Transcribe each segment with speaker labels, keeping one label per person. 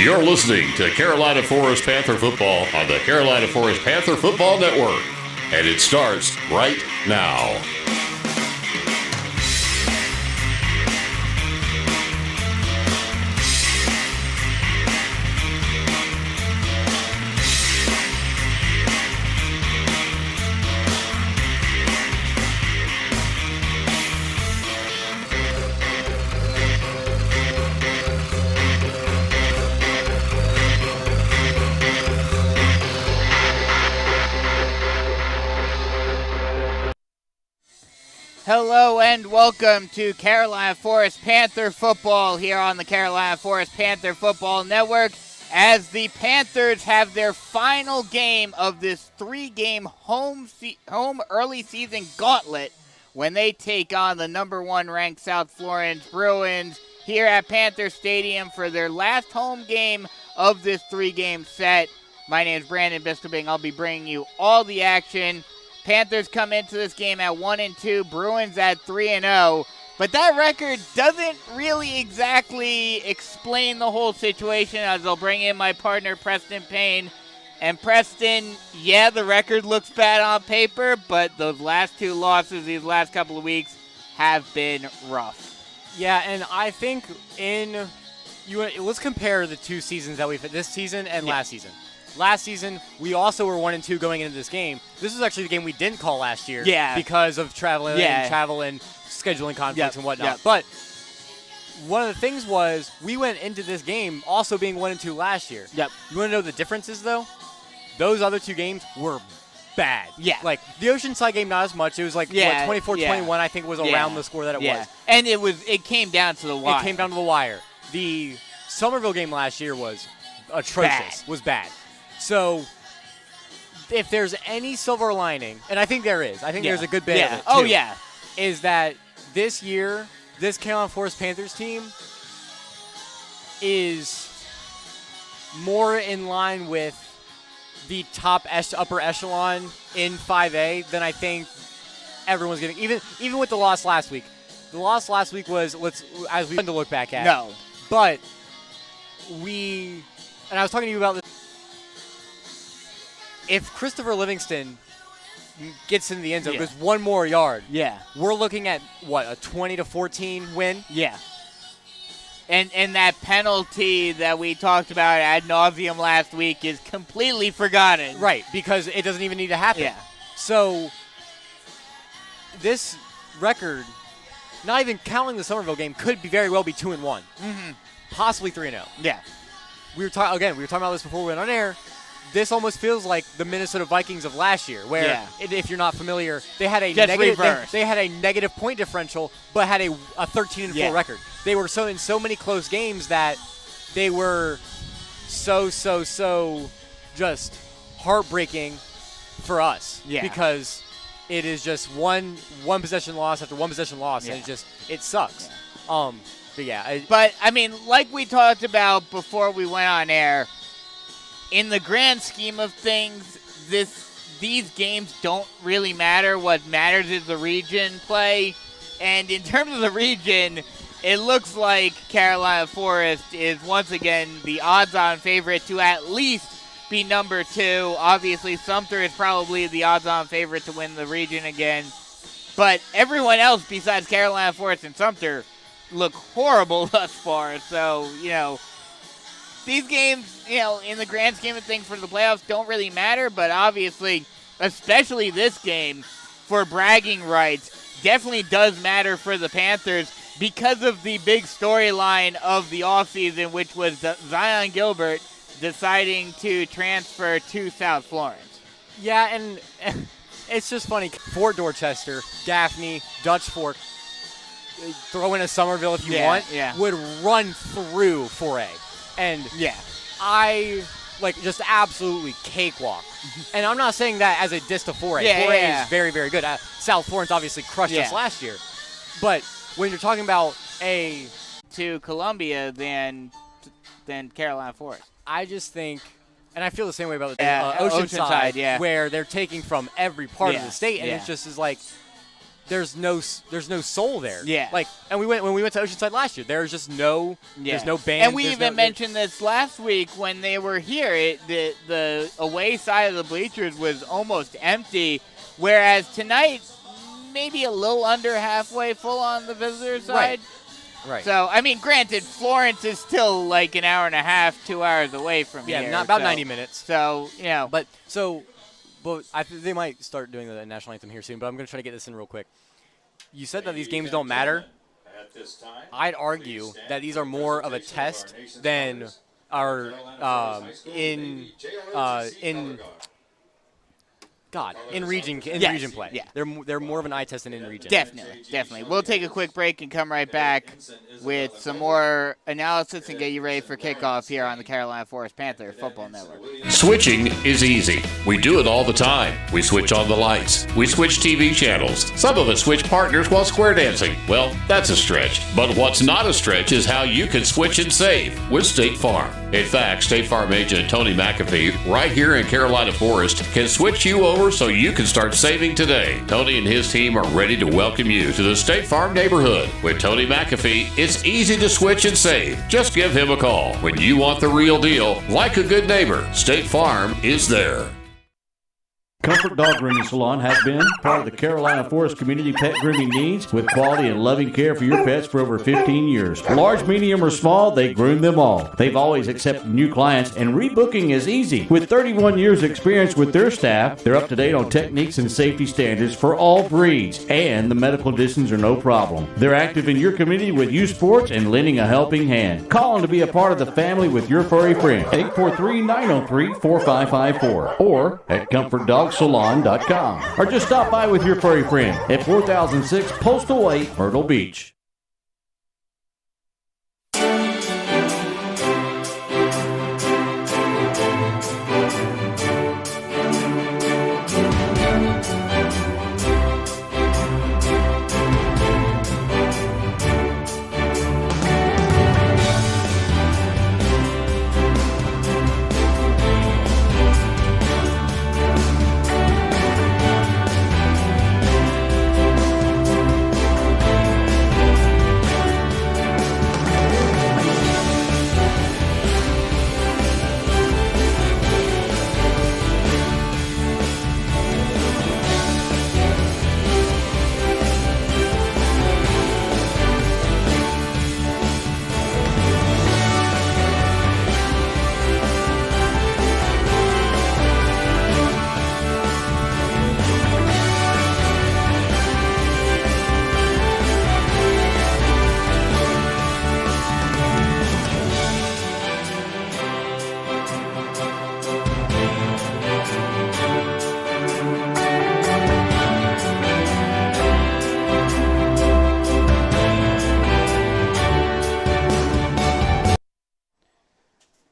Speaker 1: You're listening to Carolina Forest Panther Football on the Carolina Forest Panther Football Network. And it starts right now.
Speaker 2: Hello and welcome to Carolina Forest Panther Football here on the Carolina Forest Panther Football Network as the Panthers have their final game of this three-game home early season gauntlet when they take on the number one ranked South Florence Bruins here at Panther Stadium for their last home game of this three-game set. My name is Brandon Biskobing. I'll be bringing you all the action. Panthers come into this game at 1-2, Bruins at 3-0, but that record doesn't really exactly explain the whole situation, as I'll bring in my partner Preston Payne. And Preston, yeah, the record looks bad on paper, but those last two losses these last couple of weeks have been rough.
Speaker 3: Yeah, and I think let's compare the two seasons that we've had this season and last season. Last season, we also were 1-2 going into this game. This was actually the game we didn't call last year because of travel and scheduling conflicts and whatnot. But one of the things was we went into this game also being 1-2 last year.
Speaker 2: Yep.
Speaker 3: You want to know the differences, though? Those other two games were bad.
Speaker 2: Yeah.
Speaker 3: Like, the Oceanside game, not as much. It was like, 24-21, I think, was around the score that it was.
Speaker 2: And it came down to the wire.
Speaker 3: It came down to the wire. The Somerville game last year was atrocious. Was bad. So, if there's any silver lining, and I think there is, there's a good bit of it, too, is that this year, this Carolina Forest Panthers team is more in line with the top upper echelon in 5A than I think everyone's giving. Even with the loss last week. The loss last week was, as we tend to look back at.
Speaker 2: No.
Speaker 3: But and I was talking to you about this. If Christopher Livingston gets in the end zone, goes one more yard, we're looking at, what, a 20-14 win?
Speaker 2: Yeah. And that penalty that we talked about ad nauseum last week is completely forgotten.
Speaker 3: Right, because it doesn't even need to happen.
Speaker 2: Yeah.
Speaker 3: So, this record, not even counting the Somerville game, could very well be 2-1.
Speaker 2: Mm-hmm.
Speaker 3: Possibly 3-0.
Speaker 2: Yeah.
Speaker 3: We were talking about this before we went on air. This almost feels like the Minnesota Vikings of last year, where, if you're not familiar, they had a negative point differential, but had a 13-4 record. They were in so many close games that they were so just heartbreaking for us. Yeah. Because it is just one possession loss after one possession loss, and it sucks. Yeah.
Speaker 2: But I mean, like we talked about before we went on air, in the grand scheme of things, these games don't really matter. What matters is the region play. And in terms of the region, it looks like Carolina Forest is once again the odds-on favorite to at least be number 2. Obviously, Sumter is probably the odds-on favorite to win the region again. But everyone else besides Carolina Forest and Sumter look horrible thus far. So, these games, in the grand scheme of things for the playoffs don't really matter, but obviously, especially this game, for bragging rights, definitely does matter for the Panthers because of the big storyline of the offseason, which was Zion Gilbert deciding to transfer to South Florence.
Speaker 3: Yeah, and it's just funny. Fort Dorchester, Gaffney, Dutch Fork, throw in a Somerville if you want, would run through 4A. And I just absolutely cakewalk. And I'm not saying that as a diss to 4A. 4A is very, very good. South Florence obviously crushed us last year. But when you're talking about
Speaker 2: to Columbia than Carolina Forest,
Speaker 3: I just think, and I feel the same way about the Oceanside, where they're taking from every part of the state, and it's just is like, there's no soul there.
Speaker 2: Yeah.
Speaker 3: And when we went to Oceanside last year, there's just no there's no band.
Speaker 2: And we even mentioned this last week when they were here. The away side of the bleachers was almost empty, whereas tonight maybe a little under halfway full on the visitor side.
Speaker 3: Right.
Speaker 2: So, I mean, granted, Florence is still like an hour and a half, 2 hours away from here.
Speaker 3: Yeah, not about 90 minutes.
Speaker 2: So,
Speaker 3: But I think they might start doing the national anthem here soon, but I'm going to try to get this in real quick. You said that these games don't matter. I'd argue that these are more of a test than are in region play.
Speaker 2: Yeah.
Speaker 3: They're more of an eye test than in region.
Speaker 2: Definitely. We'll take a quick break and come right back with some more analysis and get you ready for kickoff here on the Carolina Forest Panther Football Network.
Speaker 1: Switching is easy. We do it all the time. We switch on the lights. We switch TV channels. Some of us switch partners while square dancing. Well, that's a stretch. But what's not a stretch is how you can switch and save with State Farm. In fact, State Farm agent Tony McAfee, right here in Carolina Forest, can switch you over so you can start saving today. Tony and his team are ready to welcome you to the State Farm neighborhood. With Tony McAfee, it's easy to switch and save. Just give him a call. When you want the real deal, like a good neighbor, State Farm is there.
Speaker 4: Comfort Dog Grooming Salon has been part of the Carolina Forest community pet grooming needs with quality and loving care for your pets for over 15 years. Large, medium, or small, they groom them all. They've always accepted new clients, and rebooking is easy. With 31 years experience with their staff, they're up to date on techniques and safety standards for all breeds, and the medical conditions are no problem. They're active in your community with youth sports and lending a helping hand. Call them to be a part of the family with your furry friend. 843-903-4554 or at comfortdogs.com. Salon.com, or just stop by with your furry friend at 4006 Postal Way, Myrtle Beach.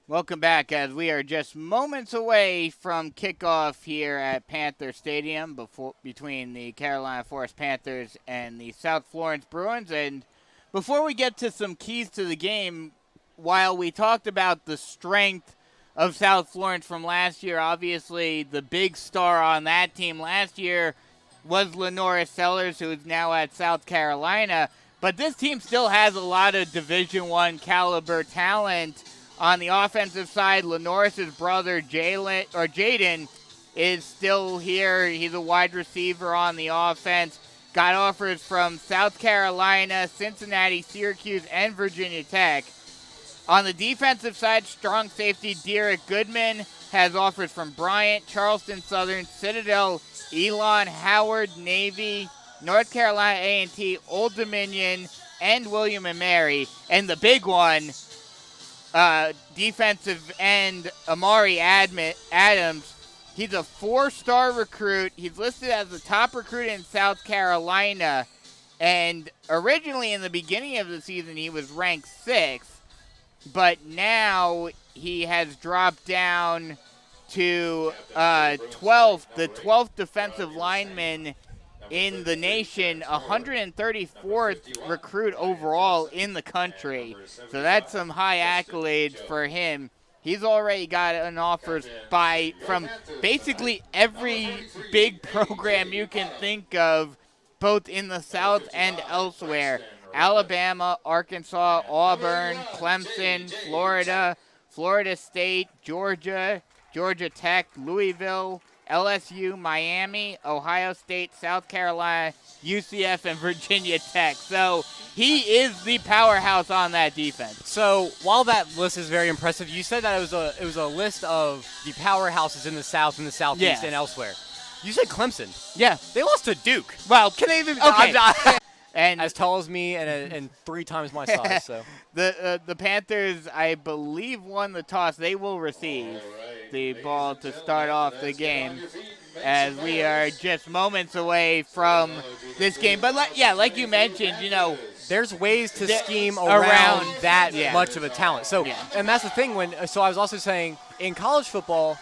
Speaker 2: Welcome back as we are just moments away from kickoff here at Panther Stadium between the Carolina Forest Panthers and the South Florence Bruins. And before we get to some keys to the game, while we talked about the strength of South Florence from last year, obviously the big star on that team last year was Lenora Sellers, who is now at South Carolina. But this team still has a lot of Division I caliber talent. On the offensive side, Lenoris' brother, Jaden, is still here. He's a wide receiver on the offense. Got offers from South Carolina, Cincinnati, Syracuse, and Virginia Tech. On the defensive side, strong safety Derek Goodman has offers from Bryant, Charleston Southern, Citadel, Elon, Howard, Navy, North Carolina A&T, Old Dominion, and William & Mary. And the big one, defensive end Amari Adams. He's a 4-star recruit. He's listed as the top recruit in South Carolina. And originally in the beginning of the season, he was ranked 6th. But now he has dropped down to 12th, the 12th defensive lineman in the nation, 134th recruit overall in the country. So that's some high accolades for him. He's already got an offers from basically every big program you can think of both in the South and elsewhere. Alabama, Arkansas, Auburn, Clemson, Florida, Florida State, Georgia, Georgia Tech, Louisville, LSU, Miami, Ohio State, South Carolina, UCF, and Virginia Tech. So he is the powerhouse on that defense.
Speaker 3: So while that list is very impressive, you said that it was a list of the powerhouses in the South and the Southeast and elsewhere. You said Clemson.
Speaker 2: Yeah.
Speaker 3: They lost to Duke.
Speaker 2: Well,
Speaker 3: Can they even?
Speaker 2: okay. And
Speaker 3: as tall as me and 3 times my size. So
Speaker 2: the Panthers, I believe, won the toss. They will receive the ball to start off the game, as we are just moments away from this game. But like you mentioned,
Speaker 3: there's ways to scheme around that
Speaker 2: yeah.
Speaker 3: much of a talent. So and that's the thing. So I was also saying in college football,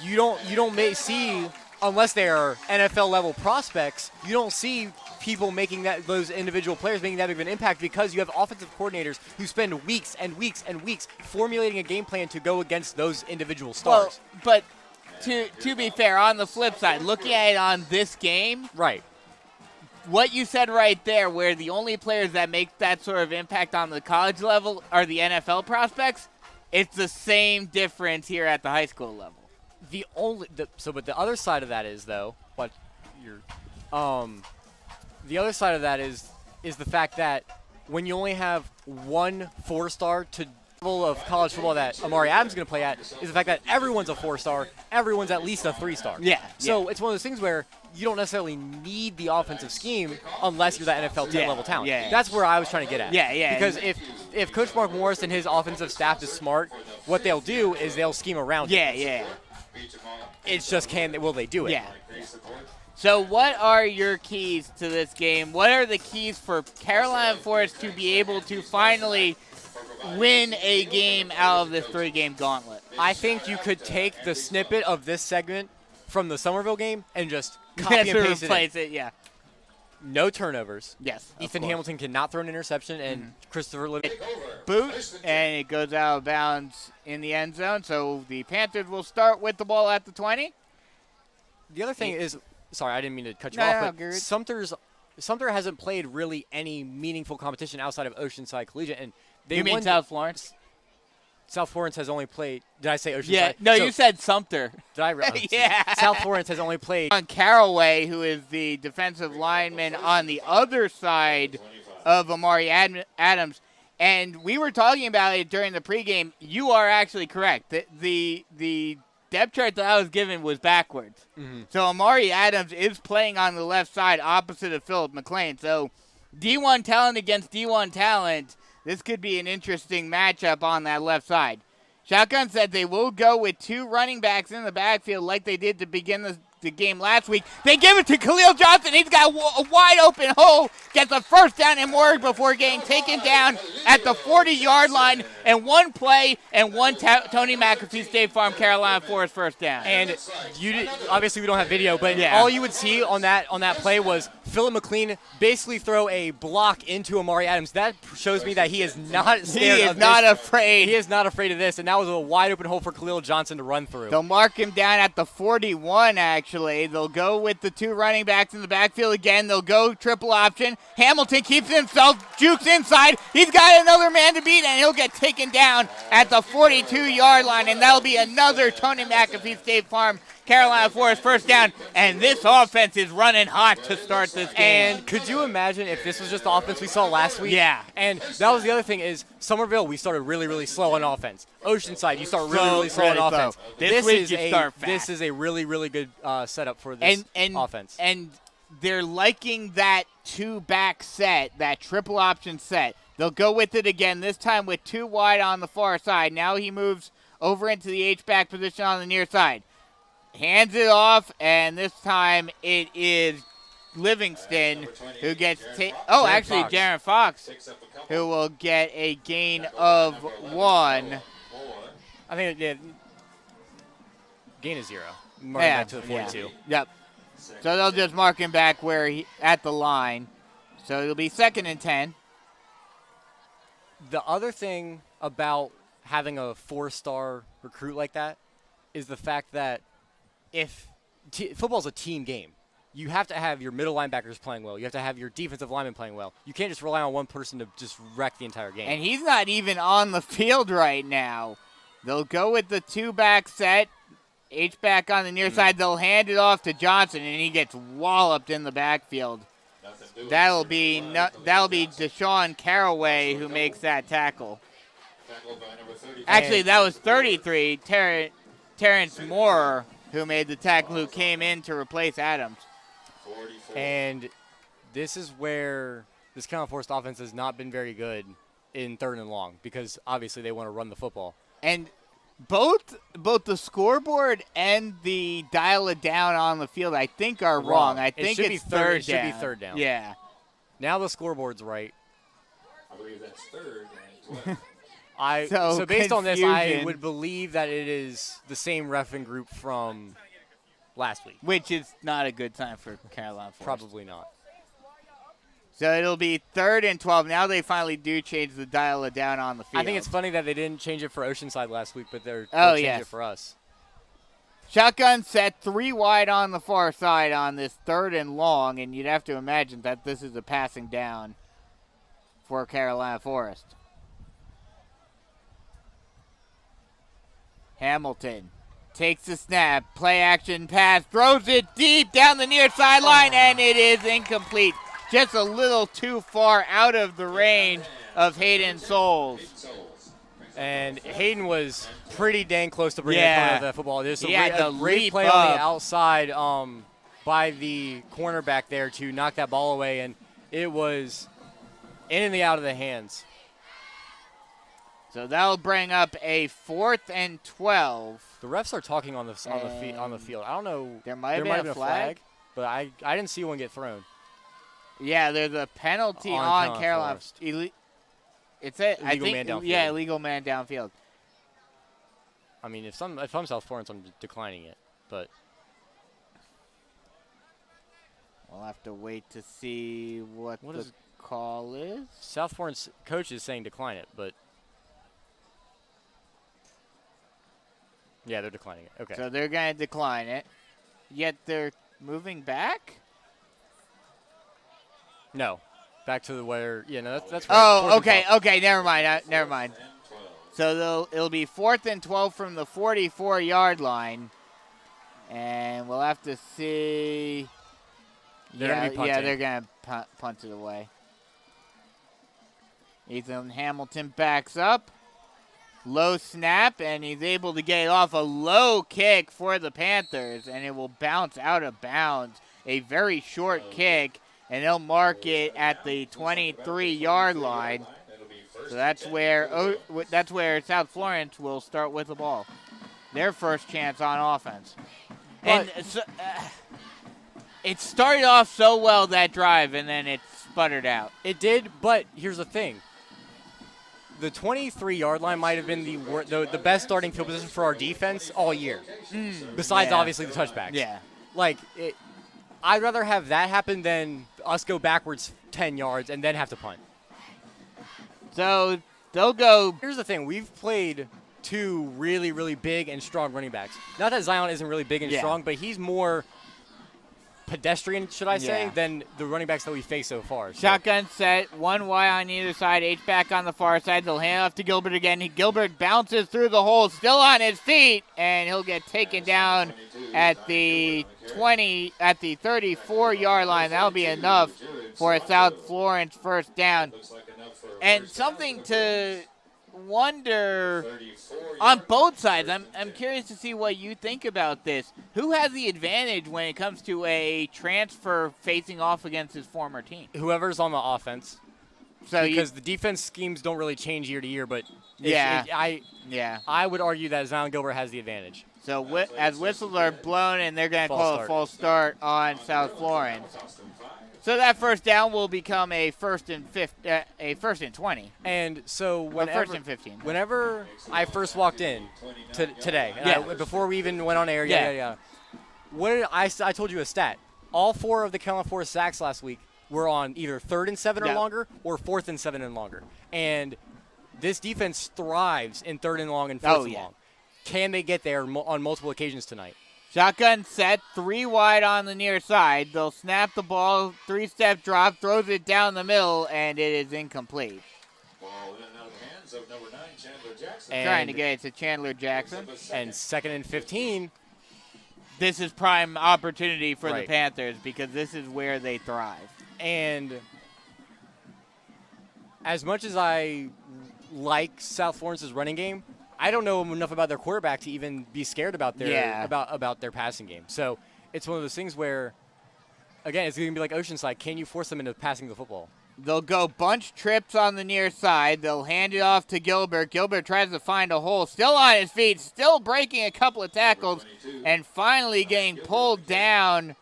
Speaker 3: you don't see, unless they are NFL level prospects, you don't see people making those individual players making that big of an impact, because you have offensive coordinators who spend weeks and weeks and weeks formulating a game plan to go against those individual stars.
Speaker 2: Well, but to be fair, on the flip side, looking at it on this game,
Speaker 3: right,
Speaker 2: what you said right there, where the only players that make that sort of impact on the college level are the NFL prospects, it's the same difference here at the high school level.
Speaker 3: But the other side of that is, though, the other side of that is the fact that when you only have one 4-star to level of college football that Amari Adams is going to play at, is the fact that everyone's a 4-star, everyone's at least a 3-star.
Speaker 2: Yeah.
Speaker 3: So it's one of those things where you don't necessarily need the offensive scheme unless you're that NFL 10 level talent.
Speaker 2: Yeah.
Speaker 3: That's where I was trying to get at.
Speaker 2: Yeah.
Speaker 3: Because if Coach Mark Morris and his offensive staff is smart, what they'll do is they'll scheme around it.
Speaker 2: Yeah.
Speaker 3: It's just will they do it?
Speaker 2: Yeah. So what are your keys to this game? What are the keys for Carolina Forest to be able to finally win a game out of this 3-game gauntlet?
Speaker 3: I think you could take the snippet of this segment from the Somerville game and just copy and paste it.
Speaker 2: Yeah.
Speaker 3: No turnovers.
Speaker 2: Yes.
Speaker 3: Ethan Hamilton cannot throw an interception, and Christopher Living
Speaker 2: boot, and it goes out of bounds in the end zone. So the Panthers will start with the ball at the 20.
Speaker 3: The other thing is, sorry, I didn't mean to cut you off, but Sumter hasn't played really any meaningful competition outside of Oceanside Collegiate, and
Speaker 2: you mean South Florence?
Speaker 3: South Florence has only played. Did I say Oceanside?
Speaker 2: Yeah. No, you said Sumter.
Speaker 3: Did I?
Speaker 2: Yeah.
Speaker 3: South Florence has only played.
Speaker 2: On Caraway, who is the defensive lineman on the other side of Amari Adams, and we were talking about it during the pregame. You are actually correct. The depth chart that I was given was backwards. Mm-hmm. So Amari Adams is playing on the left side opposite of Philip McLean. So D1 talent against D1 talent. This could be an interesting matchup on that left side. Shotgun said they will go with 2 running backs in the backfield like they did to begin the game last week. They give it to Khalil Johnson. He's got a wide open hole. Gets a first down and more before getting taken down at the 40-yard line. And one play and one Tony McAfee State Farm Carolina Forest first down.
Speaker 3: And obviously we don't have video, but all you would see on that play was Philip McLean basically throw a block into Amari Adams. That shows me that he is not scared of this.
Speaker 2: Afraid.
Speaker 3: He is not afraid of this, and that was a wide open hole for Khalil Johnson to run through.
Speaker 2: They'll mark him down at the 41, actually. They'll go with the 2 running backs in the backfield again. They'll go triple option. Hamilton keeps himself, jukes inside. He's got another man to beat, and he'll get taken down at the 42-yard line, and that'll be another Tony McAfee State Farm Carolina Forest first down, and this offense is running hot to start this game.
Speaker 3: And could you imagine if this was just the offense we saw last week?
Speaker 2: Yeah.
Speaker 3: And that was the other thing is Somerville, we started really, really slow on offense. Oceanside, you start really slow on offense.
Speaker 2: This week you start fast.
Speaker 3: This is a really, really good setup for this offense.
Speaker 2: And they're liking that 2-back set, that triple option set. They'll go with it again, this time with 2 wide on the far side. Now he moves over into the H-back position on the near side. Hands it off, and this time it is Livingston who gets Jaron Fox, who will get a gain of 1.
Speaker 3: I think gain of 0. Mark back to the 42.
Speaker 2: Yep. So they'll just mark him back at the line. So it'll be 2nd and 10.
Speaker 3: The other thing about having a 4-star recruit like that is the fact that if football's a team game, you have to have your middle linebackers playing well. You have to have your defensive linemen playing well. You can't just rely on one person to just wreck the entire game.
Speaker 2: And he's not even on the field right now. They'll go with the 2-back set. H-back on the near side. They'll hand it off to Johnson, and he gets walloped in the backfield. That'll be Deshaun Caraway who makes that tackle. Actually, that was 33. Terrence Moore who made the tackle, who came in to replace Adams.
Speaker 3: And this is where this Carolina Forest offense has not been very good in 3rd and long because obviously they want to run the football.
Speaker 2: And both the scoreboard and the dial it down on the field, I think, are wrong. I think it's third down.
Speaker 3: It should be 3rd down.
Speaker 2: Yeah.
Speaker 3: Now the scoreboard's right.
Speaker 5: I believe that's 3rd.
Speaker 3: So based on this, I would believe that it is the same reffing group from last week.
Speaker 2: Which is not a good time for Carolina Forest.
Speaker 3: Probably not.
Speaker 2: So it'll be 3rd and 12. Now they finally do change the dial it down on the field.
Speaker 3: I think it's funny that they didn't change it for Oceanside last week, but they'll change it for us.
Speaker 2: Shotgun set 3 wide on the far side on this 3rd and long, and you'd have to imagine that this is a passing down for Carolina Forest. Hamilton takes the snap, play action pass, throws it deep down the near sideline, and it is incomplete. Just a little too far out of the range of Hayden Souls.
Speaker 3: And Hayden was pretty dang close to bringing it to the football. There's a great play
Speaker 2: up
Speaker 3: on the outside by the cornerback there to knock that ball away, and it was in and out of the hands.
Speaker 2: So that'll bring up a 4th and 12.
Speaker 3: The refs are talking on the field. I don't know.
Speaker 2: There might have been a flag,
Speaker 3: but I didn't see one get thrown.
Speaker 2: Yeah, there's a penalty on Carolina. It's illegal man downfield. Yeah, illegal man downfield.
Speaker 3: I mean, if I'm South Florence, I'm declining it, but
Speaker 2: we'll have to wait to see what the call is.
Speaker 3: South Florence coach is saying decline it, but yeah, they're declining it. Okay.
Speaker 2: So they're going to decline it, yet they're moving back?
Speaker 3: No. Back to where, that's right.
Speaker 2: Oh, okay, never mind. So it'll be 4th and 12 from the 44-yard line, and we'll have to see.
Speaker 3: They're going to be punting.
Speaker 2: They're going to punt it away. Ethan Hamilton backs up. Low snap, and he's able to get off a low kick for the Panthers, and it will bounce out of bounds. A very short kick, and they'll mark it at the 23-yard line. So that's where South Florence will start with the ball. Their first chance on offense. And so, it started off so well, that drive, and then it sputtered out.
Speaker 3: It did, but here's the thing. The 23-yard line might have been the best starting field position for our defense all year, besides obviously the touchbacks.
Speaker 2: Yeah.
Speaker 3: I'd rather have that happen than us go backwards 10 yards and then have to punt.
Speaker 2: So they'll go.
Speaker 3: Here's the thing. We've played 2 really, really big and strong running backs. Not that Zion isn't really big and strong, but he's more pedestrian, should I say, than the running backs that we face so far.
Speaker 2: Shotgun set, 1 wide on either side, H-back on the far side. They'll hand off to Gilbert again. Gilbert bounces through the hole, still on his feet, and he'll get taken down at the 34-yard line. That'll be enough for a South Florence first down. And something to wonder on both sides. I'm curious to see what you think about this. Who has the advantage when it comes to a transfer facing off against his former team?
Speaker 3: Whoever's on the offense. Because the defense schemes don't really change year to year, but I would argue that Zion Gilbert has the advantage.
Speaker 2: So as whistles are blown, and they're going to call a false start on South Florence. So that first down will become a first and 20.
Speaker 3: And so
Speaker 2: first and 15.
Speaker 3: Whenever I first walked in today, before we even went on air, I told you a stat. All 4 of the Carolina Forest sacks last week were on either 3rd and 7 or longer, or 4th and 7 and longer. And this defense thrives in 3rd and long and 4th and long. Can they get there on multiple occasions tonight?
Speaker 2: Shotgun set, 3 wide on the near side. They'll snap the ball, 3-step drop, throws it down the middle, and it is incomplete.
Speaker 5: Ball in and out of the hands of number 9, Chandler Jackson.
Speaker 2: Trying to get it to Chandler Jackson.
Speaker 3: And 2nd and 15.
Speaker 2: This is prime opportunity for the Panthers because this is where they thrive.
Speaker 3: And as much as I like South Florence's running game, I don't know enough about their quarterback to even be scared about their about their passing game. So it's one of those things where, again, it's going to be like Oceanside. Can you force them into passing the football?
Speaker 2: They'll go bunch trips on the near side. They'll hand it off to Gilbert. Gilbert tries to find a hole. Still on his feet. Still breaking a couple of tackles. And finally getting pulled down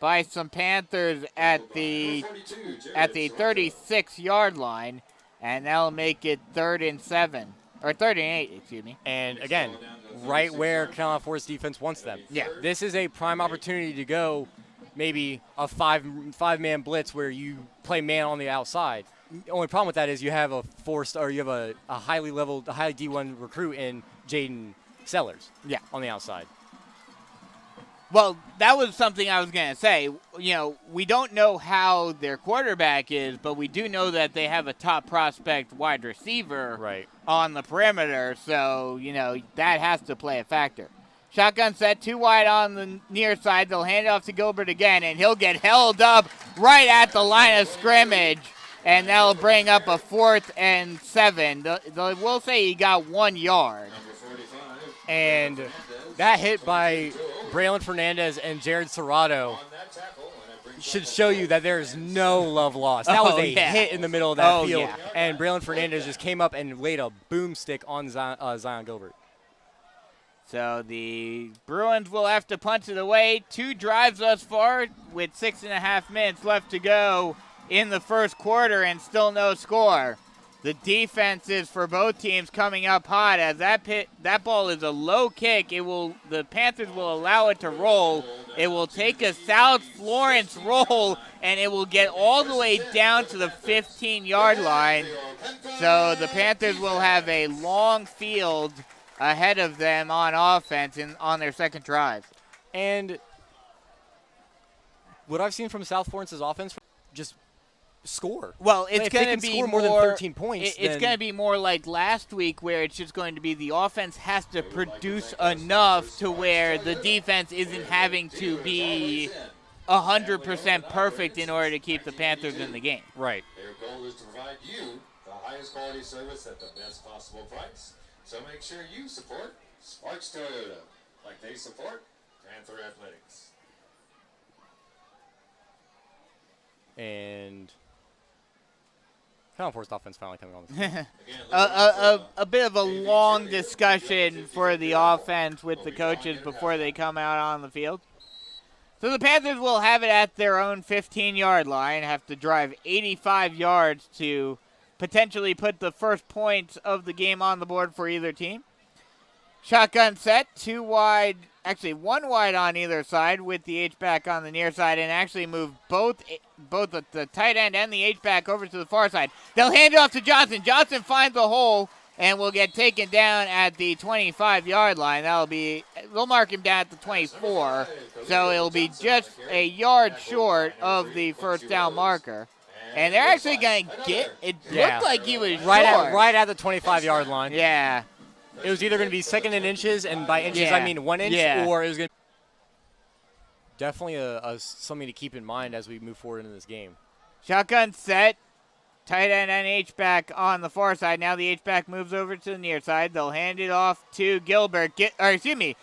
Speaker 2: by some Panthers at the 36-yard line. And that'll make it 3rd and 7. Or 3rd and 8, excuse me.
Speaker 3: And, again, right where Carolina Forest defense wants them.
Speaker 2: Yeah.
Speaker 3: This is a prime opportunity to go maybe a five-man blitz where you play man on the outside. The only problem with that is you have a highly leveled, a high D1 recruit in Jaden Sellers.
Speaker 2: Yeah.
Speaker 3: On the outside.
Speaker 2: Well, that was something I was going to say. You know, we don't know how their quarterback is, but we do know that they have a top prospect wide receiver on the perimeter. So, you know, that has to play a factor. Shotgun set, 2 wide on the near side. They'll hand it off to Gilbert again, and he'll get held up right at the line of scrimmage, and that'll bring up a 4th and 7. We'll say he got 1 yard.
Speaker 3: And that hit by Braylon Fernandez and Jared Serrato should show you that there's no love lost. That was a hit in the middle of that field, and Braylon Fernandez just came up and laid a boomstick on Zion Gilbert.
Speaker 2: So the Bruins will have to punch it away. 2 drives thus far with 6.5 minutes left to go in the first quarter and still no score. The defenses for both teams coming up hot as that ball is a low kick. The Panthers will allow it to roll. It will take a South Florence roll, and it will get all the way down to the 15-yard line. So the Panthers will have a long field ahead of them on offense on their second drive.
Speaker 3: And what I've seen from South Florence's offense, just score.
Speaker 2: Well, it's going to be
Speaker 3: more than 13 points.
Speaker 2: It's going to be more like last week where it's just going to be the offense has to produce enough to where the defense isn't having to be 100% perfect in order to keep the Panthers in the game.
Speaker 3: Right.
Speaker 5: Their goal is to provide you the highest quality service at the best possible price. So make sure you support Sparks Toyota, like they support Panther Athletics.
Speaker 3: And Carolina Forest offense finally coming on the field.
Speaker 2: A bit of a long discussion for the offense with the coaches before they come out on the field. So the Panthers will have it at their own 15-yard line, have to drive 85 yards to potentially put the first points of the game on the board for either team. Shotgun set, 2 wide, actually 1 wide on either side with the H-back on the near side and actually move both the tight end and the H-back over to the far side. They'll hand it off to Johnson. Johnson finds the hole and will get taken down at the 25-yard line. They'll mark him down at the 24, so it'll be just a yard short of the first down marker. And they're actually going to it looked like he was
Speaker 3: right
Speaker 2: short.
Speaker 3: at the 25-yard line.
Speaker 2: Yeah.
Speaker 3: It was either going to be 2nd in inches, and by inches I mean 1 inch, or it was going to definitely something to keep in mind as we move forward into this game.
Speaker 2: Shotgun set. Tight end and H-back on the far side. Now the H-back moves over to the near side. They'll hand it off to to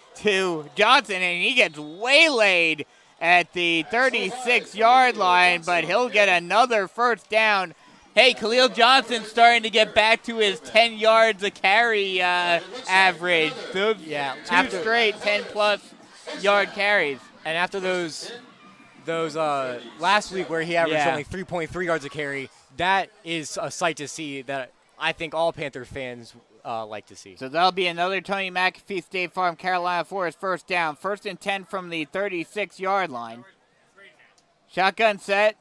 Speaker 2: Johnson, and he gets waylaid at the 36-yard line, but he'll get another first down. Hey, Khalil Johnson's starting to get back to his 10 yards a carry average. Two straight 10-plus yard carries.
Speaker 3: And after those last week where he averaged only 3.3 yards a carry, that is a sight to see that I think all Panther fans like to see.
Speaker 2: So that'll be another Tony McAfee State Farm Carolina Forest first down. 1st and 10 from the 36-yard line. Shotgun set.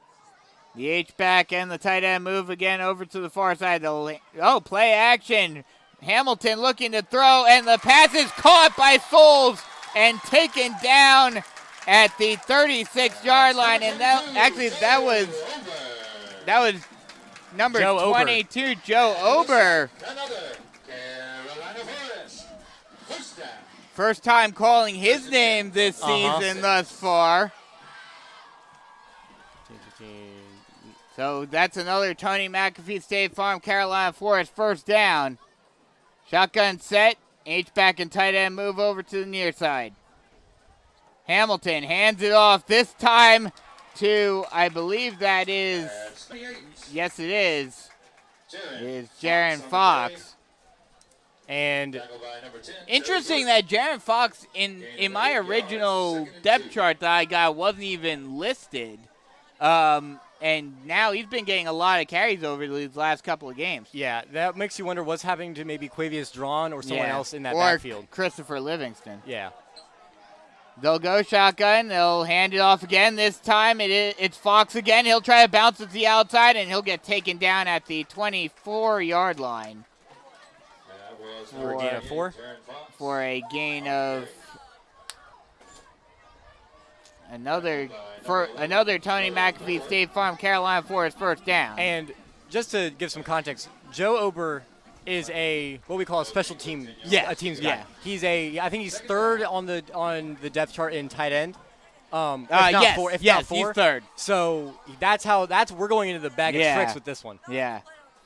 Speaker 2: The H-back and the tight end move again over to the far side. Play action. Hamilton looking to throw, and the pass is caught by Souls, and taken down at the 36-yard line. And that was number
Speaker 3: Joe
Speaker 2: 22, Joe Ober. First time calling his name this season thus far. So that's another Tony McAfee State Farm Carolina Forest first down. Shotgun set. H-back and tight end move over to the near side. Hamilton hands it off this time to, I believe that is, yes it is Jaron Fox.
Speaker 3: And
Speaker 2: interesting that Jaron Fox in my original depth chart that I got wasn't even listed. And now he's been getting a lot of carries over these last couple of games.
Speaker 3: yeah, that makes you wonder what's happening to maybe Quavius Drawn or someone else in that
Speaker 2: or
Speaker 3: backfield.
Speaker 2: Christopher Livingston.
Speaker 3: Yeah.
Speaker 2: They'll go shotgun. They'll hand it off again. This time it's Fox again. He'll try to bounce it to the outside, and he'll get taken down at the 24-yard line.
Speaker 3: For a gain of 4?
Speaker 2: For a gain of another Tony McAfee State Farm Carolina Forest first down.
Speaker 3: And just to give some context, Joe Ober is what we call a special team, a teams guy.
Speaker 2: Yeah.
Speaker 3: I think he's third on the depth chart in tight end. If not four.
Speaker 2: He's third.
Speaker 3: So we're going into the bag of tricks with this one.
Speaker 2: Yeah.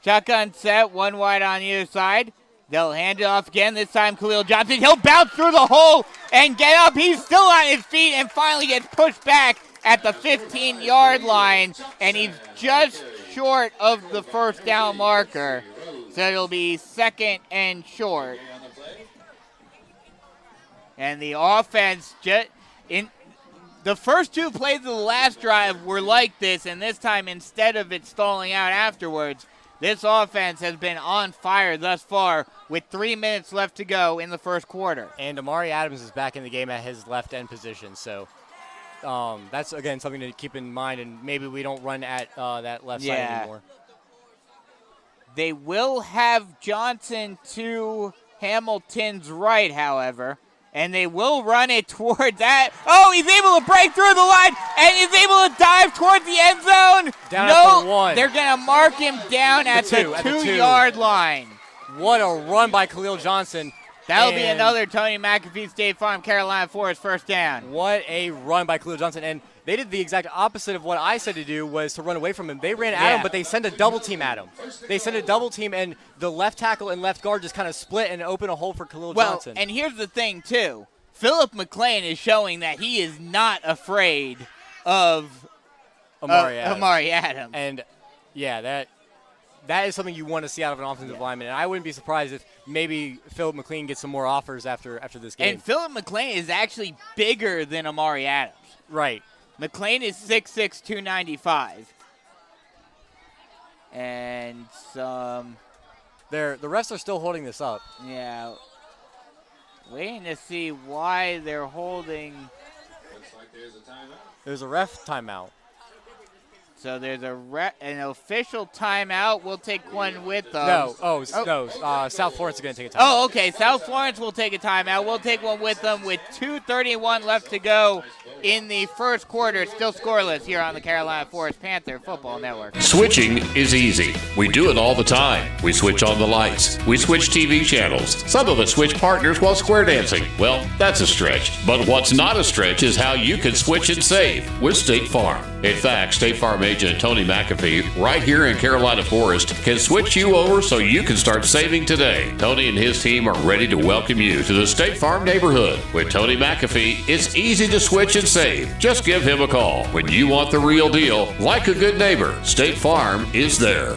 Speaker 2: Shotgun set, one wide on either side. They'll hand it off again. This time Khalil Johnson. He'll bounce through the hole and get up. He's still on his feet and finally gets pushed back at the 15-yard line. And he's just short of the first down marker. So it'll be second and short. And the offense, in the first two plays of the last drive were like this, and this time instead of it stalling out afterwards, this offense has been on fire thus far with 3 minutes left to go in the first quarter.
Speaker 3: And Amari Adams is back in the game at his left end position. So that's, again, something to keep in mind, and maybe we don't run at that left side anymore.
Speaker 2: They will have Johnson to Hamilton's right, however, and they will run it toward that. Oh, he's able to break through the line, and he's able to dive toward the end zone.
Speaker 3: Down at the 1.
Speaker 2: They're going to mark him down at the 2-yard line.
Speaker 3: What a run by Khalil Johnson.
Speaker 2: That'll be another Tony McAfee State Farm Carolina Forest first down.
Speaker 3: What a run by Khalil Johnson. And they did the exact opposite of what I said to do, was to run away from him. They ran at him, but they sent a double team at him. They sent a double team, and the left tackle and left guard just kind of split and opened a hole for Khalil Johnson.
Speaker 2: And here's the thing, too. Philip McLean is showing that he is not afraid of Amari Adams.
Speaker 3: And, yeah, that is something you want to see out of an offensive lineman. And I wouldn't be surprised if maybe Philip McLean gets some more offers after this game.
Speaker 2: And Philip McLean is actually bigger than Amari Adams.
Speaker 3: Right.
Speaker 2: McLean is 6'6", 295. And some...
Speaker 3: The refs are still holding this up.
Speaker 2: Yeah. Waiting to see why they're holding...
Speaker 5: Looks like there's a timeout.
Speaker 3: There's a ref timeout.
Speaker 2: So there's an official timeout. We'll take one with them.
Speaker 3: No. South Florence is going to take a timeout.
Speaker 2: Oh, okay. South Florence will take a timeout. We'll take one with them with 2:31 left to go in the first quarter. Still scoreless here on the Carolina Forest Panther Football Network.
Speaker 1: Switching is easy. We do it all the time. We switch on the lights. We switch TV channels. Some of us switch partners while square dancing. Well, that's a stretch. But what's not a stretch is how you can switch and save with State Farm. In fact, State Farm agent Tony McAfee, right here in Carolina Forest, can switch you over so you can start saving today. Tony and his team are ready to welcome you to the State Farm neighborhood. With Tony McAfee, it's easy to switch and save. Just give him a call. When you want the real deal, like a good neighbor, State Farm is there.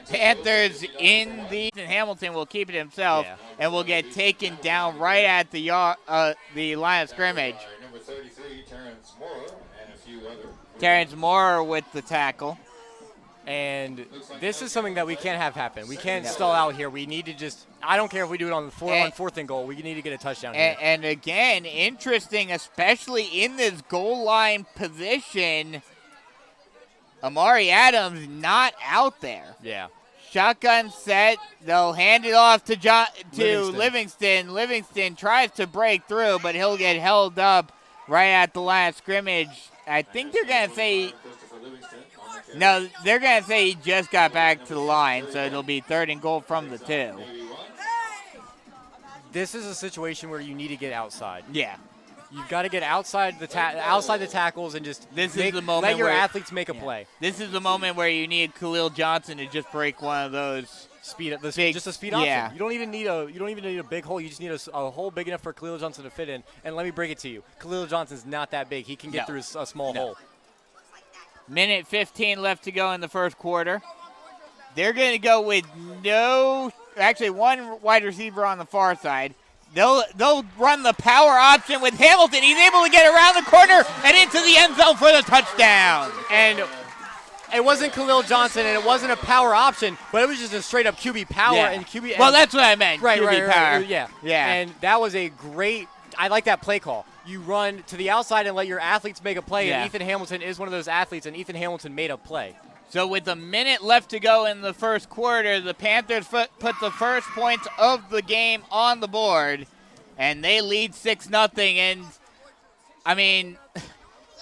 Speaker 2: Panthers in the Hamilton will keep it himself and will get taken down right at the line of scrimmage.
Speaker 5: Number 33, Terrence Moore, and a few other.
Speaker 2: Terrence Moore with the tackle.
Speaker 3: And this is something that we can't have happen. We can't stall out here. We need to just – I don't care if we do it on fourth and goal. We need to get a touchdown here.
Speaker 2: And again, interesting, especially in this goal line position, Amari Adams not out there.
Speaker 3: Yeah.
Speaker 2: Shotgun set. They'll hand it off to Livingston. Livingston tries to break through, but he'll get held up right at the line of scrimmage. I think they're going to say no. They're going to say he just got back to the line, so it'll be 3rd and goal from the 2.
Speaker 3: This is a situation where you need to get outside.
Speaker 2: Yeah.
Speaker 3: You've got to get outside the tackles and just
Speaker 2: is the moment
Speaker 3: let your athletes make a play.
Speaker 2: This is the moment where you need Khalil Johnson to just break one of those
Speaker 3: just a speed option. You don't even need a big hole. You just need a hole big enough for Khalil Johnson to fit in. And let me break it to you, Khalil Johnson's not that big. He can get through a small hole.
Speaker 2: Minute 15 left to go in the first quarter. They're going to go with one wide receiver on the far side. They'll run the power option with Hamilton. He's able to get around the corner and into the end zone for the touchdown.
Speaker 3: And it wasn't Khalil Johnson, and it wasn't a power option, but it was just a straight-up QB power and QB.
Speaker 2: Well, that's what I meant.
Speaker 3: Right,
Speaker 2: QB power.
Speaker 3: Yeah.
Speaker 2: Yeah.
Speaker 3: And that was a great. I like that play call. You run to the outside and let your athletes make a play, and Ethan Hamilton is one of those athletes, and Ethan Hamilton made a play.
Speaker 2: So with a minute left to go in the first quarter, the Panthers put the first points of the game on the board, and they lead 6-0. And, I mean,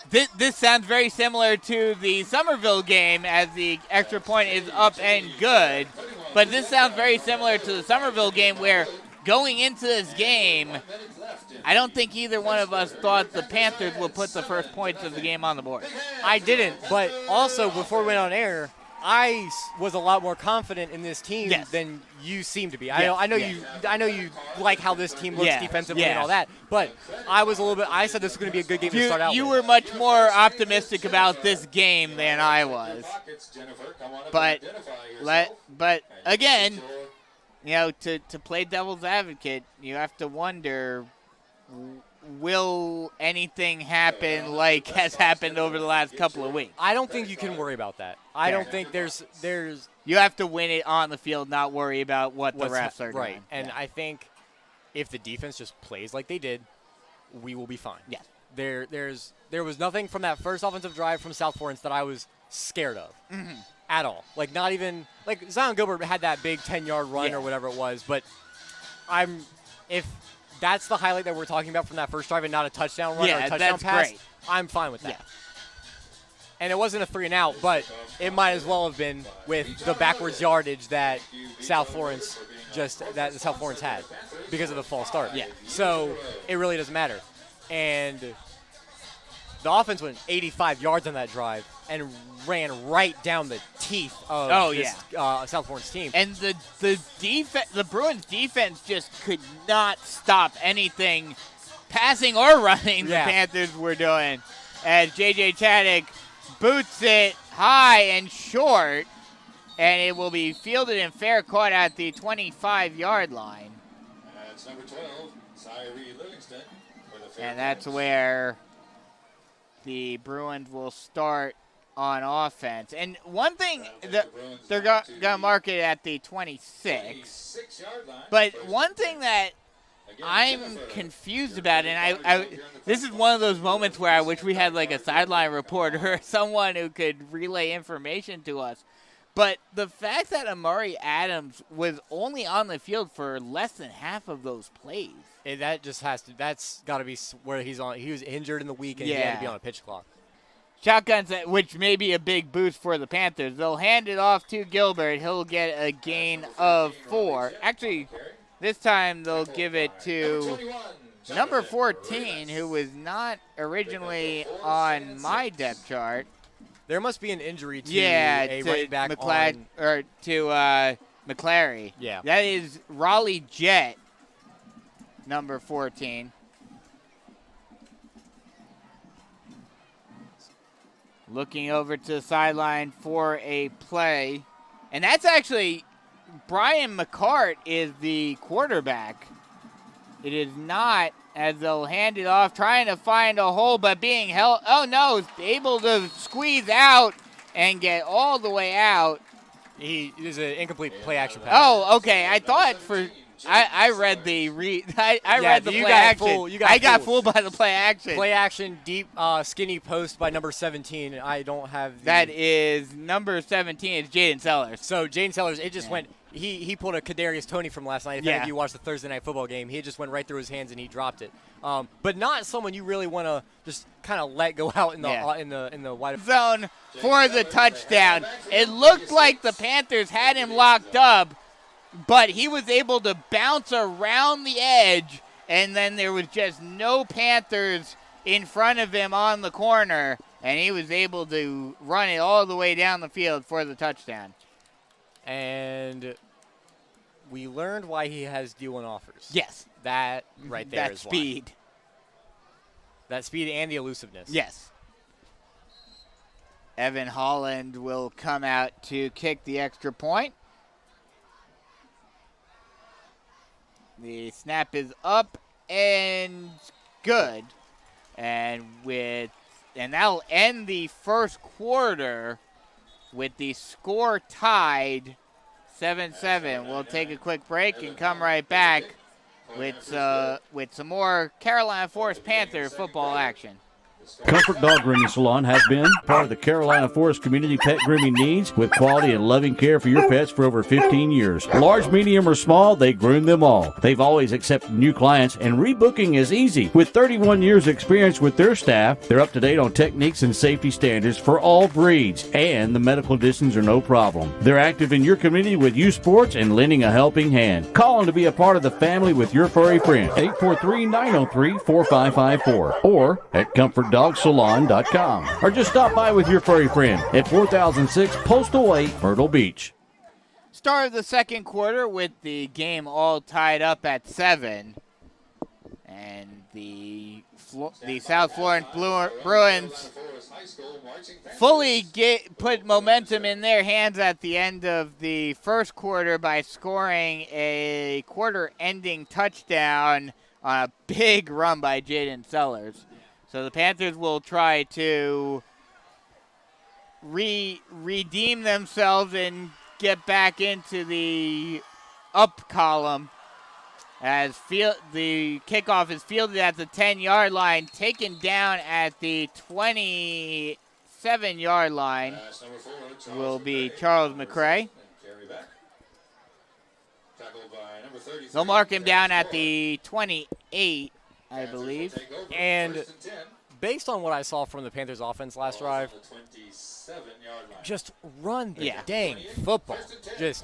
Speaker 2: this sounds very similar to the Somerville game as the extra point is up and good. But this sounds very similar to the Somerville game where going into this game, I don't think either one of us thought the Panthers would put the first points of the game on the board.
Speaker 3: I didn't, but also before we went on air, I was a lot more confident in this team than you seem to be.
Speaker 2: Yes.
Speaker 3: I know you like how this team looks defensively and all that, but I said this was going to be a good game to start out
Speaker 2: You
Speaker 3: with.
Speaker 2: were much more optimistic about this game than I was. But again, to play devil's advocate, you have to wonder, will anything happen like has happened over the last couple of weeks?
Speaker 3: I don't think you can worry about that. I don't think there's.
Speaker 2: You have to win it on the field, not worry about what the refs are doing.
Speaker 3: Right, and I think if the defense just plays like they did, we will be fine.
Speaker 2: Yes.
Speaker 3: There was nothing from that first offensive drive from South Florence that I was scared of. At all. Like, not even – like, Zion Gilbert had that big 10-yard run or whatever it was, but if that's the highlight that we're talking about from that first drive and not a touchdown run or a touchdown pass,
Speaker 2: great.
Speaker 3: I'm fine with that. Yeah. And it wasn't a 3-and-out, but it might as well have been with the backwards yardage that South Florence had because of the false start.
Speaker 2: Yeah.
Speaker 3: So it really doesn't matter. And the offense went 85 yards on that drive and ran right down the teeth of South Florence team.
Speaker 2: And the Bruins defense just could not stop anything, passing or running, the Panthers were doing. As J.J. Chaddock boots it high and short, and it will be fielded and fair caught at the 25-yard line.
Speaker 5: That's number 12, Cyree Livingston.
Speaker 2: And that's where the Bruins will start on offense. And one thing, they're going to mark it at the 26. But one thing that I'm confused about, and this is one of those moments where I wish we had like a sideline reporter or someone who could relay information to us. But the fact that Amari Adams was only on the field for less than half of those plays.
Speaker 3: That's got to be where he's on. He was injured in the week and he had to be on a pitch clock.
Speaker 2: Shotgun set, which may be a big boost for the Panthers. They'll hand it off to Gilbert. He'll get a gain of 4. Actually, this time they'll give it to number 14, who was not originally on my depth chart.
Speaker 3: There must be an injury to a running back
Speaker 2: McClary.
Speaker 3: Yeah.
Speaker 2: That is Raleigh Jett, number 14. Looking over to the sideline for a play. And that's actually Brian McCart is the quarterback. It is not, as they'll hand it off, trying to find a hole, but being held. Oh, no, able to squeeze out and get all the way out.
Speaker 3: It is an incomplete play action pass.
Speaker 2: Oh, okay. I thought I read the read the
Speaker 3: you
Speaker 2: play
Speaker 3: got
Speaker 2: action.
Speaker 3: fooled.
Speaker 2: I got fooled by the play action.
Speaker 3: Play action, deep, skinny post by number 17. I don't have
Speaker 2: that is number 17 is Jaden Sellers.
Speaker 3: So Jaden Sellers, it just went. He pulled a Kadarius Toney from last night. If any of you watched the Thursday night football game, he just went right through his hands and he dropped it. But not someone you really want to just kind of let go out in the wide
Speaker 2: zone for the touchdown. It looked like the Panthers had him locked up, but he was able to bounce around the edge, and then there was just no Panthers in front of him on the corner, and he was able to run it all the way down the field for the touchdown.
Speaker 3: And we learned why he has D1 offers.
Speaker 2: Yes.
Speaker 3: That right there
Speaker 2: that
Speaker 3: is
Speaker 2: speed.
Speaker 3: Why. That speed and the elusiveness.
Speaker 2: Yes. Evan Holland will come out to kick the extra point. The snap is up and good. And that'll end the first quarter with the score tied 7-7. We'll take a quick break and come right back with some more Carolina Forest Panther football action.
Speaker 4: Comfort Dog Grooming Salon has been part of the Carolina Forest community pet grooming needs with quality and loving care for your pets for over 15 years. Large, medium, or small, they groom them all. They've always accepted new clients, and rebooking is easy. With 31 years experience with their staff, they're up to date on techniques and safety standards for all breeds, and the medical distance are no problem. They're active in your community with youth sports and lending a helping hand. Call them to be a part of the family with your furry friend. 843-903-4554 or at ComfortDogSalon.com, or just stop by with your furry friend at 4006 Postal Way, Myrtle Beach.
Speaker 2: Start of the second quarter with the game all tied up at 7, and the South Florence Bruins fully put momentum in their hands at the end of the first quarter by scoring a quarter-ending touchdown on a big run by Jaden Sellers. So the Panthers will try to redeem themselves and get back into the up column as the kickoff is fielded at the 10-yard line, taken down at the 27-yard line will be Charles McCray. They'll mark him down at the 28. I believe.
Speaker 3: And based on what I saw from the Panthers offense last drive, just run the dang football. This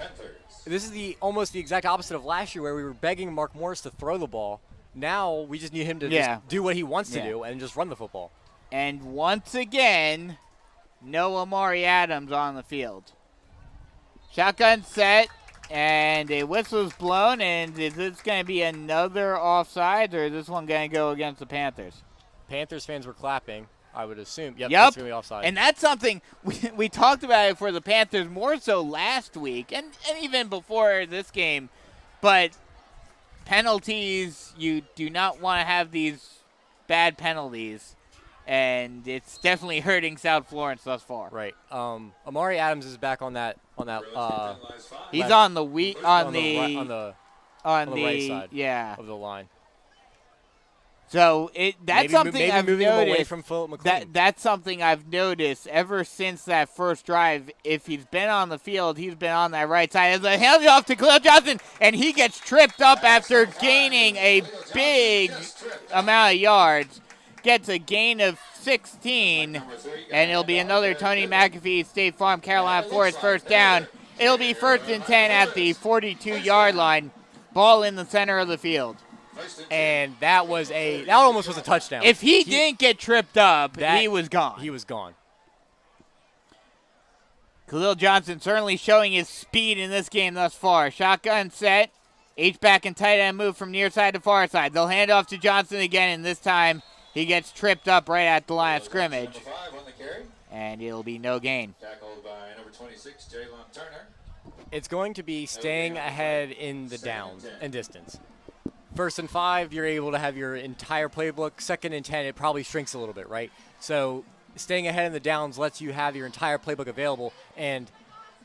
Speaker 3: is almost the exact opposite of last year where we were begging Mark Morris to throw the ball. Now we just need him to just do what he wants to do and just run the football.
Speaker 2: And once again, no Amari Adams on the field. Shotgun set. And a whistle's blown, and is this going to be another offside, or is this one going to go against the Panthers?
Speaker 3: Panthers fans were clapping, I would assume. Yep.
Speaker 2: It's
Speaker 3: going to be offside.
Speaker 2: And that's something we talked about it for the Panthers more so last week, and even before this game. But penalties, you do not want to have these bad penalties. And it's definitely hurting South Florence thus far.
Speaker 3: Right. Amari Adams is back on that.
Speaker 2: He's on the
Speaker 3: right side. Of the line.
Speaker 2: So that's something I've noticed.
Speaker 3: Away from Philip McLean.
Speaker 2: That's something I've noticed ever since that first drive. If he's been on the field, he's been on that right side. As a hands off to Khalil Johnson, and he gets tripped up after gaining a big amount of yards. Gets a gain of 16, and it'll be another Tony McAfee State Farm Carolina Forest first down. It'll be 1st and 10 at the 42-yard line. Ball in the center of the field.
Speaker 3: And that almost was a touchdown.
Speaker 2: If he didn't get tripped up, he was gone.
Speaker 3: He was gone.
Speaker 2: Khalil Johnson certainly showing his speed in this game thus far. Shotgun set. H-back and tight end move from near side to far side. They'll hand off to Johnson again, and this time he gets tripped up right at the line of scrimmage, and it'll be no gain.
Speaker 5: Tackled by number 26, Jalen Turner.
Speaker 3: It's going to be staying ahead in the downs and distance. 1st and 5, you're able to have your entire playbook. 2nd and 10, it probably shrinks a little bit, right? So staying ahead in the downs lets you have your entire playbook available and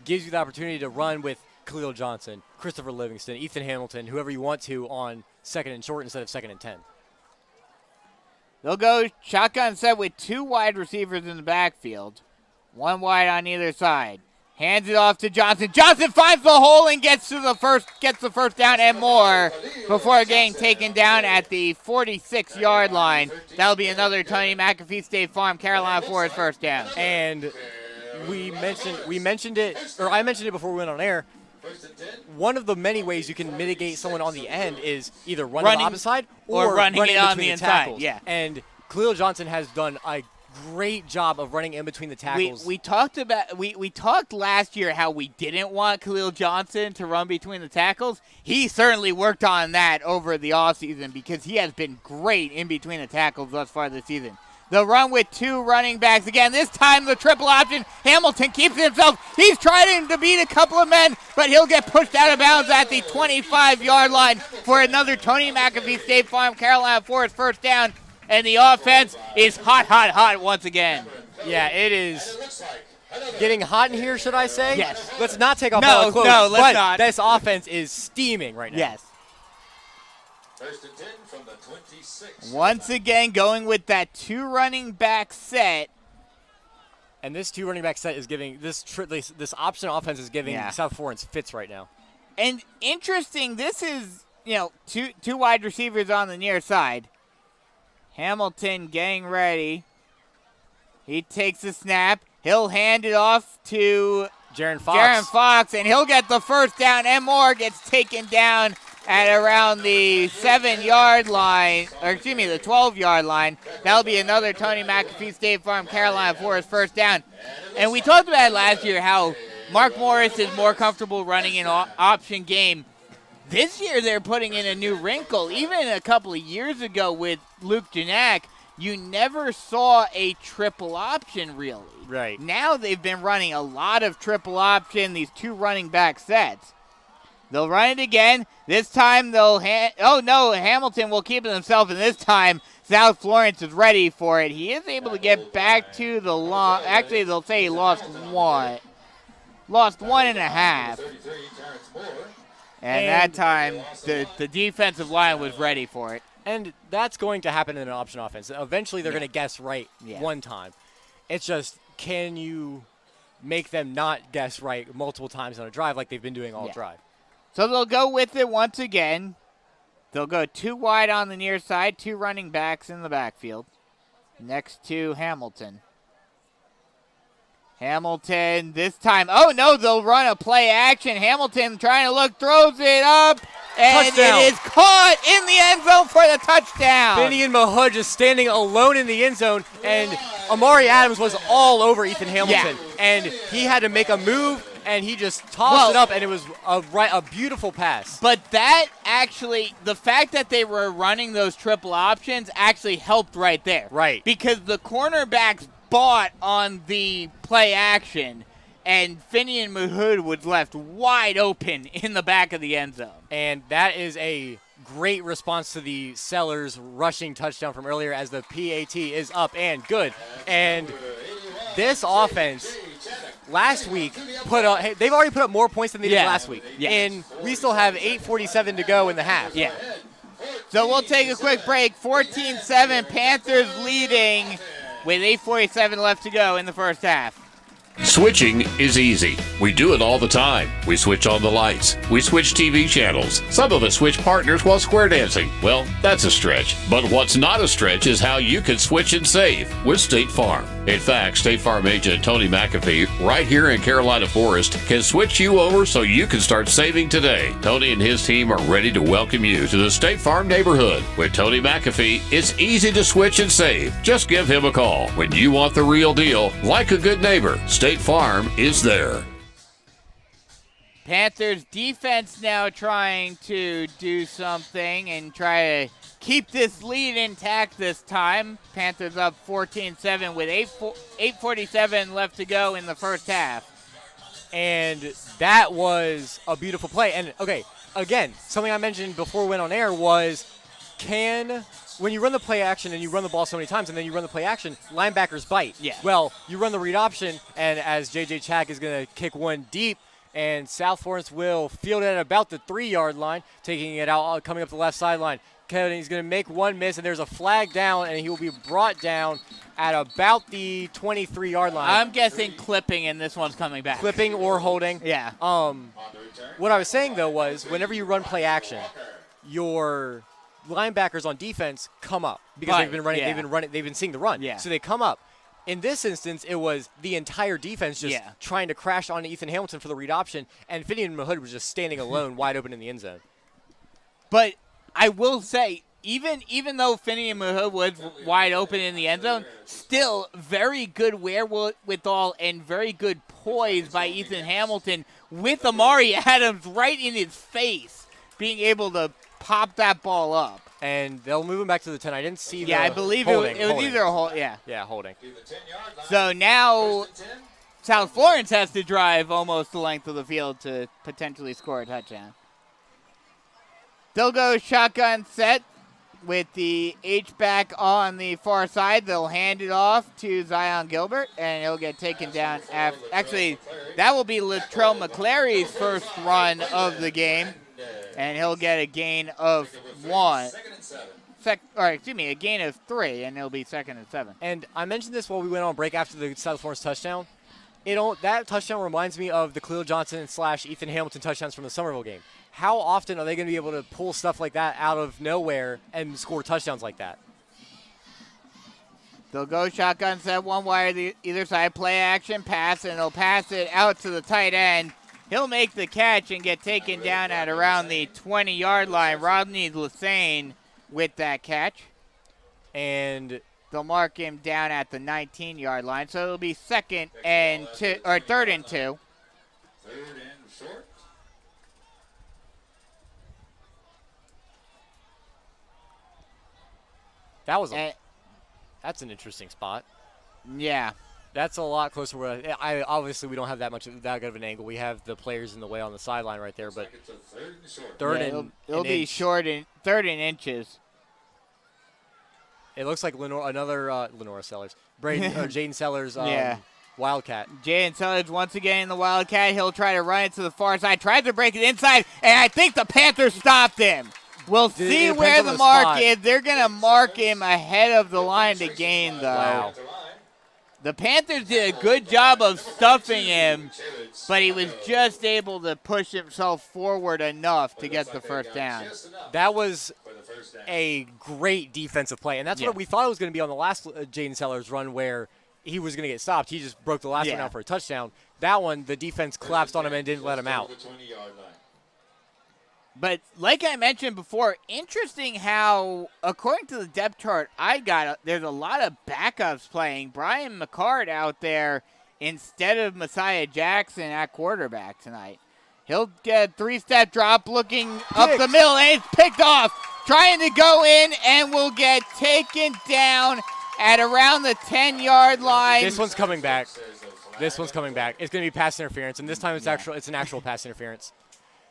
Speaker 3: gives you the opportunity to run with Khalil Johnson, Christopher Livingston, Ethan Hamilton, whoever you want to on 2nd and short instead of 2nd and 10.
Speaker 2: They'll go shotgun set with 2 wide receivers in the backfield. 1 wide on either side. Hands it off to Johnson. Johnson finds the hole and gets the first down and more before getting taken down at the 46-yard line. That'll be another Tony McAfee State Farm Carolina Forest first down.
Speaker 3: And we mentioned it, or I mentioned it before we went on air. One of the many ways you can mitigate someone on the end is either running the opposite side or running it on the inside.
Speaker 2: Yeah.
Speaker 3: And Khalil Johnson has done a great job of running in between the tackles.
Speaker 2: We talked last year how we didn't want Khalil Johnson to run between the tackles. He certainly worked on that over the offseason because he has been great in between the tackles thus far this season. They'll run with 2 running backs. Again, this time the triple option. Hamilton keeps it himself. He's trying to beat a couple of men, but he'll get pushed out of bounds at the 25-yard line for another Tony McAfee State Farm Carolina Forest first down. And the offense is hot once again.
Speaker 3: Yeah, it is getting hot in here, should I say?
Speaker 2: Yes.
Speaker 3: Let's not take off all our clothes.
Speaker 2: No, let's
Speaker 3: but
Speaker 2: not.
Speaker 3: This offense is steaming right now.
Speaker 2: Yes.
Speaker 5: 1st and 10 from the 26.
Speaker 2: Once again, going with that 2 running back set.
Speaker 3: And this 2 running back set is giving this option offense is giving South Florence fits right now.
Speaker 2: And interesting, this is two wide receivers on the near side. Hamilton getting ready. He takes the snap. He'll hand it off to
Speaker 3: Jaron Fox,
Speaker 2: and he'll get the first down. And more gets taken down at around the 7-yard line, or excuse me, the 12-yard line. That'll be another Tony McAfee State Farm Carolina Forest first down. And we talked about it last year how Mark Morris is more comfortable running an option game. This year they're putting in a new wrinkle. Even a couple of years ago with Luke Janak, you never saw a triple option really.
Speaker 3: Right.
Speaker 2: Now they've been running a lot of triple option, these 2 running back sets. They'll run it again. This time they'll Hamilton will keep it himself, and this time South Florence is ready for it. He is able to get back to the line. Actually, they'll say he lost 1. Lost 1.5. And that time, the defensive line was ready for it.
Speaker 3: And that's going to happen in an option offense. Eventually, they're going to guess right one time. It's just, can you make them not guess right multiple times on a drive like they've been doing all drive?
Speaker 2: So they'll go with it once again. They'll go 2 wide on the near side, 2 running backs in the backfield. Next to Hamilton. Hamilton this time. Oh, no, they'll run a play action. Hamilton trying to look, throws it up, and
Speaker 3: touchdown.
Speaker 2: It is caught in the end zone for the touchdown.
Speaker 3: Finian Mahood just standing alone in the end zone, and Amari Adams was all over Ethan Hamilton.
Speaker 2: Yeah.
Speaker 3: And he had to make a move, and he just tossed it up, and it was a beautiful pass.
Speaker 2: But that actually, the fact that they were running those triple options actually helped right there.
Speaker 3: Right.
Speaker 2: Because the cornerbacks bought on the play action, and Finian Mahood was left wide open in the back of the end zone.
Speaker 3: And that is a great response to the Sellers rushing touchdown from earlier as the PAT is up and good. And this offense last week they've already put up more points than they did last week.
Speaker 2: Yeah.
Speaker 3: And we still have 8:47 to go in the half.
Speaker 2: Yeah. So we'll take a quick break. 14-7, Panthers leading with 8:47 left to go in the first half.
Speaker 1: Switching is easy. We do it all the time. We switch on the lights. We switch TV channels. Some of us switch partners while square dancing. Well, that's a stretch. But what's not a stretch is how you can switch and save with State Farm. In fact, State Farm agent Tony McAfee, right here in Carolina Forest, can switch you over so you can start saving today. Tony and his team are ready to welcome you to the State Farm neighborhood. With Tony McAfee, it's easy to switch and save. Just give him a call. When you want the real deal, like a good neighbor, State Farm is there.
Speaker 2: Panthers defense now trying to do something and try to keep this lead intact this time. Panthers up 14-7 with 8:47 left to go in the first half.
Speaker 3: And that was a beautiful play. And, okay, again, something I mentioned before we went on air was when you run the play action and you run the ball so many times and then you run the play action, linebackers bite.
Speaker 2: Yeah.
Speaker 3: Well, you run the read option, and as J.J. Chack is going to kick one deep, And South Florence will field it at about the 3-yard line, taking it out, coming up the left sideline. Kevin, he's going to make one miss, and there's a flag down, and he will be brought down at about the 23-yard line.
Speaker 2: I'm guessing clipping, and this one's coming back.
Speaker 3: Clipping or holding.
Speaker 2: Yeah.
Speaker 3: What I was saying, though, was whenever you run play action, your linebackers on defense come up because
Speaker 2: Right,
Speaker 3: they've been running.
Speaker 2: yeah.
Speaker 3: They've been seeing the run.
Speaker 2: Yeah.
Speaker 3: So they come up. In this instance, it was the entire defense just trying to crash on Ethan Hamilton for the read option, and Finian Mahood was just standing alone, wide open in the end zone.
Speaker 2: But I will say, even though Finian Mahood was wide open in the end zone, still very good wherewithal and very good poise by Ethan Hamilton with Amari Adams right in his face, being able to pop that ball up.
Speaker 3: And they'll move him back to the 10. I didn't see
Speaker 2: I believe
Speaker 3: holding,
Speaker 2: it was either a hold. Yeah.
Speaker 3: Yeah, holding.
Speaker 2: So now South Florence has to drive almost the length of the field to potentially score a touchdown. They'll go shotgun set with the H-back on the far side. They'll hand it off to Zion Gilbert, and he'll get taken down. Actually, that will be Latrell McClary's first run of the game, and he'll get a gain of 1. A gain of 3, and it'll be 2nd and 7.
Speaker 3: And I mentioned this while we went on break after the South Florence touchdown. That touchdown reminds me of the Khalil Johnson / Ethan Hamilton touchdowns from the Somerville game. How often are they going to be able to pull stuff like that out of nowhere and score touchdowns like that?
Speaker 2: They'll go shotgun set one wide either side, play action, pass, and they'll pass it out to the tight end. He'll make the catch and get taken down at around the 20-yard line. Rodney Lassane with that catch.
Speaker 3: And
Speaker 2: they'll mark him down at the 19-yard line. So it'll be 3rd and 2.
Speaker 5: 3rd and short.
Speaker 3: That's an interesting spot.
Speaker 2: Yeah.
Speaker 3: That's a lot closer. Obviously, we don't have that good of an angle. We have the players in the way on the sideline right there, but
Speaker 2: it'll be short and 3rd in inches.
Speaker 3: It looks like Lenora Sellers, Jaden Sellers, Wildcat.
Speaker 2: Jaden Sellers once again in the Wildcat. He'll try to run it to the far side. Tries to break it inside, and I think the Panthers stopped him. We'll see where the mark is. They're going to mark him ahead of the line to gain, though.
Speaker 3: Wow.
Speaker 2: The Panthers did a good job of stuffing him, but he was just able to push himself forward enough to get the first down.
Speaker 3: That was a great defensive play, and that's what we thought it was going to be on the last Jaden Sellers run where he was going to get stopped. He just broke the last one out for a touchdown. That one, the defense collapsed on him and didn't let him out.
Speaker 2: But like I mentioned before, interesting how, according to the depth chart there's a lot of backups playing. Brian McCart out there instead of Messiah Jackson at quarterback tonight. He'll get a 3-step drop looking up the middle, and it's picked off. Trying to go in and will get taken down at around the 10-yard line.
Speaker 3: This one's coming back. It's going to be pass interference, and this time it's an actual pass interference.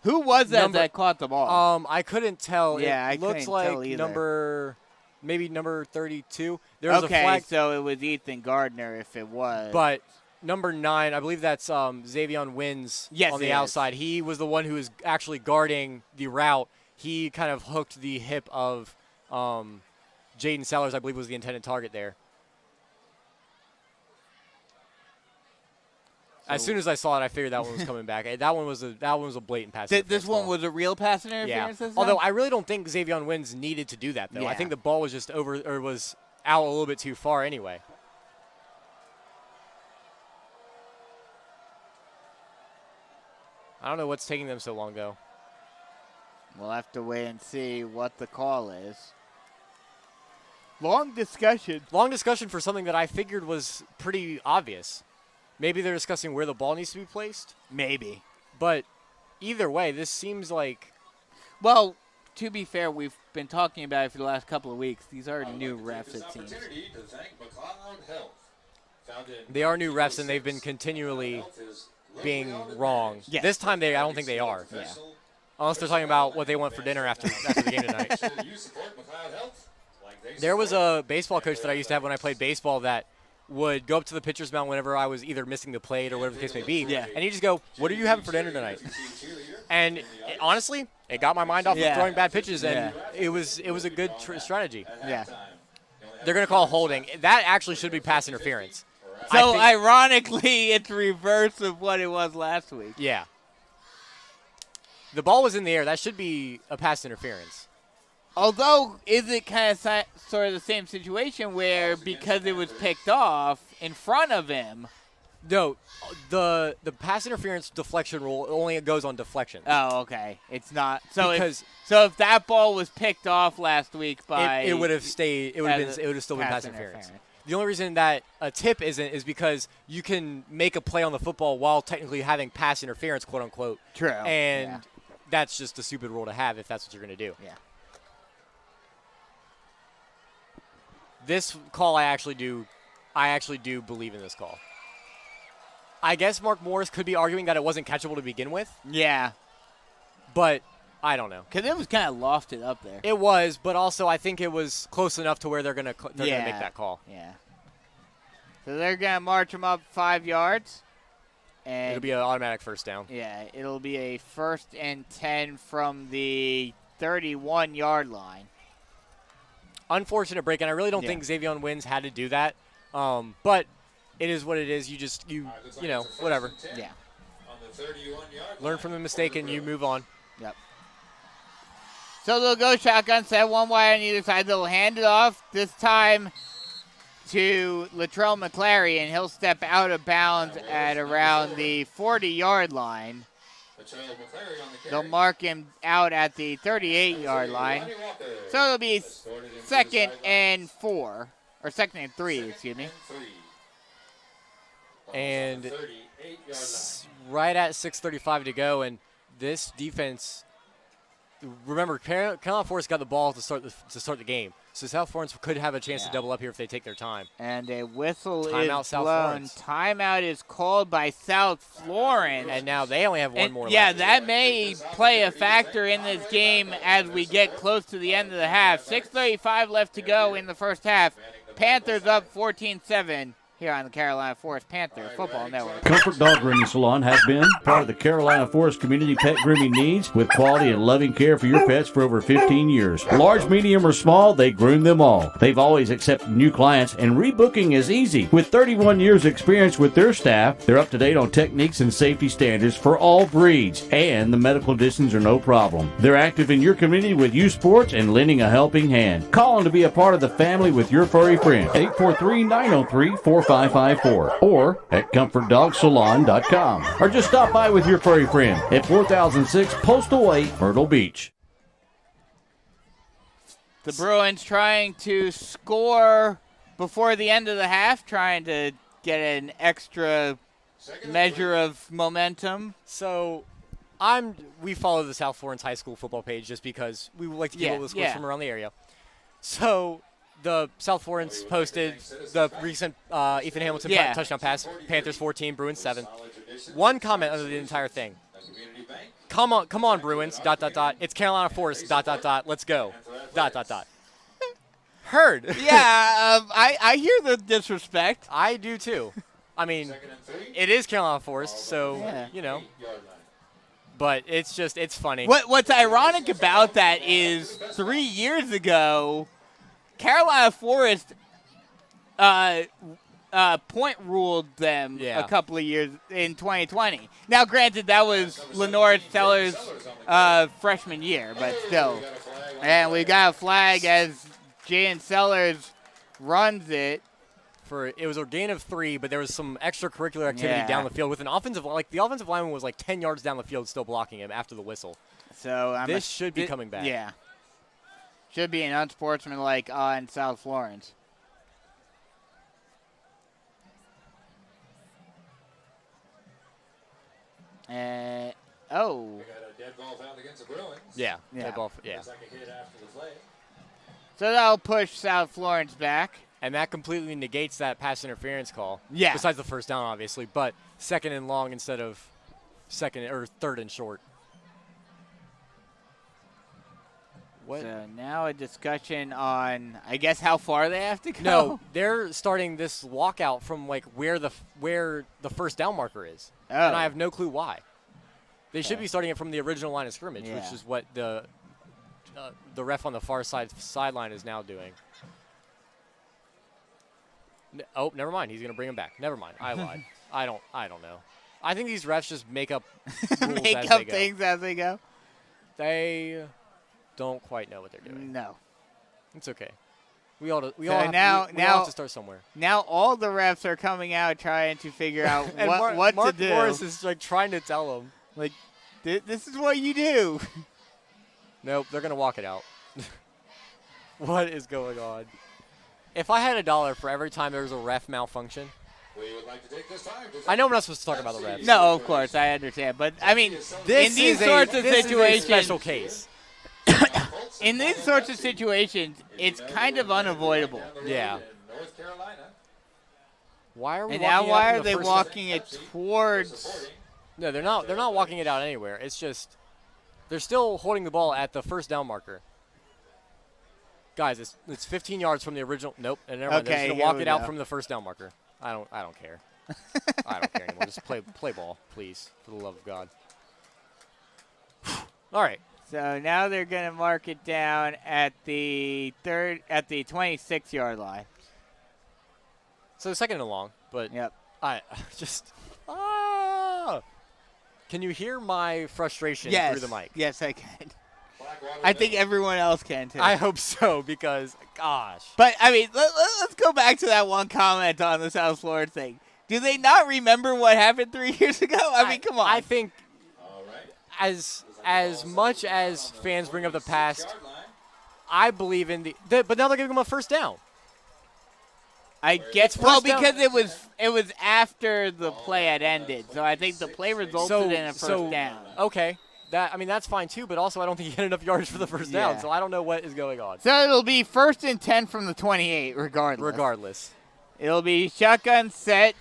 Speaker 2: Who was that caught the ball?
Speaker 3: I couldn't tell.
Speaker 2: Yeah,
Speaker 3: it looks like number 32. There was a flag.
Speaker 2: So it was Ethan Gardner if it was.
Speaker 3: But number 9, I believe that's Xavion Wins on the outside. He was the one who was actually guarding the route. He kind of hooked the hip of Jaden Sellers, I believe was the intended target there. As soon as I saw it, I figured that one was coming back. That one was a blatant pass interference.
Speaker 2: This one was a real pass interference?
Speaker 3: Yeah. Although I really don't think Xavion Wins needed to do that, though.
Speaker 2: Yeah.
Speaker 3: I think the ball was just was out a little bit too far anyway. I don't know what's taking them so long, though.
Speaker 2: We'll have to wait and see what the call is. Long discussion.
Speaker 3: Long discussion for something that I figured was pretty obvious. Maybe they're discussing where the ball needs to be placed.
Speaker 2: Maybe.
Speaker 3: But either way, this seems like...
Speaker 2: Well, to be fair, we've been talking about it for the last couple of weeks. These are new refs, it seems.
Speaker 3: They are new refs, and they've been continually being wrong.
Speaker 2: Yes.
Speaker 3: This time, I don't think they are.
Speaker 2: Yeah.
Speaker 3: Unless they're talking about what they want for dinner after the game tonight. There was a baseball coach that I used to have when I played baseball that would go up to the pitcher's mound whenever I was either missing the plate or whatever the case may be.
Speaker 2: Yeah.
Speaker 3: And he'd just go, "What are you having for dinner tonight?" And honestly, it got my mind off of throwing bad pitches, and it was a good strategy.
Speaker 2: Yeah.
Speaker 3: They're going to call holding. That actually should be pass interference.
Speaker 2: So ironically, it's reverse of what it was last week.
Speaker 3: Yeah. The ball was in the air. That should be a pass interference.
Speaker 2: Although, is it kind of sort of the same situation where because it was picked off in front of him?
Speaker 3: No, the pass interference deflection rule only goes on deflection.
Speaker 2: Oh, okay. It's not
Speaker 3: because
Speaker 2: if that ball was picked off last week by
Speaker 3: it would have stayed. It would have still been pass interference. The only reason that a tip isn't is because you can make a play on the football while technically having pass interference, quote unquote.
Speaker 2: True.
Speaker 3: And that's just a stupid rule to have if that's what you're going to do.
Speaker 2: Yeah.
Speaker 3: This call, I actually do believe in this call. I guess Mark Morris could be arguing that it wasn't catchable to begin with.
Speaker 2: Yeah.
Speaker 3: But I don't know.
Speaker 2: Because it was kind of lofted up there.
Speaker 3: It was, but also I think it was close enough to where they're gonna make that call.
Speaker 2: Yeah. So they're going to march him up 5 yards. And
Speaker 3: it'll be an automatic first down.
Speaker 2: Yeah, it'll be a 1st and 10 from the 31-yard line.
Speaker 3: Unfortunate break, and I really don't think Xavier Wins had to do that. But it is what it is. You know, whatever.
Speaker 2: Yeah.
Speaker 3: Learn from the mistake and you move on.
Speaker 2: Yep. So they'll go shotgun set, one wide on either side. They'll hand it off this time to Latrell McClary, and he'll step out of bounds at around the 40-yard line. They'll mark him out at the 38-yard line. So it'll be 2nd and 4, or 2nd and 3, excuse me.
Speaker 3: And right at 6:35 to go, and this defense. Remember, Carolina Forest got the ball to start the game, so South Florence could have a chance to double up here if they take their time.
Speaker 2: And a whistle is
Speaker 3: blown.
Speaker 2: Timeout is called by South Florence.
Speaker 3: And now they only have one more left.
Speaker 2: Yeah, that may play a factor in this game as we get close to the end of the half. 6:35 left to go in the first half. Panthers up 14-7. Here on the Carolina Forest Panther Football Network.
Speaker 4: Comfort Dog Grooming Salon has been part of the Carolina Forest community pet grooming needs with quality and loving care for your pets for over 15 years. Large, medium, or small, they groom them all. They've always accepted new clients, and rebooking is easy. With 31 years experience with their staff, they're up to date on techniques and safety standards for all breeds, and the medical distance are no problem. They're active in your community with youth sports and lending a helping hand. Call them to be a part of the family with your furry friend. 843-903-4554 or at ComfortDogSalon.com. Or just stop by with your furry friend at 4006 Postal Way, Myrtle Beach.
Speaker 2: The Bruins trying to score before the end of the half, trying to get an extra measure of momentum.
Speaker 3: So we follow the South Florence High School football page just because we would like to get all the scores from around the area. So the South Florence posted the recent Ethan Hamilton touchdown pass, Panthers 14, Bruins 7. One comment under the entire thing. Come on, Bruins, ... It's Carolina Forest, ... Let's go, ... Heard.
Speaker 2: Yeah, I hear the disrespect.
Speaker 3: I do too. I mean, it is Carolina Forest, so, you know. But it's funny.
Speaker 2: What's ironic about that is 3 years ago, Carolina Forest point ruled them a couple of years in 2020. Now, granted, that was Lenore Sellers' freshman year, but still. And we got a flag as Jaden Sellers runs it.
Speaker 3: It was a gain of 3, but there was some extracurricular activity down the field with an offensive the offensive lineman was like 10 yards down the field still blocking him after the whistle.
Speaker 2: So
Speaker 3: this should be coming back.
Speaker 2: Yeah. Should be an unsportsmanlike on South Florence.
Speaker 5: They got a dead ball found against the Bruins.
Speaker 3: Yeah. Dead ball. Yeah.
Speaker 5: Looks like a hit after the play.
Speaker 2: So that'll push South Florence back.
Speaker 3: And that completely negates that pass interference call.
Speaker 2: Yeah.
Speaker 3: Besides the first down, obviously, but 2nd and long instead of 3rd and short. What?
Speaker 2: So now a discussion on, I guess, how far they have to go.
Speaker 3: No, they're starting this walkout from like where the first down marker is, and I have no clue why. They should be starting it from the original line of scrimmage, which is what the ref on the far sideline is now doing. Oh, never mind. He's going to bring him back. Never mind. I lied. I don't know. I think these refs just make up rules
Speaker 2: make
Speaker 3: as
Speaker 2: up
Speaker 3: they go.
Speaker 2: things as they go.
Speaker 3: They don't quite know what they're doing.
Speaker 2: No.
Speaker 3: It's okay. We all have to start somewhere.
Speaker 2: Now all the refs are coming out trying to figure out what
Speaker 3: Mark
Speaker 2: to do.
Speaker 3: Morris is like trying to tell them.
Speaker 2: Like, this is what you do.
Speaker 3: Nope, they're going to walk it out. What is going on? If I had $1 for every time there was a ref malfunction,
Speaker 5: We would like to take this time
Speaker 3: I know we're not supposed to talk about the refs.
Speaker 2: No, of course, I understand. But, I mean, in these sorts of
Speaker 3: this
Speaker 2: situations,
Speaker 3: is a special case.
Speaker 2: in these sorts of situations, it's kind of unavoidable.
Speaker 3: Yeah.
Speaker 5: North Carolina.
Speaker 3: Why are we
Speaker 2: And
Speaker 3: walking
Speaker 2: now
Speaker 3: it out
Speaker 2: why
Speaker 3: from
Speaker 2: are
Speaker 3: the
Speaker 2: they
Speaker 3: first-
Speaker 2: walking it towards?
Speaker 3: No, they're not. They're not walking it out anywhere. It's just they're still holding the ball at the first down marker. Guys, it's 15 yards from the original. Nope. And never mind. They're just
Speaker 2: Okay,
Speaker 3: gonna walk
Speaker 2: here
Speaker 3: it
Speaker 2: we
Speaker 3: out
Speaker 2: go.
Speaker 3: from the first down marker. I don't care. I don't care anymore. Just play ball, please, for the love of God. All right.
Speaker 2: So now they're going to mark it down at the 26-yard line.
Speaker 3: So second and long, but
Speaker 2: Yep.
Speaker 3: I just Can you hear my frustration
Speaker 2: Yes.
Speaker 3: through the mic?
Speaker 2: Yes, I can. I think everyone else can too.
Speaker 3: I hope so because gosh.
Speaker 2: But, I mean, let's go back to that one comment on the South Florida thing. Do they not remember what happened 3 years ago? I mean, come on.
Speaker 3: I think
Speaker 5: All right.
Speaker 3: as much as fans bring up the past, I believe in but now they're giving them a first down.
Speaker 2: I guess
Speaker 3: first down.
Speaker 2: because it was after the play had ended, so I think the play resulted in a first down.
Speaker 3: Okay, that's fine too. But also, I don't think he had enough yards for the first down, so I don't know what is going on.
Speaker 2: So it'll be 1st and 10 from the 28, regardless. It'll be shotgun set.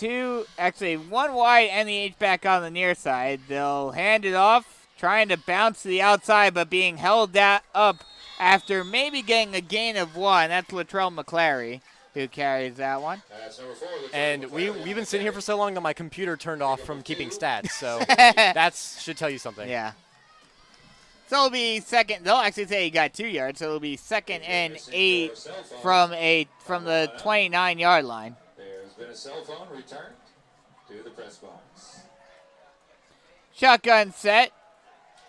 Speaker 2: One wide and the H-back on the near side. They'll hand it off, trying to bounce to the outside, but being held up after maybe getting a gain of 1. That's Latrell McClary who carries that one.
Speaker 5: That's number 4.
Speaker 3: And we've been sitting here for so long that my computer turned off from keeping stats, so that should tell you something.
Speaker 2: Yeah. So it'll be second. They'll actually say he got 2 yards, so it'll be 2nd and 8 from the 29-yard line.
Speaker 5: There's been a cell phone returned to the press box.
Speaker 2: Shotgun set.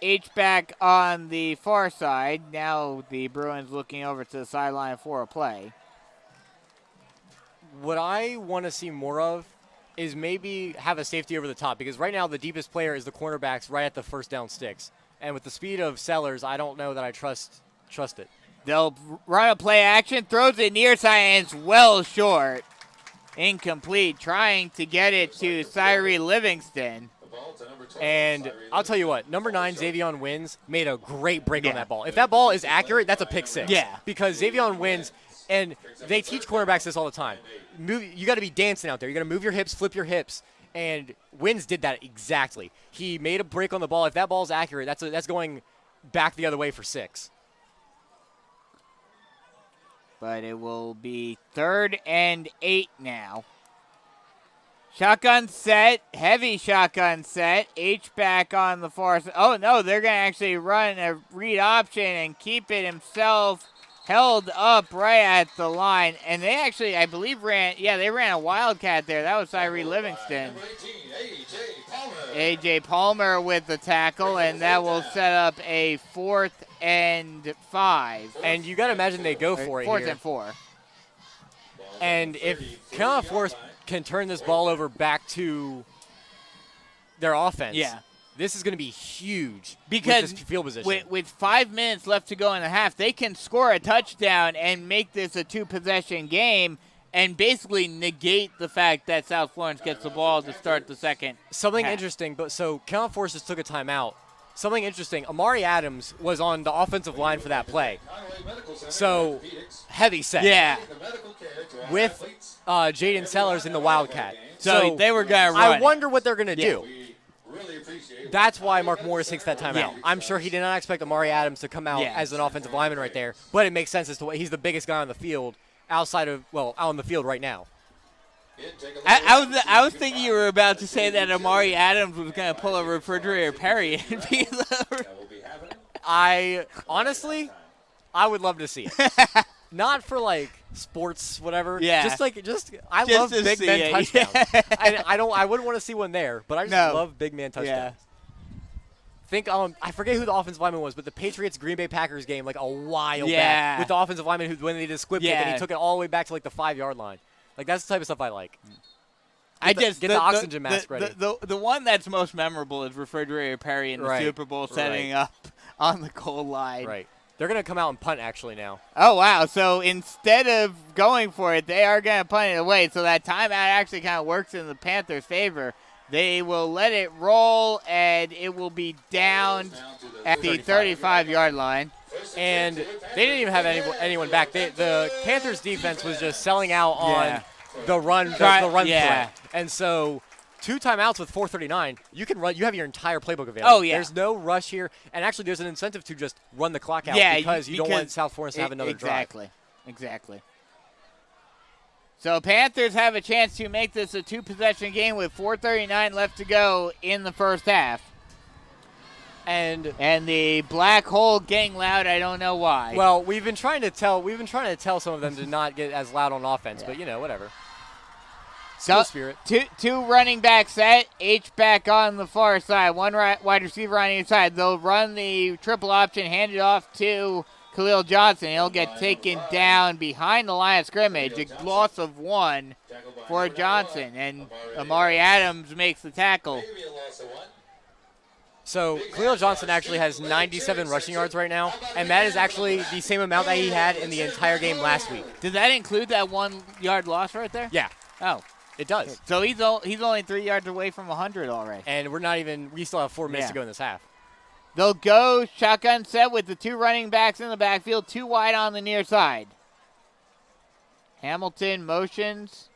Speaker 2: H-back on the far side. Now the Bruins looking over to the sideline for a play.
Speaker 3: What I want to see more of is maybe have a safety over the top, because right now the deepest player is the cornerbacks right at the first down sticks. And with the speed of Sellers, I don't know that I trust it.
Speaker 2: They'll run a play action, throws it near side, and it's well short. Incomplete, trying to get it to Cyree Livingston.
Speaker 5: The ball to number 12.
Speaker 3: And I'll tell you what, number 9, Xavion Wins, made a great break on that ball. If that ball is accurate, that's a pick 6.
Speaker 2: Yeah.
Speaker 3: Because Xavion Wins, and they teach cornerbacks this all the time. You got to be dancing out there. You got to move your hips, flip your hips. And Wins did that exactly. He made a break on the ball. If that ball's accurate, that's going back the other way for 6.
Speaker 2: But it will be 3rd and 8 now. Shotgun set, heavy shotgun set. H-back on the far side. Oh, no, they're going to actually run a read option and keep it himself held up right at the line. And they actually, I believe, ran a wildcat there. That was Cyree Livingston.
Speaker 5: Number 18, A.J. Palmer.
Speaker 2: A.J. Palmer with the tackle, and that will set up a 4th and 5.
Speaker 3: And you got to imagine they go for it
Speaker 2: 4th
Speaker 3: here.
Speaker 2: and 4.
Speaker 3: And if Carolina Forest can turn this ball over back to their offense, this is going to be huge
Speaker 2: because
Speaker 3: with this field position.
Speaker 2: With 5 minutes left to go in the half, they can score a touchdown and make this a 2-possession game and basically negate the fact that South Florence gets the ball to start the second
Speaker 3: Something
Speaker 2: half.
Speaker 3: interesting, so Carolina Forest just took a timeout. Something interesting, Amari Adams was on the offensive line for that play. So, heavy set.
Speaker 2: Yeah.
Speaker 3: With Jaden Sellers in the Wildcat.
Speaker 2: So they were going to run.
Speaker 3: I wonder what they're going to do.
Speaker 5: really appreciate
Speaker 3: that's why Mark Morris takes that timeout. I'm sure he did not expect Amari Adams to come out as an offensive lineman right there, but it makes sense as to what he's the biggest guy on the field out on the field right now.
Speaker 2: I was thinking you were about to say that Amari Adams was going to pull a refrigerator Perry and be the.
Speaker 3: Honestly, I would love to see it. Not for like sports, whatever.
Speaker 2: Yeah.
Speaker 3: I love big men touchdowns.
Speaker 2: Yeah.
Speaker 3: I wouldn't want to see one there, but I just love big man touchdowns.
Speaker 2: Yeah.
Speaker 3: I forget who the offensive lineman was, but the Patriots Green Bay Packers game like a while back with the offensive lineman who when they did a squib kick and he took it all the way back to like the 5-yard line. Like that's the type of stuff I like. Get the oxygen mask ready.
Speaker 2: The one that's most memorable is refrigerator Perry in the Super Bowl setting up on the goal line.
Speaker 3: Right. They're going to come out and punt actually now.
Speaker 2: Oh, wow. So instead of going for it, they are going to punt it away. So that timeout actually kind of works in the Panthers' favor. They will let it roll, and it will be down at the 35-yard line.
Speaker 3: And they didn't even have anyone back. The Panthers' defense was just selling out on the run threat. And so 2 timeouts with 4:39, you can run. You have your entire playbook available.
Speaker 2: Oh, yeah.
Speaker 3: There's no rush here. And actually, there's an incentive to just run the clock out because you don't want South Florence to have another drive.
Speaker 2: Exactly. So Panthers have a chance to make this a 2-possession game with 4:39 left to go in the first half. And the black hole getting loud, I don't know why.
Speaker 3: Well, we've been trying to tell some of them to not get as loud on offense, but whatever.
Speaker 2: So,
Speaker 3: spirit.
Speaker 2: Two running back set, H-back on the far side, one wide receiver on each side. They'll run the triple option, hand it off to Khalil Johnson. He'll get taken down behind the line of scrimmage. A loss of 1 for Johnson, and Amari Adams makes the tackle.
Speaker 3: So Khalil Johnson actually has 97 rushing yards right now, and that is actually the same amount that he had in the entire game last week.
Speaker 2: Does that include that 1-yard loss right there?
Speaker 3: Yeah.
Speaker 2: Oh.
Speaker 3: It does.
Speaker 2: So he's only 3 yards away from 100 already.
Speaker 3: And we still have 4 minutes to go in this half.
Speaker 2: They'll go shotgun set with the 2 running backs in the backfield, 2 wide on the near side. Hamilton motions.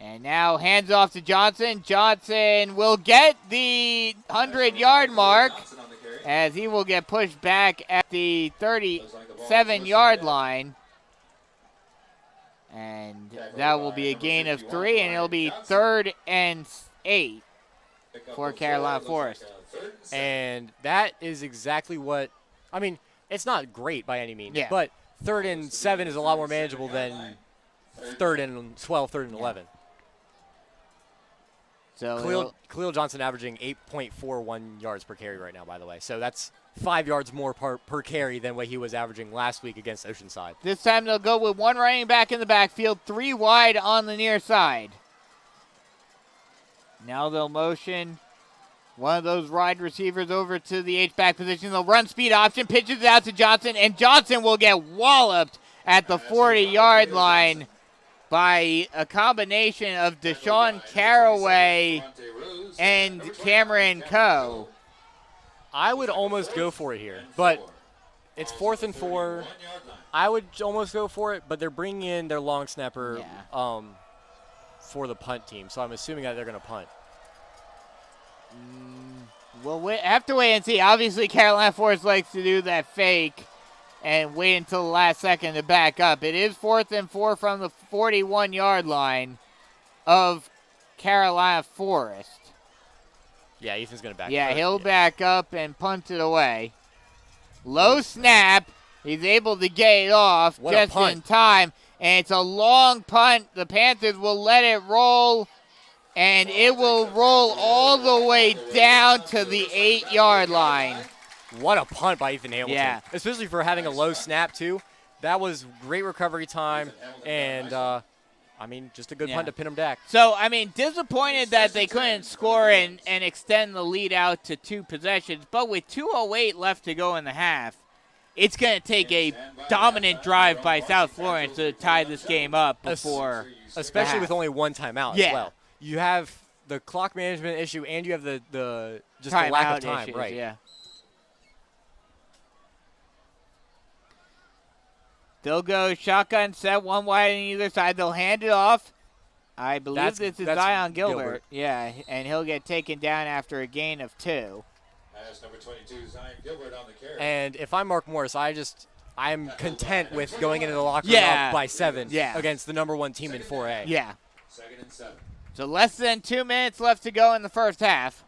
Speaker 2: And now hands off to Johnson. Johnson will get the 100-yard mark as he will get pushed back at the 37-yard line. And that will be a gain of 3, and it'll be 3rd and 8 for Carolina Forest.
Speaker 3: And that is exactly what – I mean, it's not great by any means, but 3rd and 7 is a lot more manageable than 3rd and 12, 3rd and 11. So Khalil Johnson averaging 8.41 yards per carry right now, by the way. So that's 5 yards more per carry than what he was averaging last week against Oceanside.
Speaker 2: This time they'll go with 1 running back in the backfield, 3 wide on the near side. Now they'll motion one of those wide receivers over to the H-back position. They'll run speed option, pitches it out to Johnson, and Johnson will get walloped at the 40-yard line by a combination of Deshaun Caraway and Cameron Coe.
Speaker 3: I would almost go for it here, but it's 4th and 4. I would almost go for it, but they're bringing in their long snapper for the punt team, so I'm assuming that they're going to punt.
Speaker 2: Well, we have to wait and see. Obviously, Carolina Forest likes to do that fake and wait until the last second to back up. It is 4th and 4 from the 41-yard line of Carolina Forest.
Speaker 3: Yeah, Ethan's going to back up.
Speaker 2: Yeah, he'll back up and punt it away. Low snap. He's able to get it off just in time. And it's a long punt. The Panthers will let it roll. And it will roll all the way down to the 8-yard line.
Speaker 3: What a punt by Ethan Hamilton.
Speaker 2: Yeah.
Speaker 3: Especially for having a low snap, too. That was great recovery time. And, just a good punt to pin him back.
Speaker 2: So, disappointed that they couldn't score and extend the lead out to 2 possessions. But with 2:08 left to go in the half, it's going to take a dominant drive by South Florence to tie this game up before.
Speaker 3: Especially with only 1 timeout as well. You have the clock management issue and you have the lack of time.
Speaker 2: Issues,
Speaker 3: right.
Speaker 2: Yeah. They'll go shotgun set, 1 wide on either side. They'll hand it off I believe this is Zion Gilbert. Yeah, and he'll get taken down after a gain of 2.
Speaker 5: As number 22, Zion Gilbert on the carry.
Speaker 3: And if I'm Mark Morris, I'm content with going into the locker room up by 7 against the number 1 team in 4A.
Speaker 2: Yeah.
Speaker 5: 2nd and 7.
Speaker 2: So less than 2 minutes left to go in the first half.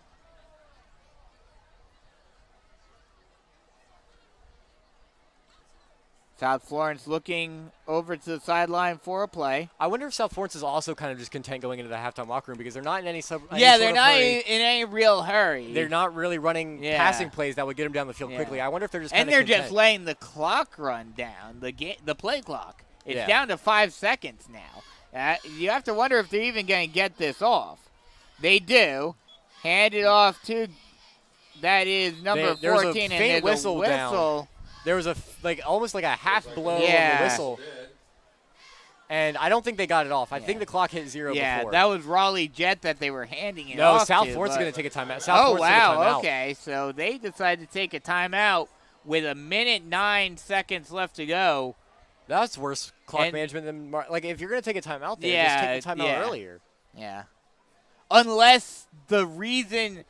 Speaker 2: South Florence looking over to the sideline for a play.
Speaker 3: I wonder if South Florence is also kind of just content going into the halftime locker room because they're not in any sort of
Speaker 2: they're not
Speaker 3: hurry.
Speaker 2: in any real hurry.
Speaker 3: They're not really running passing plays that would get them down the field quickly. I wonder if they're just
Speaker 2: and they're just letting the clock run down, the play clock. It's down to 5 seconds now. You have to wonder if they're even going to get this off. They do. Hand it off to, that is number 14, and there's a whistle.
Speaker 3: Down. There was almost like a half blow on the whistle. And I don't think they got it off. I think the clock hit 0 before.
Speaker 2: Yeah, that was Raleigh Jet that they were handing it off.
Speaker 3: No, South Florence is going to take a timeout.
Speaker 2: Okay. So they decided to take a timeout with 1:09 left to go.
Speaker 3: That's worse clock management than if you're going to take a timeout there, just take the timeout earlier.
Speaker 2: Yeah. Unless the reason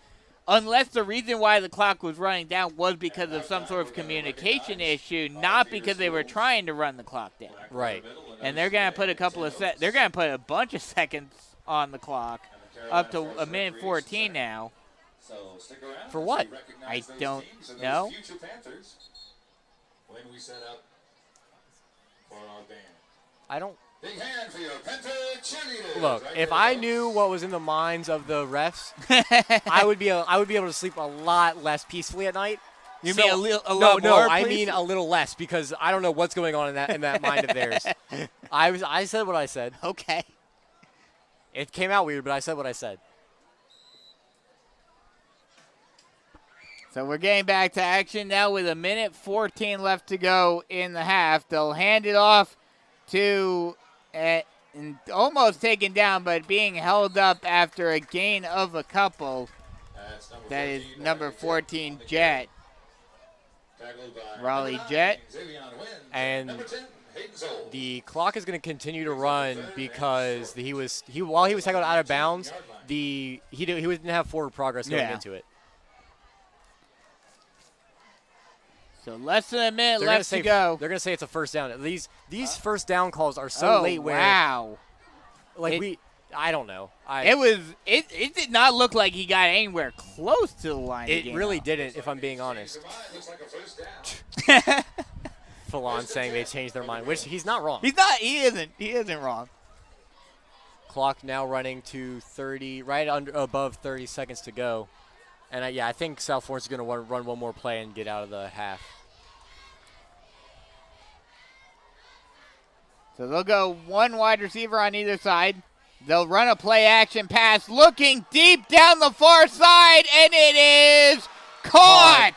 Speaker 2: why the clock was running down was because of some sort of communication issue, not because they were trying to run the clock down.
Speaker 3: Right.
Speaker 2: And they're going to put they're going to put a bunch of seconds on the clock, up to 1:14 now.
Speaker 5: So stick around.
Speaker 3: For what?
Speaker 2: I don't know.
Speaker 5: Future Panthers when we set up for our band.
Speaker 3: I don't.
Speaker 5: Big hand for your Panther cheerleaders.
Speaker 3: Look, if I knew what was in the minds of the refs, I would be able to sleep a lot less peacefully at night.
Speaker 2: You mean a lot more?
Speaker 3: No, I mean a little less because I don't know what's going on in that mind of theirs. I said what I said.
Speaker 2: Okay.
Speaker 3: It came out weird, but I said what I said.
Speaker 2: So we're getting back to action now with 1:14 left to go in the half. They'll hand it off to almost taken down, but being held up after a gain of a couple. That is number 14, Jet. Raleigh Jet.
Speaker 3: And the clock is going to continue to run because while he was tackled out of bounds, he didn't have forward progress going into it.
Speaker 2: So less than a minute left to go.
Speaker 3: They're going to say it's a first down. These first down calls are so late.
Speaker 2: Wow.
Speaker 3: I don't know.
Speaker 2: It did not look like he got anywhere close to the line.
Speaker 3: It really didn't, if I'm being honest. Fallon saying they changed their mind, which he's not wrong.
Speaker 2: He's not. He isn't wrong.
Speaker 3: Clock now running to 30, above 30 seconds to go. And I think South Florence is going to run one more play and get out of the half.
Speaker 2: So they'll go one wide receiver on either side. They'll run a play action pass looking deep down the far side, and it is caught.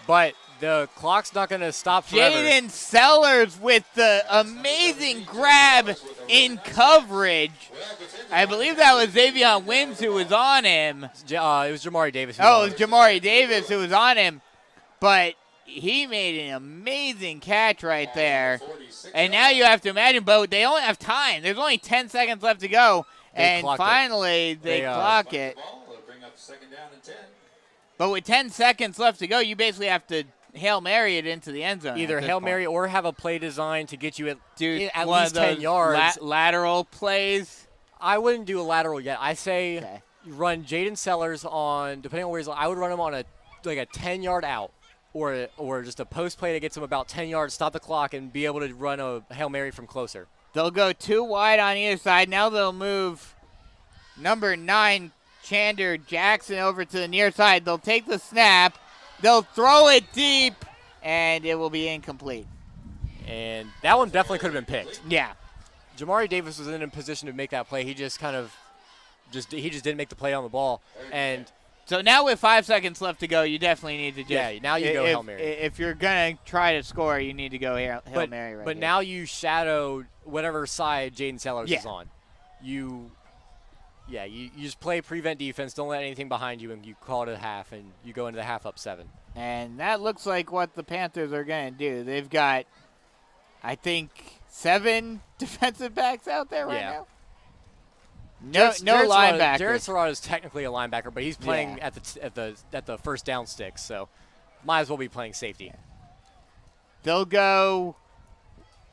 Speaker 3: But the clock's not going to stop forever.
Speaker 2: Jaden Sellers with the amazing grab in coverage. I believe that was Xavion Wins who was on him.
Speaker 3: It was Jamari Davis.
Speaker 2: It was Jamari Davis who was on him. But he made an amazing catch right there. And now you have to imagine, Bo, they only have time. There's only 10 seconds left to go. And finally, they clock it. But with 10 seconds left to go, you basically have to Hail Mary it into the end zone.
Speaker 3: Either Hail Mary or have a play designed to get you at least 10
Speaker 2: yards. Lateral plays?
Speaker 3: I wouldn't do a lateral yet. I say you run Jaden Sellers on, depending on where he's, I would run him on a 10-yard out. Or just a post play that gets them about 10 yards, stop the clock, and be able to run a Hail Mary from closer.
Speaker 2: They'll go 2 wide on either side. Now they'll move number 9, Chander Jackson, over to the near side. They'll take the snap. They'll throw it deep, and it will be incomplete.
Speaker 3: And that one definitely could have been picked.
Speaker 2: Yeah.
Speaker 3: Jamari Davis was in a position to make that play. He just didn't make the play on the ball. And
Speaker 2: so now with 5 seconds left to go, you definitely need to just
Speaker 3: now you go Hail Mary.
Speaker 2: If you're going to try to score, you need to go Hail Mary right
Speaker 3: But
Speaker 2: here.
Speaker 3: now you shadow whatever side Jaden Sellers is on. You just play prevent defense, don't let anything behind you, and you call it a half, and you go into the half up 7.
Speaker 2: And that looks like what the Panthers are going to do. They've got, I think, 7 defensive backs out there right now. No linebacker.
Speaker 3: Jared Serrata is technically a linebacker, but he's playing at the first down stick, so might as well be playing safety.
Speaker 2: They'll go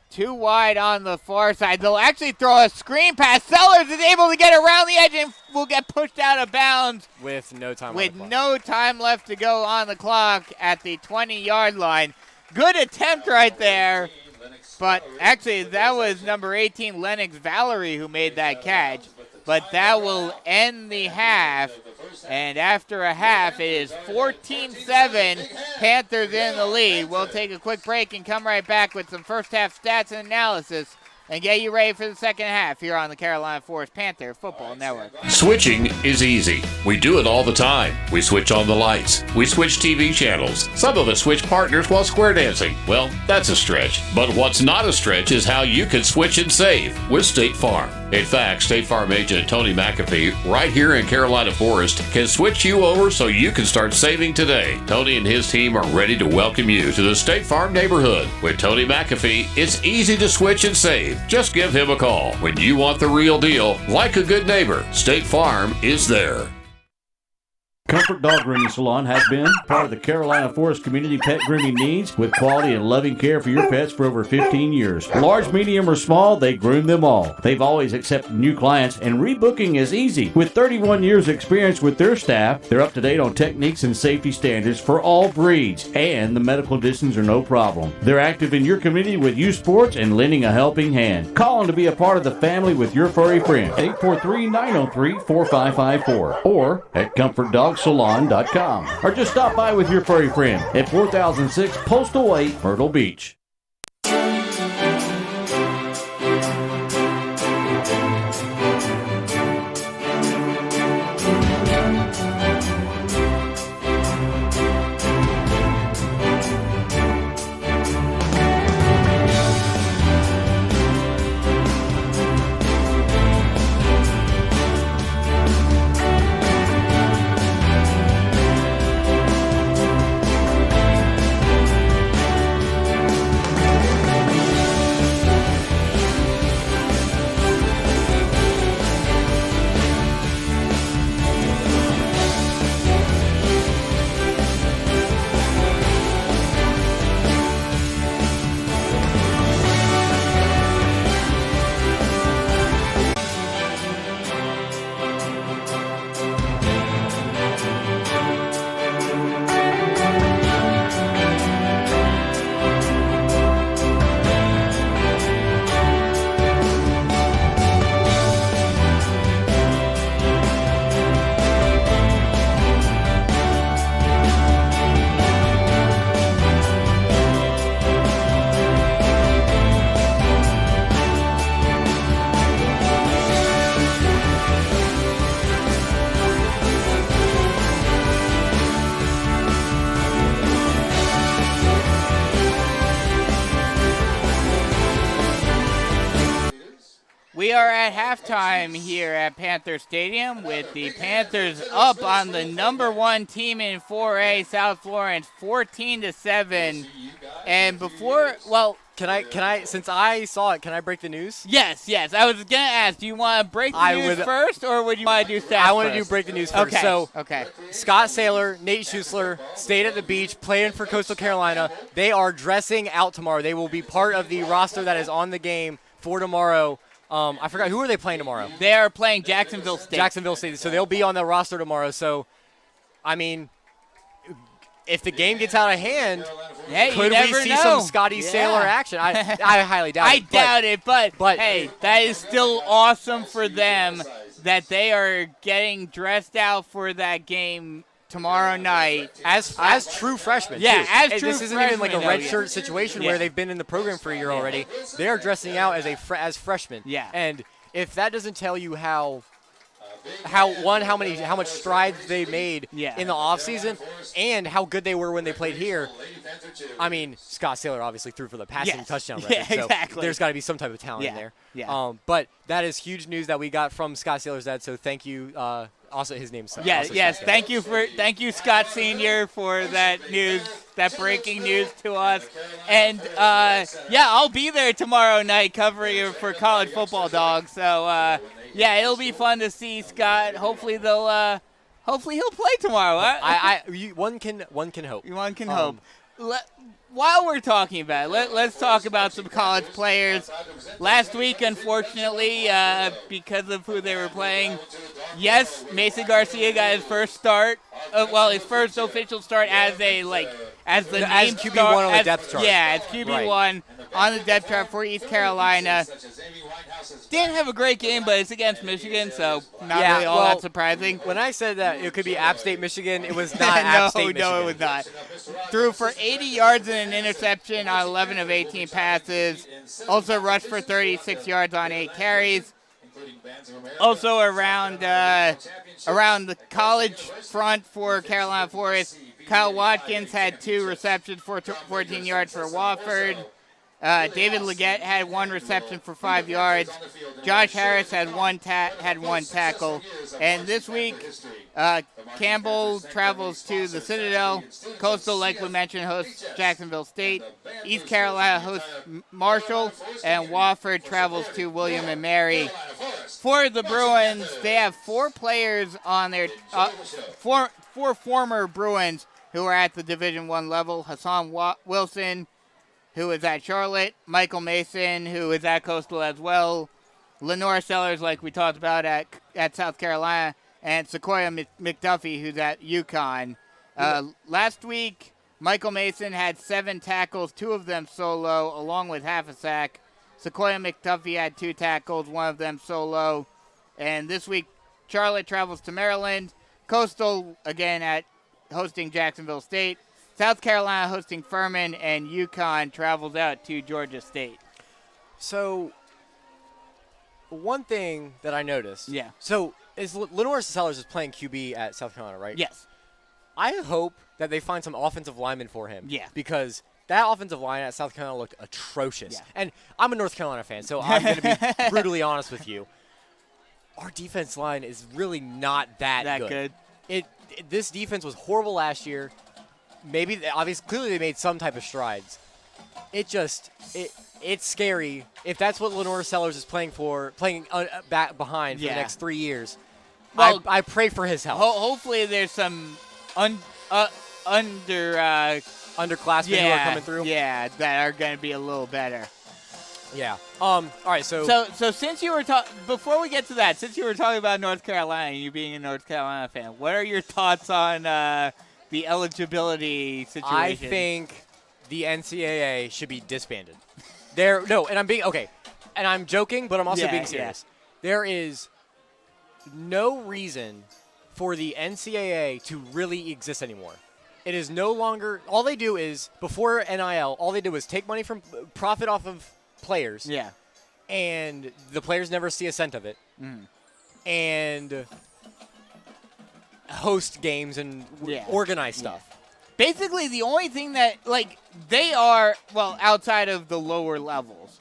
Speaker 2: too wide on the far side. They'll actually throw a screen pass. Sellers is able to get around the edge and will get pushed out of bounds
Speaker 3: with no time.
Speaker 2: No time left to go on the clock at the 20-yard line. Good attempt right there. But actually, that was number 18, Lennox Valerie, who made that catch. But that will end the half. And after a half, it is 14-7. Panthers in the lead. We'll take a quick break and come right back with some first half stats and analysis and get you ready for the second half here on the Carolina Forest Panther Football Network.
Speaker 1: Switching is easy. We do it all the time. We switch on the lights. We switch TV channels. Some of us switch partners while square dancing. Well, that's a stretch. But what's not a stretch is how you can switch and save with State Farm. In fact, State Farm agent Tony McAfee, right here in Carolina Forest, can switch you over so you can start saving today. Tony and his team are ready to welcome you to the State Farm neighborhood. With Tony McAfee, it's easy to switch and save. Just give him a call. When you want the real deal, like a good neighbor, State Farm is there.
Speaker 4: Comfort Dog Grooming Salon has been part of the Carolina Forest community pet grooming needs with quality and loving care for your pets for over 15 years. Large, medium, or small, they groom them all. They've always accepted new clients, and rebooking is easy. With 31 years experience with their staff, they're up to date on techniques and safety standards for all breeds, and the medical distance are no problem. They're active in your community with youth sports and lending a helping hand. Call them to be a part of the family with your furry friend. 843-903-4554 or at ComfortDogSalon.com, or just stop by with your furry friend at 4006 Postal Way, Myrtle Beach.
Speaker 2: We are at halftime here at Panther Stadium with the Panthers up on the number one team in 4A, South Florence, 14-7. And before, well,
Speaker 3: Can I, since I saw it, can I break the news?
Speaker 2: Yes. I was going to ask, do you want to break the news first, or would you want to do stats
Speaker 3: I want to do break the news first.
Speaker 2: Okay.
Speaker 3: Scott Saylor, Nate Schuessler stayed at the beach playing for Coastal Carolina. They are dressing out tomorrow. They will be part of the roster that is on the game for tomorrow. I forgot, who are they playing tomorrow?
Speaker 2: They are playing Jacksonville State.
Speaker 3: So they'll be on the roster tomorrow. So, I mean, if the game gets out of hand, could we see some Scotty Saylor action? I highly doubt it.
Speaker 2: I doubt it, but hey, that is still awesome for them that they are getting dressed out for that game tomorrow night
Speaker 3: as true freshmen.
Speaker 2: Yeah,
Speaker 3: too.
Speaker 2: as true
Speaker 3: This isn't
Speaker 2: freshmen,
Speaker 3: even like a redshirt situation where they've been in the program for a year already. They are dressing out as freshmen.
Speaker 2: Yeah.
Speaker 3: And if that doesn't tell you how much strides they made in the offseason and how good they were when they played here, I mean, Scott Saylor obviously threw for the passing touchdown record.
Speaker 2: Yeah, exactly.
Speaker 3: So there's got to be some type of talent in there.
Speaker 2: Yeah.
Speaker 3: But that is huge news that we got from Scott Saylor's dad. So thank you. Also, his name's
Speaker 2: Yes. Thank you, Scott Senior, for that news, that breaking news to us. And I'll be there tomorrow night covering it for College Football Dog. So it'll be fun to see Scott. Hopefully he'll play tomorrow.
Speaker 3: One can hope.
Speaker 2: One can hope. While we're talking about it, let's talk about some college players. Last week, unfortunately, because of who they were playing, yes, Mason Garcia got his first start. His first official start as QB1
Speaker 3: on the depth chart.
Speaker 2: Yeah, as QB1 on the depth chart for East Carolina. Didn't have a great game, but it's against Michigan, so not really all that surprising.
Speaker 3: When I said that it could be App State, Michigan, it was not App State, Michigan.
Speaker 2: No, it was not. Threw for 80 yards and an interception on 11 of 18 passes. Also rushed for 36 yards on 8 carries. Also around the college front for Carolina Forest, Kyle Watkins had 2 receptions for 14 yards for Wofford. David Leggett had 1 reception for 5 yards. Josh Harris had one tackle. And this week, Campbell travels to the Citadel. Coastal, like we mentioned, hosts Jacksonville State. East Carolina hosts Marshall. And Wofford travels to William & Mary. For the Bruins, they have 4 players on their four former Bruins who are at the Division I level. Hassan Wilson, who is at Charlotte, Michael Mason, who is at Coastal as well, Lenore Sellers, like we talked about at South Carolina, and Sequoia McDuffie, who's at UConn. Last week, Michael Mason had 7 tackles, 2 of them solo, along with half a sack. Sequoia McDuffie had 2 tackles, 1 of them solo. And this week, Charlotte travels to Maryland. Coastal, again, at hosting Jacksonville State. South Carolina hosting Furman, and UConn travels out to Georgia State.
Speaker 3: So, one thing that I noticed.
Speaker 2: Yeah.
Speaker 3: So, Lenore Sellers is playing QB at South Carolina, right?
Speaker 2: Yes.
Speaker 3: I hope that they find some offensive linemen for him.
Speaker 2: Yeah.
Speaker 3: Because that offensive line at South Carolina looked atrocious.
Speaker 2: Yeah.
Speaker 3: And I'm a North Carolina fan, so I'm going to be brutally honest with you. Our defense line is really not that good. This defense was horrible last year. Clearly they made some type of strides. It's scary if that's what Lenore Sellers is playing back behind for the next 3 years. Well, I pray for his health.
Speaker 2: Hopefully there's some underclassmen
Speaker 3: who are coming through.
Speaker 2: Yeah, that are going to be a little better.
Speaker 3: Yeah. All right. So
Speaker 2: since you were before we get to that, since you were talking about North Carolina, you being a North Carolina fan, what are your thoughts on the eligibility situation?
Speaker 3: I think the NCAA should be disbanded. And I'm joking, but I'm also being serious.
Speaker 2: Yeah.
Speaker 3: There is no reason for the NCAA to really exist anymore. It is no longer. All they do is before NIL. All they do is take money from profit off of players.
Speaker 2: Yeah.
Speaker 3: And the players never see a cent of it.
Speaker 2: Mm.
Speaker 3: And host games and organize stuff.
Speaker 2: Basically, the only thing that, they are, outside of the lower levels,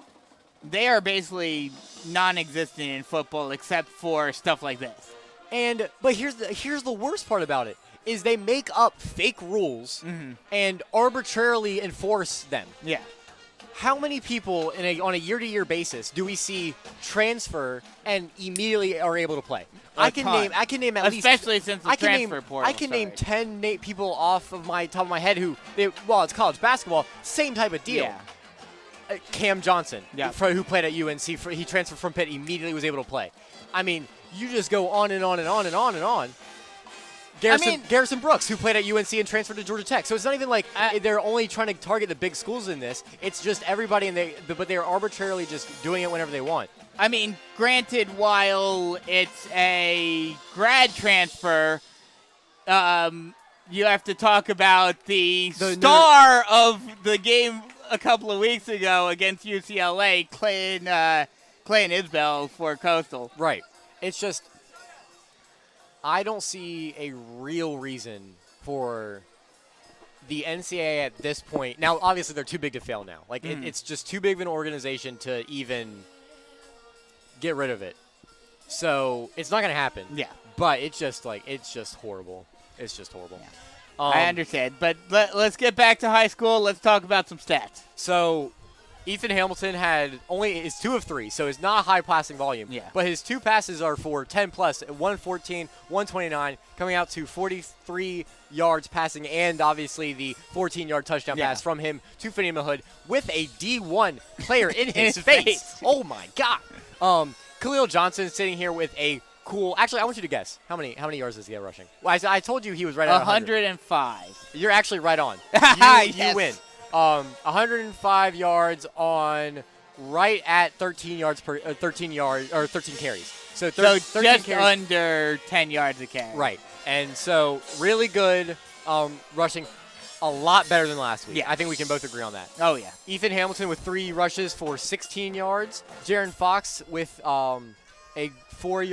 Speaker 2: they are basically non-existent in football except for stuff like this.
Speaker 3: But here's the worst part about it, is they make up fake rules and arbitrarily enforce them.
Speaker 2: Yeah.
Speaker 3: How many people on a year-to-year basis do we see transfer and immediately are able to play? I can name at least,
Speaker 2: especially since the transfer portal.
Speaker 3: I can name 10 people off of my top of my head it's college basketball, same type of deal.
Speaker 2: Yeah.
Speaker 3: Cam Johnson, who played at UNC, he transferred from Pitt, immediately was able to play. I mean, you just go on and on and on and on and on. Garrison Brooks, who played at UNC and transferred to Georgia Tech. So it's not even like they're only trying to target the big schools in this. It's just everybody, but they're arbitrarily just doing it whenever they want.
Speaker 2: I mean, granted, while it's a grad transfer, you have to talk about the star of the game a couple of weeks ago against UCLA, Clayton Isbell for Coastal.
Speaker 3: Right. It's just, I don't see a real reason for the NCAA at this point, now obviously they're too big to fail now. Like it's just too big of an organization to even get rid of it. So it's not going to happen.
Speaker 2: Yeah.
Speaker 3: But it's just horrible. It's just horrible.
Speaker 2: Yeah. I understand. But let's get back to high school. Let's talk about some stats.
Speaker 3: So Ethan Hamilton is 2 of 3, so it's not a high passing volume.
Speaker 2: Yeah.
Speaker 3: But his 2 passes are for 10 plus, 114, 129, coming out to 43 yards passing, and obviously the 14-yard touchdown pass from him to Finney Mahood with a D1 player in his face. Oh my God. Khalil Johnson sitting here with a cool. Actually, I want you to guess how many yards does he have rushing? Well, I told you he was right at
Speaker 2: 105.
Speaker 3: You're actually right on. You win. 105 yards on right at 13 yards per 13 carries. So,
Speaker 2: just
Speaker 3: 13 carries.
Speaker 2: Under 10 yards a carry.
Speaker 3: Right. And so really good rushing. A lot better than last week.
Speaker 2: Yeah.
Speaker 3: I think we can both agree on that.
Speaker 2: Oh, yeah.
Speaker 3: Ethan Hamilton with 3 rushes for 16 yards. Jaron Fox with a 4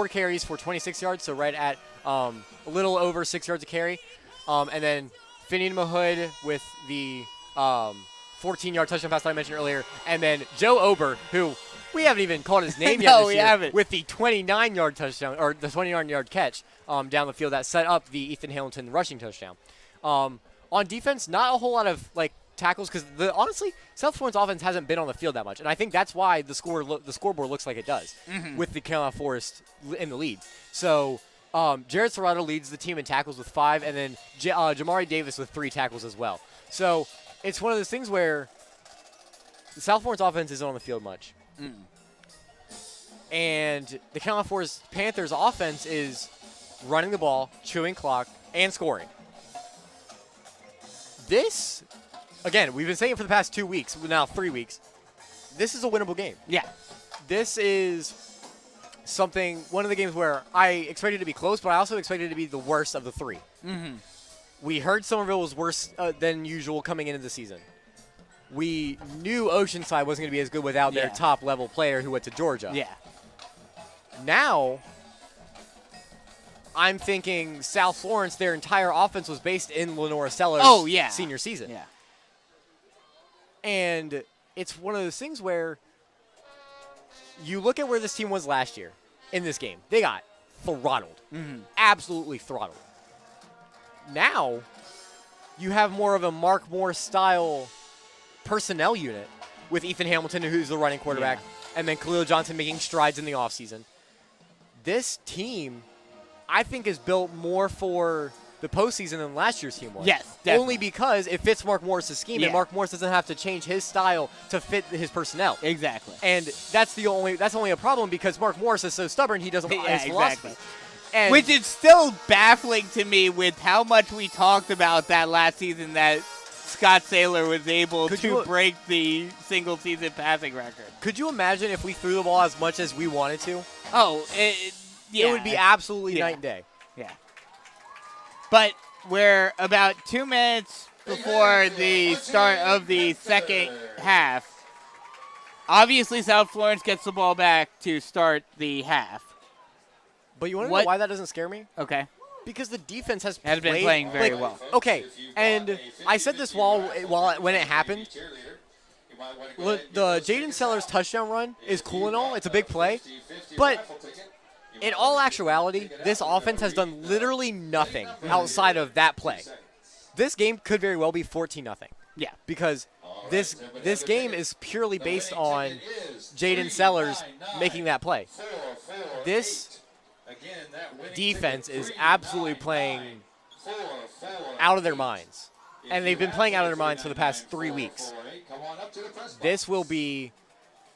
Speaker 3: carries for 26 yards, so right at a little over 6 yards a carry. And then Finney Mahood with the 14-yard touchdown pass that I mentioned earlier. And then Joe Ober, who we haven't even called his name yet this year,
Speaker 2: haven't.
Speaker 3: with the 29-yard touchdown, or the 29-yard catch down the field that set up the Ethan Hamilton rushing touchdown. On defense, not a whole lot of tackles because honestly, South Florence offense hasn't been on the field that much, and I think that's why the scoreboard looks like it does with the Carolina Forest in the lead. So Jared Serrato leads the team in tackles with 5, and then Jamari Davis with 3 tackles as well. So it's one of those things where the South Florence offense isn't on the field much, and the Carolina Forest Panthers offense is running the ball, chewing clock, and scoring. This, again, we've been saying it for the past 2 weeks, now 3 weeks. This is a winnable game.
Speaker 2: Yeah.
Speaker 3: This is one of the games where I expected it to be close, but I also expected it to be the worst of the 3. We heard Somerville was worse than usual coming into the season. We knew Oceanside wasn't going to be as good without their top-level player who went to Georgia.
Speaker 2: Yeah.
Speaker 3: Now, I'm thinking South Florence, their entire offense was based in Lenora Sellers' senior season.
Speaker 2: Yeah.
Speaker 3: And it's one of those things where you look at where this team was last year in this game. They got throttled. Absolutely throttled. Now, you have more of a Mark Moore-style personnel unit with Ethan Hamilton, who's the running quarterback, and then Khalil Johnson making strides in the offseason. This team, I think, is built more for the postseason than last year's team was.
Speaker 2: Yes, definitely.
Speaker 3: Only because it fits Mark Morris's scheme, and Mark Morris doesn't have to change his style to fit his personnel.
Speaker 2: Exactly.
Speaker 3: And that's only a problem because Mark Morris is so stubborn he doesn't his philosophy. And
Speaker 2: which is still baffling to me with how much we talked about that last season that Scott Saylor was able to break the single-season passing record.
Speaker 3: Could you imagine if we threw the ball as much as we wanted to?
Speaker 2: Oh,
Speaker 3: it would be absolutely night and day.
Speaker 2: Yeah. But we're about 2 minutes before the start of the second half. Obviously, South Florence gets the ball back to start the half.
Speaker 3: But you want to know why that doesn't scare me?
Speaker 2: Okay.
Speaker 3: Because the defense has
Speaker 2: been playing very well.
Speaker 3: Okay, and I said this when it happened. The Jaden Sellers touchdown run is cool and all. It's a big play. But in all actuality, this offense has done literally nothing outside of that play. This game could very well be 14-0.
Speaker 2: Yeah.
Speaker 3: Because this game is purely based on Jaden Sellers making that play. This defense is absolutely playing out of their minds. And they've been playing out of their minds for the past 3 weeks. This will be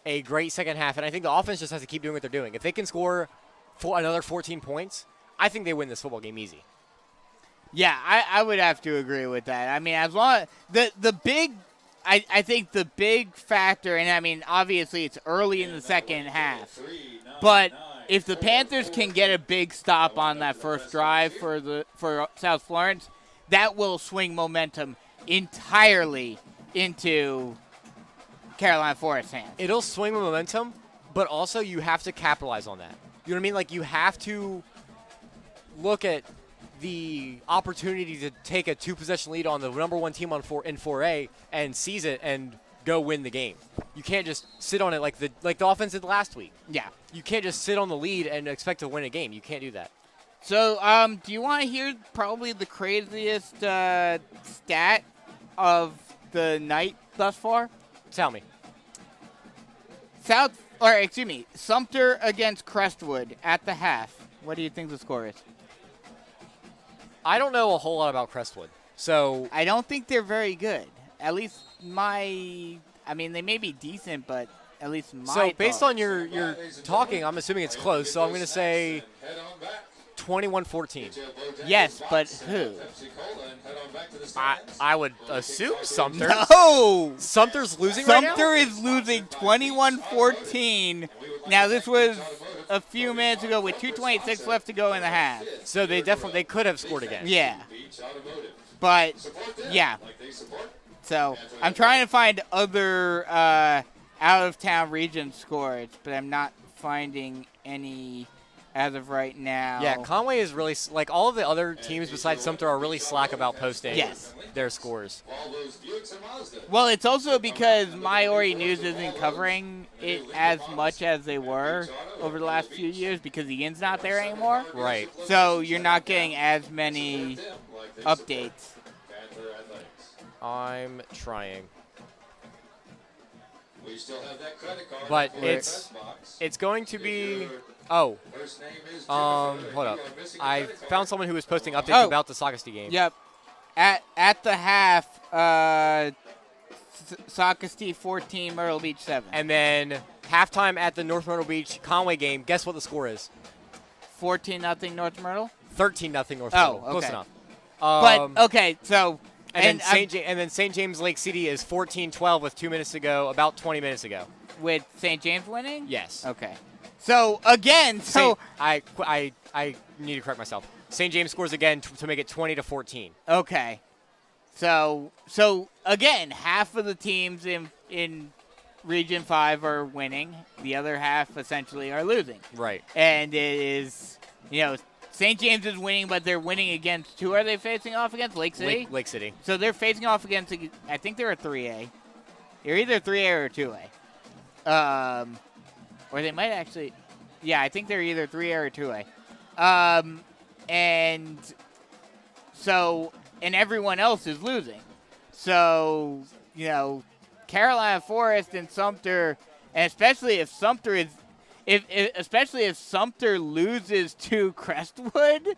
Speaker 3: a great second half, and I think the offense just has to keep doing what they're doing. If they can score another 14 points, I think they win this football game easy.
Speaker 2: Yeah, I would have to agree with that. I mean, as long I think the big factor, and I mean, obviously it's early in the second half, but if the Panthers can get a big stop on that first drive for South Florence, that will swing momentum entirely into Carolina Forest's hands.
Speaker 3: It'll swing momentum, but also you have to capitalize on that. You know what I mean? Like, you have to look at the opportunity to take a 2-possession lead on the number 1 team in 4A and seize it and go win the game. You can't just sit on it like the offense did last week.
Speaker 2: Yeah.
Speaker 3: You can't just sit on the lead and expect to win a game. You can't do that.
Speaker 2: So, do you want to hear probably the craziest stat of the night thus far?
Speaker 3: Tell me.
Speaker 2: Sumter against Crestwood at the half. What do you think the score is?
Speaker 3: I don't know a whole lot about Crestwood, so
Speaker 2: I don't think they're very good. At least they may be decent, but at least my
Speaker 3: So based
Speaker 2: thought.
Speaker 3: on your talking, I'm assuming it's close. So I'm going to say 21-14.
Speaker 2: Yes, but who?
Speaker 3: I would assume Sumter.
Speaker 2: No!
Speaker 3: Sumter's losing right now?
Speaker 2: Sumter is losing 21-14. Now, this was a few minutes ago with 2:26 left to go in the half.
Speaker 3: So they could have scored again.
Speaker 2: Yeah. But, yeah. So, I'm trying to find other out-of-town region scores, but I'm not finding any as of right now.
Speaker 3: Yeah, Conway is really, all of the other teams besides Sumter are really slack about posting their scores.
Speaker 2: Well, it's also because Myori News isn't covering it as much as they were over the last few years because Ian's not there anymore.
Speaker 3: Right.
Speaker 2: So you're not getting as many updates.
Speaker 3: I'm trying.
Speaker 5: We still have that credit card.
Speaker 3: But it's going to be hold up. I found someone who was posting updates about the Sagasti game.
Speaker 2: Yep. At the half, Sagasti 14, Myrtle Beach 7.
Speaker 3: And then halftime at the North Myrtle Beach Conway game, guess what the score is?
Speaker 2: 14-0 North Myrtle?
Speaker 3: 13-0 North Myrtle.
Speaker 2: Okay.
Speaker 3: Close enough.
Speaker 2: But okay, so
Speaker 3: and then St. James Lake City is 14-12 with 2 minutes to go, about 20 minutes ago.
Speaker 2: With St. James winning?
Speaker 3: Yes.
Speaker 2: Okay. So again,
Speaker 3: I need to correct myself. St. James scores again to make it 20-14.
Speaker 2: Okay. So again, half of the teams in Region 5 are winning. The other half essentially are losing.
Speaker 3: Right.
Speaker 2: And it is, St. James is winning, but they're winning against, who are they facing off against? Lake City?
Speaker 3: Lake City.
Speaker 2: So they're facing off against, I think they're a 3A. They're either 3A or 2A. Or they might actually, I think they're either 3A or 2A. And everyone else is losing. So, Carolina Forest and Sumter, and especially if Sumter loses to Crestwood,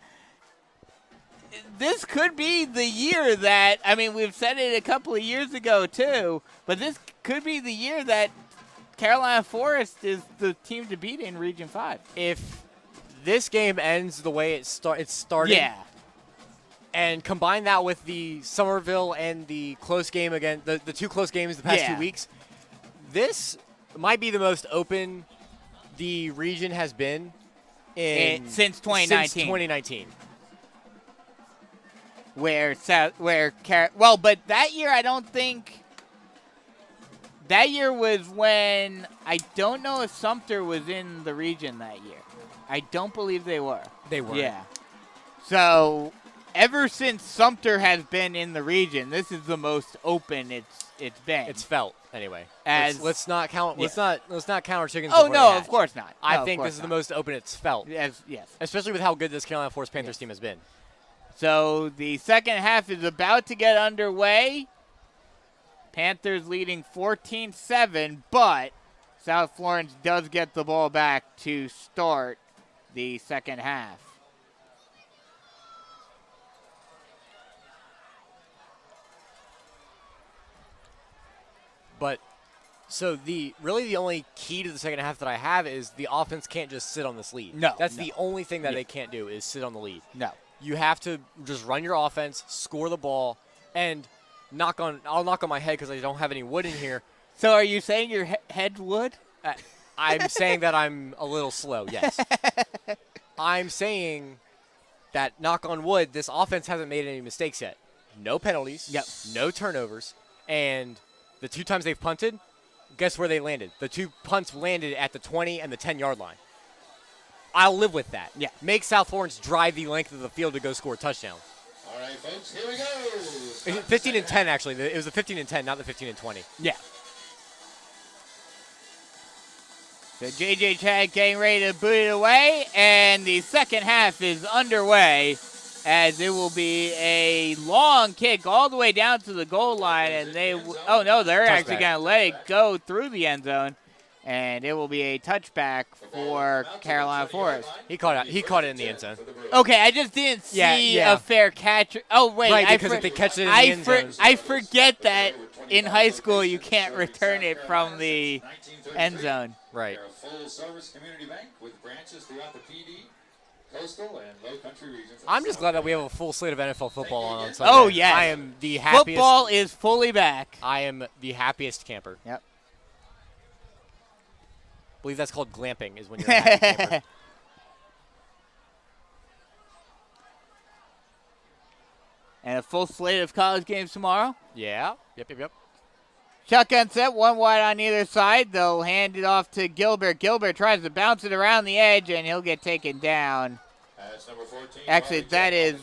Speaker 2: this could be the year that, we've said it a couple of years ago too, but this could be the year that Carolina Forest is the team to beat in Region 5.
Speaker 3: If this game ends the way it started, and combine that with the Somerville and the close game again, the two close games the past 2 weeks, this might be the most open the region has been
Speaker 2: since 2019. But that year I don't think. That year was when I don't know if Sumter was in the region that year. I don't believe they were.
Speaker 3: They were.
Speaker 2: Yeah. So ever since Sumter has been in the region, this is the most open it's been.
Speaker 3: It's felt anyway. Let's not count. Let's not count our chickens.
Speaker 2: Oh no, of course not.
Speaker 3: I think this is the most open it's felt.
Speaker 2: Yes.
Speaker 3: Especially with how good this Carolina Forest Panthers team has been.
Speaker 2: So the second half is about to get underway. Panthers leading 14-7, but South Florence does get the ball back to start the second half.
Speaker 3: But so the only key to the second half that I have is the offense can't just sit on this lead.
Speaker 2: No.
Speaker 3: That's the only thing that they can't do is sit on the lead.
Speaker 2: No.
Speaker 3: You have to just run your offense, score the ball, and I'll knock on my head because I don't have any wood in here.
Speaker 2: So are you saying your head's wood?
Speaker 3: I'm saying that I'm a little slow, yes. I'm saying that, knock on wood, this offense hasn't made any mistakes yet. No penalties.
Speaker 2: Yep.
Speaker 3: No turnovers. And the 2 times they've punted, guess where they landed? The 2 punts landed at the 20 and the 10-yard line. I'll live with that.
Speaker 2: Yeah.
Speaker 3: Make South Florence drive the length of the field to go score a touchdown.
Speaker 5: All right, folks, here we go.
Speaker 3: 15 and 10, actually. It was the 15 and 10, not the 15 and 20.
Speaker 2: Yeah. So J.J. Chad getting ready to boot it away, and the second half is underway as it will be a long kick all the way down to the goal line, and they're actually going to let it go through the end zone, and it will be a touchback for Carolina Forest.
Speaker 3: He caught it in the end zone.
Speaker 2: Okay, I just didn't see a fair catch. Oh, wait.
Speaker 3: Right, because if they catch it in the end zone.
Speaker 2: I forget that in high school you can't return it from the end zone.
Speaker 3: Right.
Speaker 5: They're a full-service community bank with branches throughout the PD, coastal, and low-country regions.
Speaker 3: I'm just glad that we have a full slate of NFL football on Sunday.
Speaker 2: Oh, yes.
Speaker 3: I am the happiest.
Speaker 2: Football is fully back.
Speaker 3: I am the happiest camper.
Speaker 2: Yep.
Speaker 3: I believe that's called glamping, is when you're a happy camper.
Speaker 2: And a full slate of college games tomorrow.
Speaker 3: Yeah. Yep.
Speaker 2: Shotgun set, one wide on either side. They'll hand it off to Gilbert. Gilbert tries to bounce it around the edge, and he'll get taken down.
Speaker 5: That's number 14.
Speaker 2: Actually, that is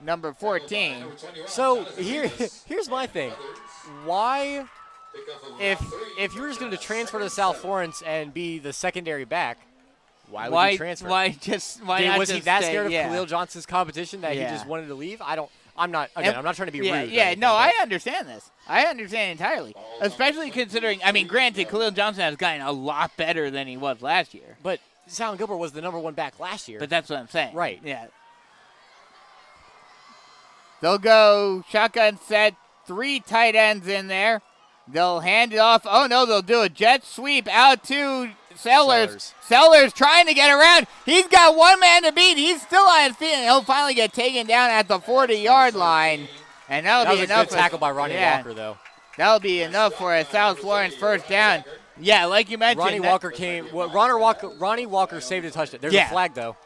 Speaker 2: number 14.
Speaker 3: So here's my thing. Why, if you were just going to transfer to South Florence and be the secondary back, why would you transfer?
Speaker 2: Was he that
Speaker 3: scared of Khalil Johnson's competition that he just wanted to leave? I'm not trying to be rude.
Speaker 2: I understand this. I understand entirely. Especially considering, granted, Khalil Johnson has gotten a lot better than he was last year.
Speaker 3: But Sal Gilbert was the number one back last year.
Speaker 2: But that's what I'm saying.
Speaker 3: Right.
Speaker 2: Yeah. They'll go shotgun set, 3 tight ends in there. They'll hand it off. Oh, no, they'll do a jet sweep out to Sellers. Sellers trying to get around. He's got one man to beat. He's still on his feet, and he'll finally get taken down at the 40-yard line. And that'll be enough.
Speaker 3: That was a good tackle by Ronnie Walker, though.
Speaker 2: That'll be enough for a South Florence first down. Yeah, like you mentioned.
Speaker 3: Ronnie Walker saved a touchdown. There's a flag, though.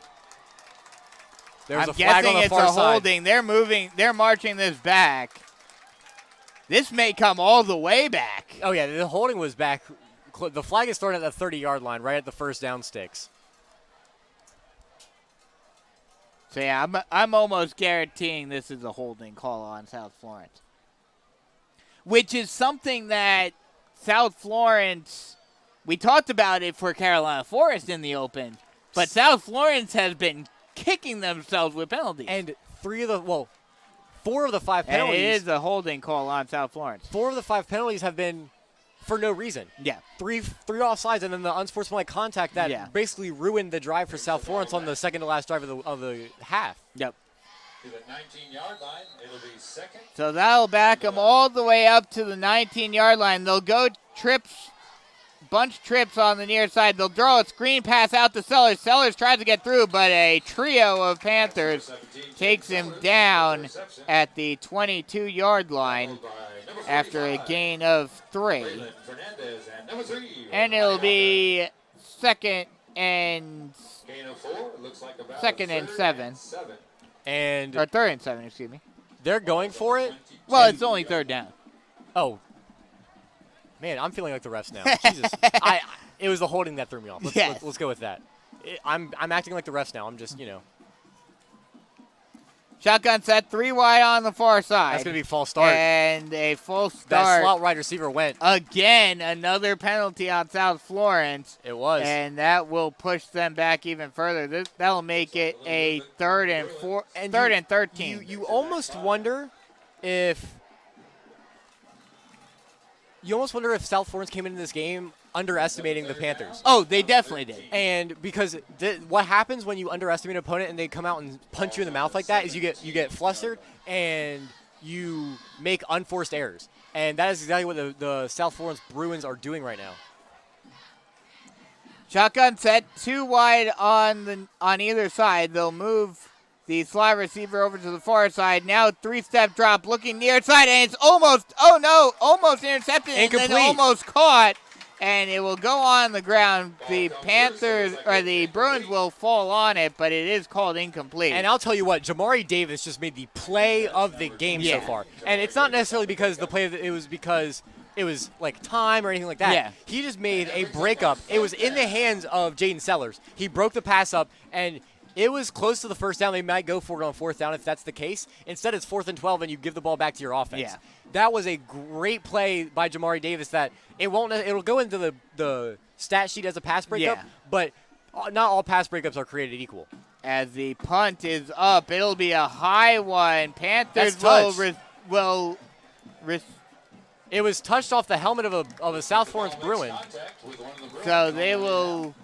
Speaker 3: There's a flag on the far side.
Speaker 2: It's a holding. They're moving. They're marching this back. This may come all the way back.
Speaker 3: Oh, yeah, the holding was back. The flag is thrown at the 30-yard line, right at the first down sticks.
Speaker 2: So, yeah, I'm almost guaranteeing this is a holding call on South Florence, which is something that South Florence, we talked about it for Carolina Forest in the open, but South Florence has been kicking themselves with penalties.
Speaker 3: And 4 of the 5 penalties.
Speaker 2: And it is a holding call on South Florence.
Speaker 3: 4 of the 5 penalties have been for no reason.
Speaker 2: Yeah.
Speaker 3: 3 offsides, and then the unsportsmanlike contact that basically ruined the drive for South Florence on the second to last drive of the half.
Speaker 2: Yep.
Speaker 5: To the 19-yard line, it'll be second.
Speaker 2: So that'll back them all the way up to the 19-yard line. They'll go bunch trips on the near side. They'll throw a screen pass out to Sellers. Sellers tries to get through, but a trio of Panthers takes him down at the 22-yard line after a gain of 3. And it'll be second and 7. Or third and 7, excuse me.
Speaker 3: They're going for it?
Speaker 2: Well, it's only third down.
Speaker 3: Oh. Man, I'm feeling like the refs now. Jesus. It was the holding that threw me off. Let's go with that. I'm acting like the refs now. I'm just,
Speaker 2: Shotgun set, 3 wide on the far side.
Speaker 3: That's going to be a false start.
Speaker 2: And a full start.
Speaker 3: That slot wide receiver went.
Speaker 2: Again, another penalty on South Florence.
Speaker 3: It was.
Speaker 2: And that will push them back even further. That'll make it a third and 13.
Speaker 3: You almost wonder if South Florence came into this game underestimating the Panthers.
Speaker 2: Oh, they definitely did.
Speaker 3: And because what happens when you underestimate an opponent and they come out and punch you in the mouth like that is you get flustered and you make unforced errors. And that is exactly what the South Florence Bruins are doing right now.
Speaker 2: Shotgun set, 2 wide on either side. They'll move the slot receiver over to the far side. Now 3-step drop, looking near side, and it's almost intercepted.
Speaker 3: Incomplete.
Speaker 2: And then almost caught, and it will go on the ground. The Panthers, or the Bruins will fall on it, but it is called incomplete.
Speaker 3: And I'll tell you what, Jamari Davis just made the play of the game so far. And it's not necessarily because it was because it was like time or anything like that.
Speaker 2: Yeah.
Speaker 3: He just made a breakup. It was in the hands of Jaden Sellers. He broke the pass up, and it was close to the first down. They might go for it on fourth down if that's the case. Instead, it's 4th and 12, and you give the ball back to your offense.
Speaker 2: Yeah.
Speaker 3: That was a great play by Jamari Davis that it'll go into the stat sheet as a pass breakup, but not all pass breakups are created equal.
Speaker 2: As the punt is up, it'll be a high one. Panthers will
Speaker 3: it was touched off the helmet of a South Florence Bruin.
Speaker 2: So they will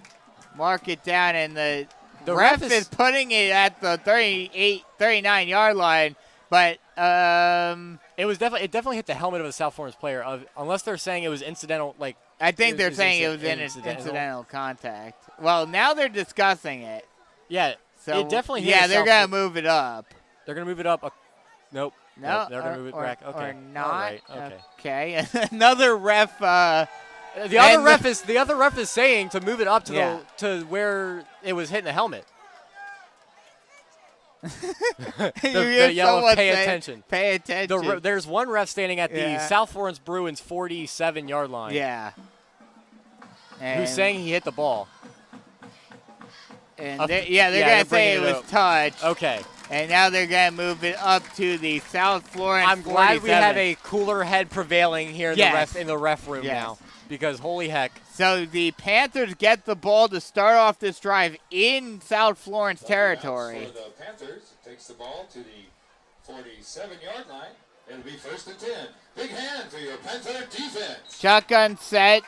Speaker 2: mark it down, and the ref is putting it at the 39-yard line, but
Speaker 3: it definitely hit the helmet of a South Florence player. Unless they're saying it was incidental, like
Speaker 2: I think they're saying it was incidental contact. Well, now they're discussing it.
Speaker 3: Yeah,
Speaker 2: so
Speaker 3: it definitely hit.
Speaker 2: Yeah, they're gonna move it up.
Speaker 3: They're gonna move it up. Nope.
Speaker 2: No,
Speaker 3: they're gonna move it back. Okay.
Speaker 2: Or not.
Speaker 3: All right.
Speaker 2: Okay. Another ref.
Speaker 3: The other ref is saying to move it up to where it was hitting the helmet. the yellow, pay attention.
Speaker 2: Pay attention.
Speaker 3: There's one ref standing at the South Florence Bruins 47-yard line.
Speaker 2: Yeah.
Speaker 3: Who's saying he hit the ball.
Speaker 2: And they're going to say it was touched.
Speaker 3: Okay.
Speaker 2: And now they're going to move it up to the South Florence.
Speaker 3: I'm glad we have a cooler head prevailing here in the ref room now. Because holy heck.
Speaker 2: So the Panthers get the ball to start off this drive in South Florence territory.
Speaker 5: For the Panthers, takes the ball to the 47-yard line. It'll be 1st and 10. Big hand for your Panther defense.
Speaker 2: Shotgun set.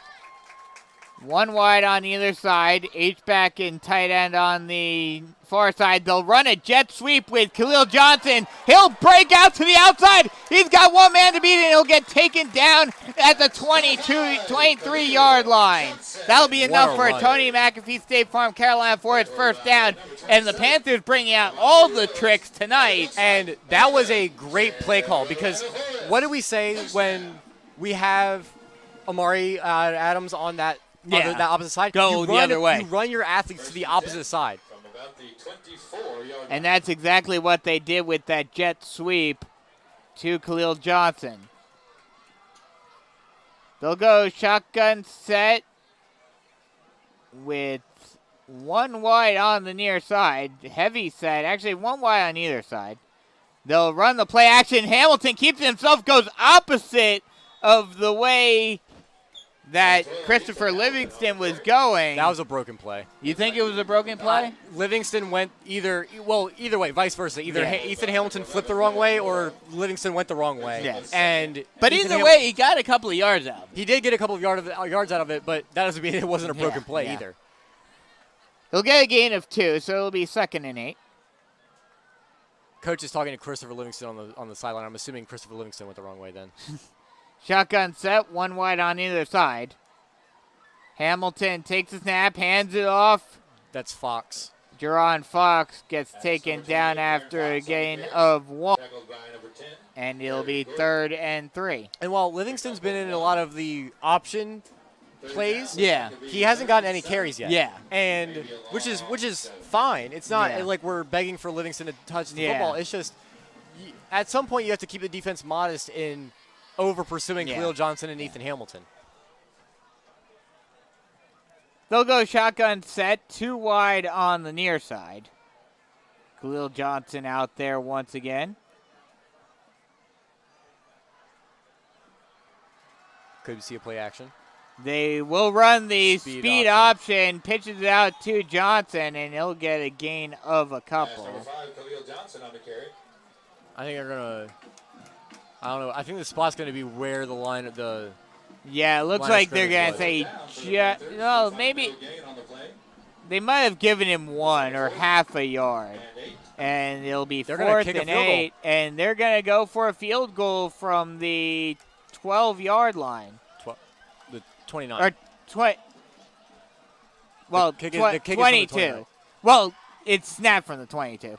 Speaker 2: One wide on either side. H-back and tight end on the far side. They'll run a jet sweep with Khalil Johnson. He'll break out to the outside. He's got one man to beat, and he'll get taken down at the 23-yard line. That'll be enough for a Tony McAfee State Farm Carolina Forest first down. And the Panthers bringing out all the tricks tonight.
Speaker 3: And that was a great play call because what do we say when we have Amari Adams on that that opposite side?
Speaker 2: Go the other way.
Speaker 3: You run your athletes to the opposite side.
Speaker 2: And that's exactly what they did with that jet sweep to Khalil Johnson. They'll go shotgun set with one wide on the near side. Heavy set. Actually, one wide on either side. They'll run the play action. Hamilton keeps it himself, goes opposite of the way that Christopher Livingston was going.
Speaker 3: That was a broken play.
Speaker 2: You think it was a broken play?
Speaker 3: Livingston went either way, vice versa. Either Ethan Hamilton flipped the wrong way or Livingston went the wrong way.
Speaker 2: Yes.
Speaker 3: But
Speaker 2: either way, he got a couple of yards out.
Speaker 3: He did get a couple of yards out of it, but that doesn't mean it wasn't a broken play either.
Speaker 2: He'll get a gain of 2, so it'll be 2nd and 8.
Speaker 3: Coach is talking to Christopher Livingston on the sideline. I'm assuming Christopher Livingston went the wrong way then.
Speaker 2: Shotgun set, one wide on either side. Hamilton takes the snap, hands it off.
Speaker 3: That's Fox.
Speaker 2: Jerron Fox gets taken down after a gain of 1. And it'll be 3rd and 3.
Speaker 3: And while Livingston's been in a lot of the option plays,
Speaker 2: he
Speaker 3: hasn't gotten any carries yet.
Speaker 2: Yeah.
Speaker 3: And which is fine. It's not like we're begging for Livingston to touch the football. It's just at some point you have to keep the defense modest in over pursuing Khalil Johnson and Ethan Hamilton.
Speaker 2: They'll go shotgun set, 2 wide on the near side. Khalil Johnson out there once again.
Speaker 3: Could we see a play action?
Speaker 2: They will run the speed option, pitches it out to Johnson, and he'll get a gain of a couple.
Speaker 5: Number 5, Khalil Johnson on the carry.
Speaker 3: I think they're going to I don't know. I think the spot's going to be where the line of the.
Speaker 2: Yeah, it looks like they're going to say, no, maybe they might have given him 1 or half a yard. And it'll be 4th and 8. And they're going to go for a field goal from the 12-yard line.
Speaker 3: The 29.
Speaker 2: Or 20. Well,
Speaker 3: the kick
Speaker 2: 22. Well, it's snapped from the 22.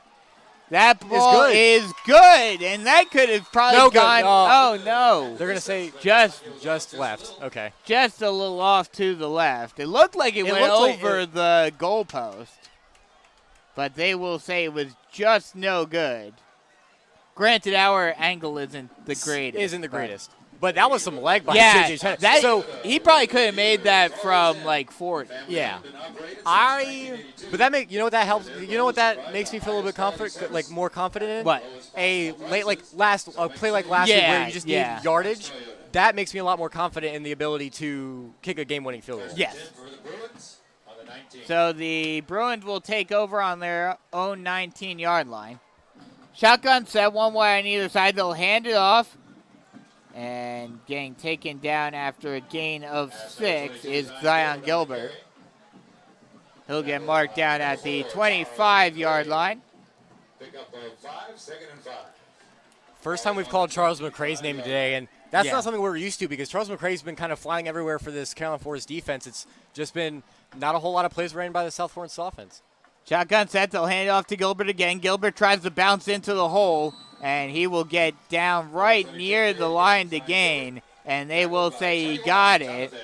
Speaker 2: That ball is good, and that could have probably gone. Oh, no.
Speaker 3: They're going to say just left. Okay.
Speaker 2: Just a little off to the left. It looked like it went over the goalpost, but they will say it was just no good. Granted, our angle isn't the greatest.
Speaker 3: But that was some leg by
Speaker 2: Yeah,
Speaker 3: J.J. Chenna.
Speaker 2: so he probably could have made that from like 40.
Speaker 3: Yeah. But that you know what that helps? You know what that makes me feel a little bit more confident in?
Speaker 2: What?
Speaker 3: A play like last week where you just need yardage. That makes me a lot more confident in the ability to kick a game-winning field goal.
Speaker 2: Yes. So the Bruins will take over on their own 19-yard line. Shotgun set, one wide on either side. They'll hand it off. And getting taken down after a gain of 6 is Zion Gilbert. He'll get marked down at the 25-yard line.
Speaker 5: Pick up 5, 2nd and 5.
Speaker 3: First time we've called Charles McCray's name today, and that's not something we're used to because Charles McCray's been kind of flying everywhere for this Carolina Forest defense. It's just been not a whole lot of plays ran by the South Florence offense.
Speaker 2: Shotgun set, they'll hand it off to Gilbert again. Gilbert tries to bounce into the hole, and he will get down right near the line to gain, and they will say he got it.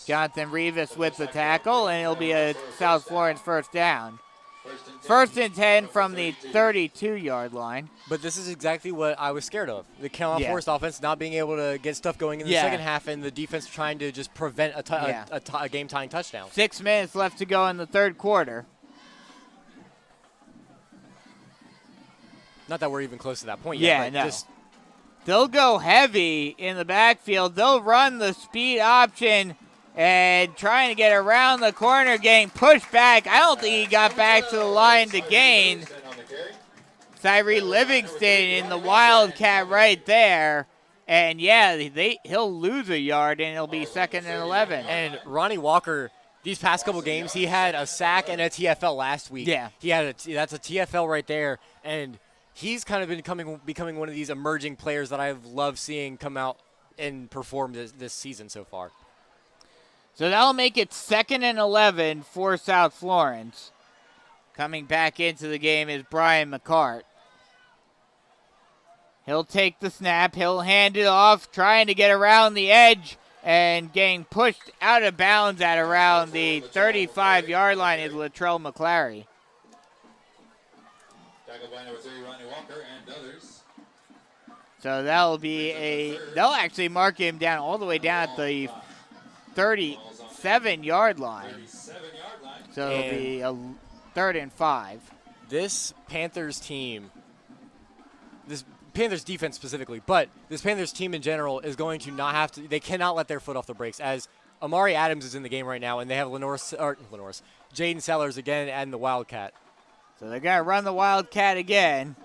Speaker 2: Jonathan Rivas with the tackle, and it'll be a South Florence first down. 1st and 10 from the 32-yard line.
Speaker 3: But this is exactly what I was scared of. The Carolina Forest offense not being able to get stuff going in the second half, and the defense trying to just prevent a game-tying touchdown.
Speaker 2: 6 minutes left to go in the third quarter.
Speaker 3: Not that we're even close to that point yet.
Speaker 2: Yeah, no. They'll go heavy in the backfield. They'll run the speed option and trying to get around the corner, getting pushed back. I don't think he got back to the line to gain. Tyree Livingston in the Wildcat right there. And, he'll lose a yard, and it'll be 2nd and 11.
Speaker 3: And Ronnie Walker, these past couple games, he had a sack and a TFL last week.
Speaker 2: Yeah.
Speaker 3: That's a TFL right there. And he's kind of becoming one of these emerging players that I've loved seeing come out and perform this season so far.
Speaker 2: So that'll make it 2nd and 11 for South Florence. Coming back into the game is Brian McCart. He'll take the snap. He'll hand it off, trying to get around the edge and getting pushed out of bounds at around the 35-yard line is Latrell McClary.
Speaker 5: Tackled by number 3, Ronnie Walker, and others.
Speaker 2: So they'll actually mark him down all the way down at the 37-yard line. So it'll be a 3rd and 5.
Speaker 3: This Panthers team, this Panthers defense specifically, but this Panthers team in general is going to they cannot let their foot off the brakes as Amari Adams is in the game right now, and they have Jaden Sellers again and the Wildcat.
Speaker 2: So they're going to run the Wildcat again.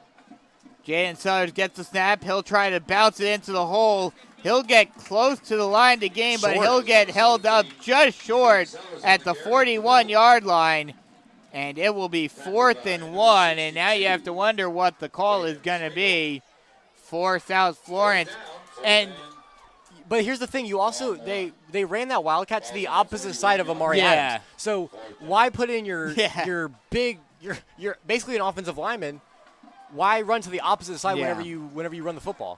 Speaker 2: Jaden Sellers gets the snap. He'll try to bounce it into the hole. He'll get close to the line to gain, but he'll get held up just short at the 41-yard line. And it will be 4th and 1. And now you have to wonder what the call is going to be for South Florence.
Speaker 3: But here's the thing: you also they ran that Wildcat to the opposite side of Amari Adams. So why put in your big you're basically an offensive lineman? Why run to the opposite side whenever you run the football?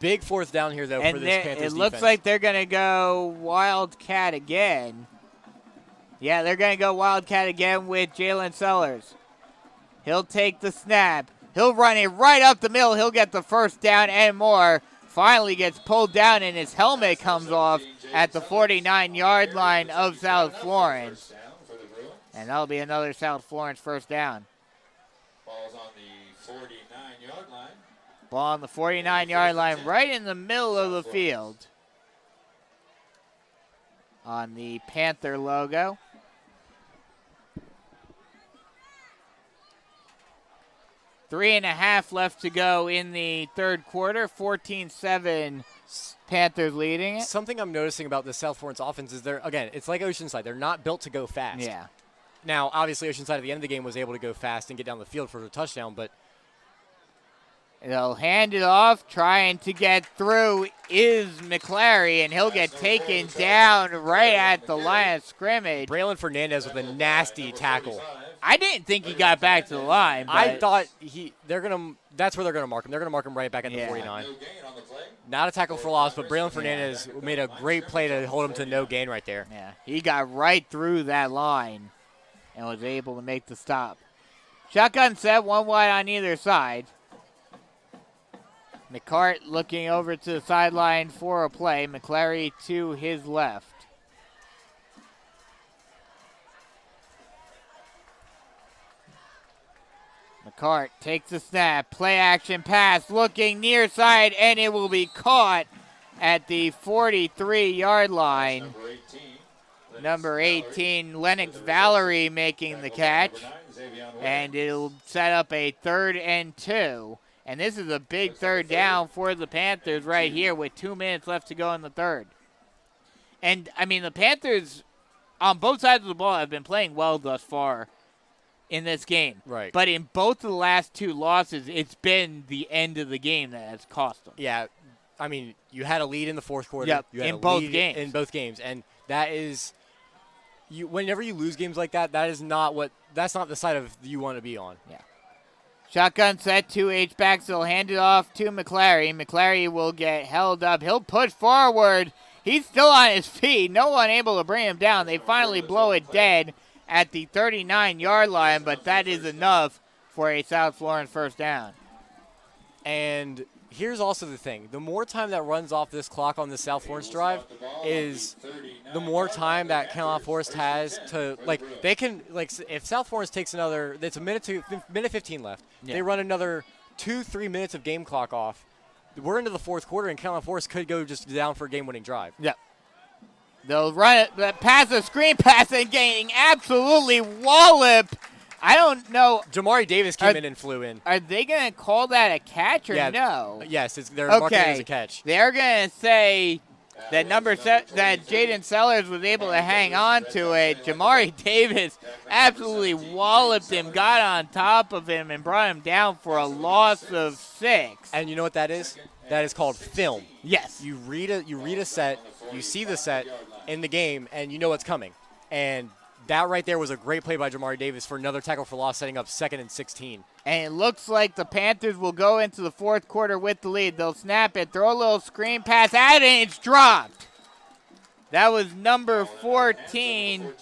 Speaker 3: Big 4th down here though for this Panthers defense.
Speaker 2: It looks like they're going to go Wildcat again. Yeah, they're going to go Wildcat again with Jalen Sellers. He'll take the snap. He'll run it right up the middle. He'll get the first down and more. Finally gets pulled down, and his helmet comes off at the 49-yard line of South Florence. And that'll be another South Florence first down.
Speaker 5: Ball's on the 49-yard line.
Speaker 2: Ball on the 49-yard line right in the middle of the field. On the Panther logo. Three and a half left to go in the third quarter. 14-7 Panthers leading it.
Speaker 3: Something I'm noticing about the South Florence offense is it's like Oceanside. They're not built to go fast.
Speaker 2: Yeah.
Speaker 3: Now, obviously, Oceanside at the end of the game was able to go fast and get down the field for a touchdown, but
Speaker 2: they'll hand it off. Trying to get through is McClary, and he'll get taken down right at the line of scrimmage.
Speaker 3: Braylon Fernandez with a nasty tackle.
Speaker 2: I didn't think he got back to the line.
Speaker 3: I thought that's where they're gonna mark him. They're gonna mark him right back at the 49. Not a tackle for loss, but Braylon Fernandez made a great play to hold him to no gain right there.
Speaker 2: Yeah, he got right through that line and was able to make the stop. Shotgun set, one wide on either side. McCart looking over to the sideline for a play. McClary to his left. McCart takes the snap. Play action pass. Looking near side, and it will be caught at the 43-yard line. Number 18, Lennox Valerie making the catch. And it'll set up a 3rd and 2. And this is a big third down for the Panthers right here with 2 minutes left to go in the third. And, I mean, the Panthers on both sides of the ball have been playing well thus far in this game.
Speaker 3: Right.
Speaker 2: But in both of the last 2 losses, it's been the end of the game that has cost them.
Speaker 3: Yeah. I mean, you had a lead in the fourth quarter.
Speaker 2: Yep,
Speaker 3: You had
Speaker 2: in
Speaker 3: a
Speaker 2: both
Speaker 3: lead
Speaker 2: games.
Speaker 3: In both games. And that is whenever you lose games like that, that's not the side of you want to be on.
Speaker 2: Yeah. Shotgun set, 2 H-backs. They'll hand it off to McClary. McClary will get held up. He'll push forward. He's still on his feet. No one able to bring him down. They finally blow it dead at the 39-yard line, but that is enough for a South Florence first down.
Speaker 3: And here's also the thing. The more time that runs off this clock on the South Florence drive is the more time that Carolina Forest has to, they can, if South Florence takes another, it's a minute 15 left. Yeah. They run another 2-3 minutes of game clock off. We're into the fourth quarter, and Carolina Forest could go just down for a game-winning drive.
Speaker 2: Yep. They'll run it, pass a screen pass, and getting absolutely walloped. I don't know.
Speaker 3: Jamari Davis came in and flew in.
Speaker 2: Are they going to call that a catch or no?
Speaker 3: Yes, they're marking it as a catch.
Speaker 2: They're going to say that that Jaden Sellers was able to hang on to it. Jamari Davis absolutely walloped him, got on top of him, and brought him down for a loss of 6.
Speaker 3: And you know what that is? That is called film.
Speaker 2: Yes.
Speaker 3: You read a set, you see the set in the game, and you know what's coming. And that right there was a great play by Jamari Davis for another tackle for loss, setting up 2nd and 16.
Speaker 2: And it looks like the Panthers will go into the fourth quarter with the lead. They'll snap it, throw a little screen pass at it, and it's dropped. That was number 14,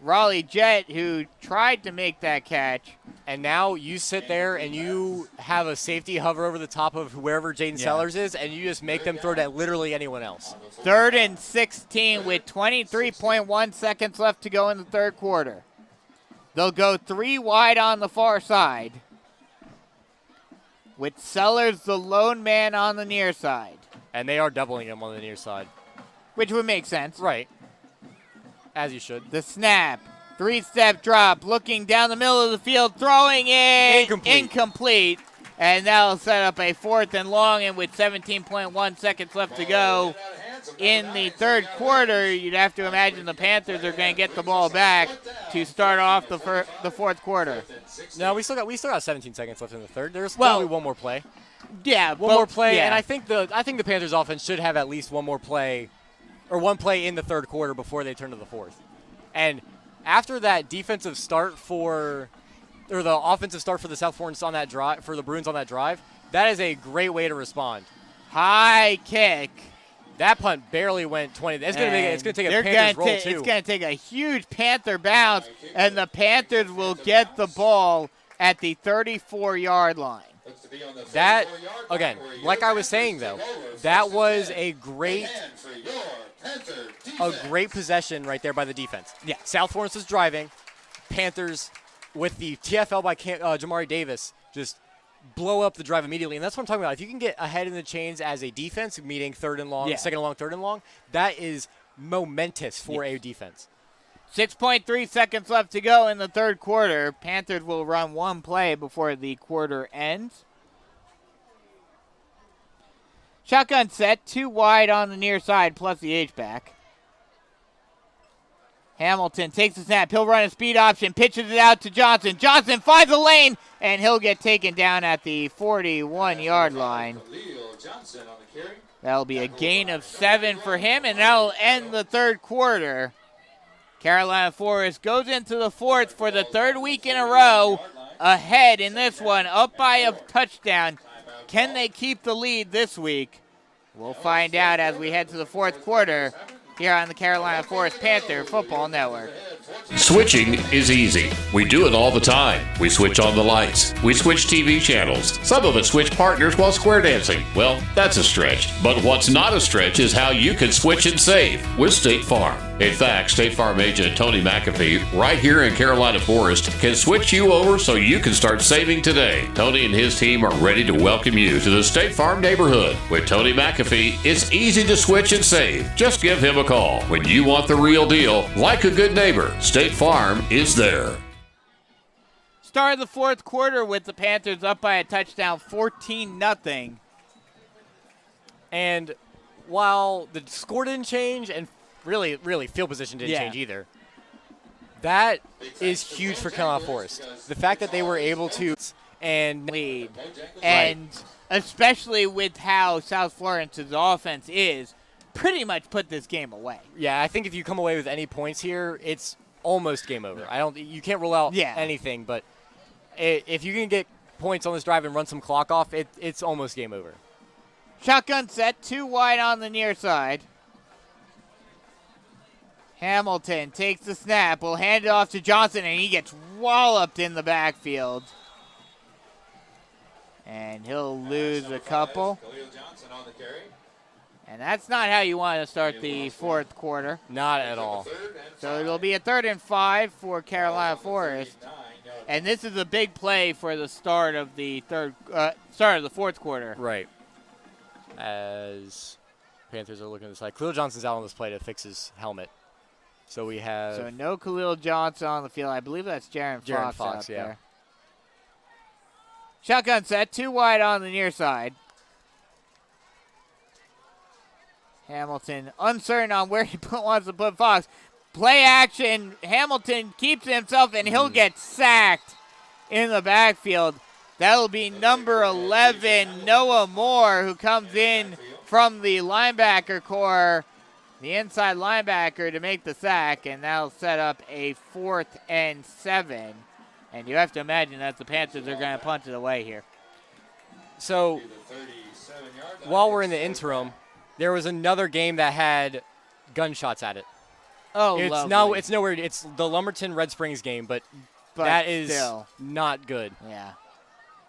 Speaker 2: Raleigh Jett, who tried to make that catch.
Speaker 3: And now you sit there and you have a safety hover over the top of wherever Jaden Sellers is, and you just make them throw it at literally anyone else.
Speaker 2: 3rd and 16 with 23.1 seconds left to go in the third quarter. They'll go 3 wide on the far side, with Sellers the lone man on the near side.
Speaker 3: And they are doubling him on the near side.
Speaker 2: Which would make sense.
Speaker 3: Right. As you should.
Speaker 2: The snap. 3-step drop. Looking down the middle of the field. Throwing it. Incomplete. And that'll set up a 4th and long. And with 17.1 seconds left to go in the third quarter, you'd have to imagine the Panthers are going to get the ball back to start off the fourth quarter.
Speaker 3: No, we still got 17 seconds left in the third. There's probably one more play.
Speaker 2: Yeah,
Speaker 3: one more play. Yeah. And I think the Panthers offense should have at least one more play, or one play in the third quarter before they turn to the fourth. And after that defensive start the offensive start for the South Florence on that drive, for the Bruins on that drive, that is a great way to respond.
Speaker 2: High kick.
Speaker 3: That punt barely went 20. It's going to take a Panthers roll, too.
Speaker 2: It's going to take a huge Panther bounce, and the Panthers will get the ball at the 34-yard line.
Speaker 3: That, again, like I was saying, though, that was a great possession right there by the defense.
Speaker 2: Yeah.
Speaker 3: South Florence was driving. Panthers, with the TFL by Jamari Davis, just blow up the drive immediately. And that's what I'm talking about. If you can get ahead in the chains as a defense, meaning 3rd and long, 2nd and long, 3rd and long, that is momentous for a defense.
Speaker 2: 6.3 seconds left to go in the third quarter. Panthers will run one play before the quarter ends. Shotgun set, 2 wide on the near side, plus the H-back. Hamilton takes the snap. He'll run a speed option, pitches it out to Johnson. Johnson finds a lane, and he'll get taken down at the 41-yard line. That'll be a gain of 7 for him, and that'll end the third quarter. Carolina Forest goes into the fourth for the 3rd week in a row, ahead in this one, up by a touchdown. Can they keep the lead this week? We'll find out as we head to the fourth quarter here on the Carolina Forest Panther Football Network.
Speaker 1: Switching is easy. We do it all the time. We switch on the lights. We switch TV channels. Some of us switch partners while square dancing. Well, that's a stretch. But what's not a stretch is how you can switch and save with State Farm. In fact, State Farm agent Tony McAfee, right here in Carolina Forest, can switch you over so you can start saving today. Tony and his team are ready to welcome you to the State Farm neighborhood. With Tony McAfee, it's easy to switch and save. Just give him a call. When you want the real deal, like a good neighbor, State Farm is there.
Speaker 2: Start of the fourth quarter with the Panthers up by a touchdown, 14-0.
Speaker 3: And while the score didn't change and really field position didn't change either, that is huge for Carolina Forest. The fact that they were able to and
Speaker 2: lead, and especially with how South Florence's offense is, pretty much put this game away.
Speaker 3: Yeah, I think if you come away with any points here, it's almost game over. You can't rule out anything, but if you can get points on this drive and run some clock off, it's almost game over.
Speaker 2: Shotgun set, 2 wide on the near side. Hamilton takes the snap, will hand it off to Johnson, and he gets walloped in the backfield. And he'll lose a couple. And that's not how you want to start the fourth quarter.
Speaker 3: Not at all.
Speaker 2: So it'll be a 3rd and 5 for Carolina Forest. And this is a big play for the start of the fourth quarter.
Speaker 3: Right. As Panthers are looking at the side. Khalil Johnson's out on this play to fix his helmet. So we have...
Speaker 2: So no Khalil Johnson on the field. I believe that's Jaron Fox out there. Shotgun set, 2 wide on the near side. Hamilton uncertain on where he wants to put Fox. Play action. Hamilton keeps himself, and he'll get sacked in the backfield. That'll be number 11, Noah Moore, who comes in from the linebacker core, the inside linebacker, to make the sack, and that'll set up a 4th and 7. And you have to imagine that the Panthers are going to punt it away here.
Speaker 3: So while we're in the interim, there was another game that had gunshots at it.
Speaker 2: Oh, lovely.
Speaker 3: It's nowhere. It's the Lumberton Red Springs game, but that is still not good.
Speaker 2: Yeah.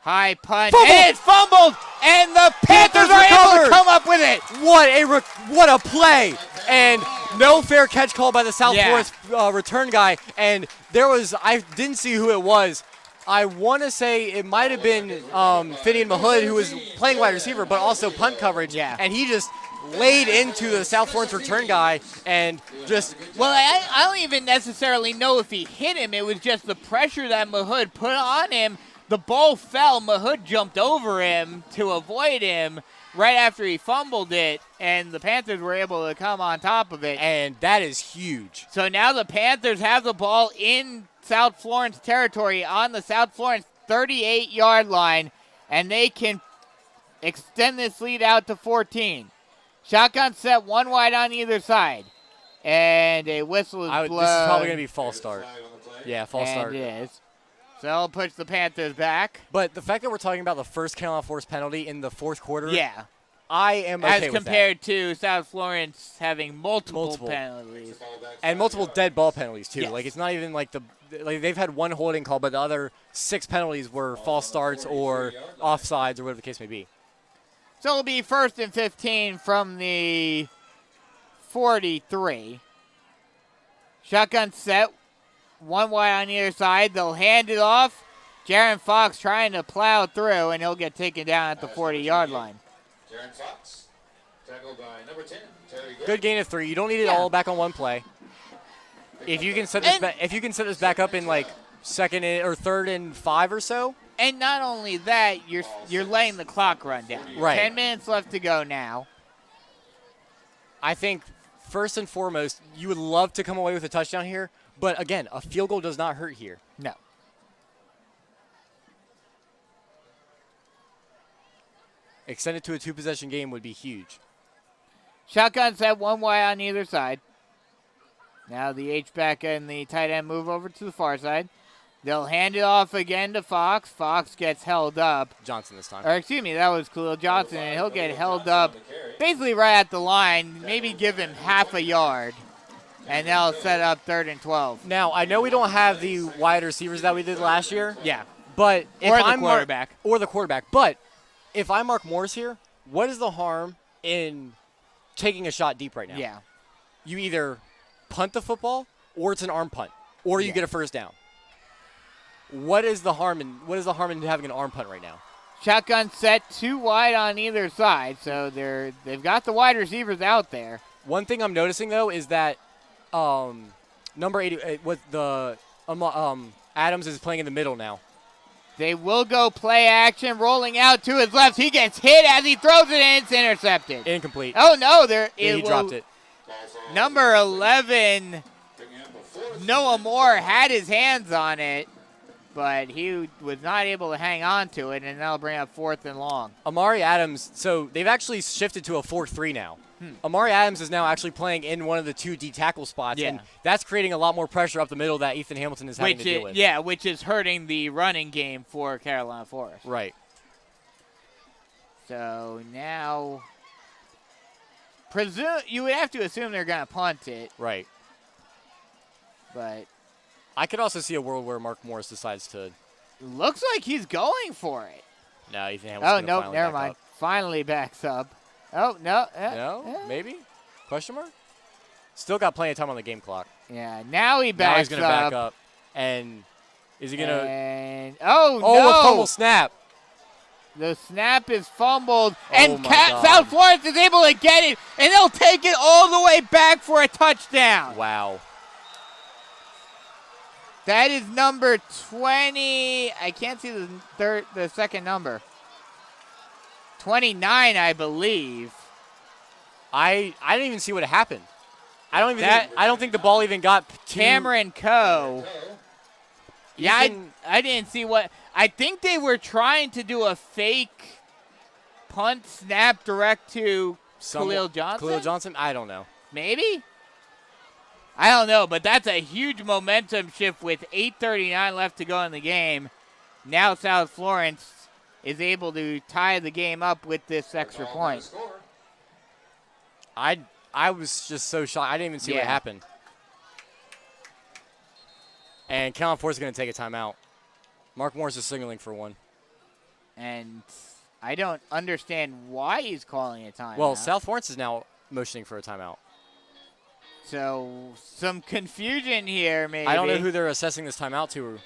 Speaker 2: High punt. And it's fumbled, and the Panthers are able to come up with it.
Speaker 3: What a play! And no fair catch call by the South Forest return guy. And I didn't see who it was. I want to say it might have been Finian Mahood, who was playing wide receiver, but also punt coverage.
Speaker 2: Yeah.
Speaker 3: And he just laid into the South Florence return guy and just...
Speaker 2: Well, I don't even necessarily know if he hit him. It was just the pressure that Mahood put on him. The ball fell. Mahood jumped over him to avoid him right after he fumbled it, and the Panthers were able to come on top of it.
Speaker 3: And that is huge.
Speaker 2: So now the Panthers have the ball in South Florence territory on the South Florence 38-yard line, and they can extend this lead out to 14. Shotgun set, 1 wide on either side. And a whistle is blown.
Speaker 3: This is probably going to be false start. Yeah, false start.
Speaker 2: And it is. So that'll push the Panthers back.
Speaker 3: But the fact that we're talking about the first Carolina Forest penalty in the fourth quarter, I am okay with that.
Speaker 2: As compared to South Florence having multiple penalties.
Speaker 3: And multiple dead ball penalties, too.
Speaker 2: Yes.
Speaker 3: Like, it's not even like they've had one holding call, but the other 6 penalties were false starts or offsides or whatever the case may be.
Speaker 2: So it'll be 1st and 15 from the 43. Shotgun set. 1 wide on either side. They'll hand it off. Jaron Fox trying to plow through, and he'll get taken down at the 40-yard line.
Speaker 5: Jaron Fox, tackled by number 10, Terry Good.
Speaker 3: Good gain of 3. You don't need it all back on one play. If you can set this back up in like 2nd or 3rd and 5 or so.
Speaker 2: And not only that, you're letting the clock run down.
Speaker 3: Right.
Speaker 2: 10 minutes left to go now.
Speaker 3: I think first and foremost, you would love to come away with a touchdown here. But, again, a field goal does not hurt here.
Speaker 2: No.
Speaker 3: Extended to a 2-possession game would be huge.
Speaker 2: Shotgun set, 1 wide on either side. Now the H-back and the tight end move over to the far side. They'll hand it off again to Fox. Fox gets held up.
Speaker 3: Johnson this time.
Speaker 2: Or, excuse me, that was Khalil Johnson, and he'll get held up basically right at the line, maybe give him half a yard. and they'll set up 3rd and 12.
Speaker 3: Now, I know we don't have the wide receivers that we did last year.
Speaker 2: Yeah.
Speaker 3: But if
Speaker 2: or the
Speaker 3: I'm
Speaker 2: quarterback.
Speaker 3: Or the quarterback. But if I'm Mark Morris here, what is the harm in taking a shot deep right now?
Speaker 2: Yeah.
Speaker 3: You either punt the football or it's an arm punt or you get a first down. What is the harm in having an arm punt right now?
Speaker 2: Shotgun set 2 wide on either side, so they've got the wide receivers out there.
Speaker 3: One thing I'm noticing though is that number 80 with the Adams is playing in the middle now.
Speaker 2: They will go play action, rolling out to his left. He gets hit as he throws it, and it's intercepted.
Speaker 3: Incomplete.
Speaker 2: Oh, no.
Speaker 3: He dropped it.
Speaker 2: Number 11, Noah Moore, had his hands on it, but he was not able to hang on to it, and that'll bring up 4th and long.
Speaker 3: Amari Adams, so they've actually shifted to a 4-3 now. Amari Adams is now actually playing in one of the 2 D tackle spots, and that's creating a lot more pressure up the middle that Ethan Hamilton is having to deal with.
Speaker 2: Yeah, which is hurting the running game for Carolina Forest.
Speaker 3: Right.
Speaker 2: So now, you would have to assume they're going to punt it.
Speaker 3: Right.
Speaker 2: But
Speaker 3: I could also see a world where Mark Morris decides to.
Speaker 2: Looks like he's going for it.
Speaker 3: No, Ethan Hamilton.
Speaker 2: Oh, no, never mind. Finally backs up. Oh, no.
Speaker 3: No, maybe? Question mark? Still got plenty of time on the game clock.
Speaker 2: Yeah, now he backs up.
Speaker 3: Now he's going to back up. And is he going
Speaker 2: to? Oh,
Speaker 3: no.
Speaker 2: Oh,
Speaker 3: a fumble snap.
Speaker 2: The snap is fumbled, and South Florence is able to get it, and they'll take it all the way back for a touchdown.
Speaker 3: Wow.
Speaker 2: That is number 20. I can't see the second number. 29, I believe.
Speaker 3: I didn't even see what happened. I don't think the ball even got to
Speaker 2: Cameron Coe. Yeah, I didn't see what. I think they were trying to do a fake punt snap direct to Khalil Johnson.
Speaker 3: Khalil Johnson? I don't know.
Speaker 2: Maybe? I don't know, but that's a huge momentum shift with 8:39 left to go in the game. Now South Florence is able to tie the game up with this extra point.
Speaker 3: I was just so shocked. I didn't even see what happened. And Carolina Forest is going to take a timeout. Mark Morris is signaling for one.
Speaker 2: And I don't understand why he's calling a timeout.
Speaker 3: Well, South Florence is now motioning for a timeout.
Speaker 2: So some confusion here, maybe.
Speaker 3: I don't know who they're assessing this timeout to.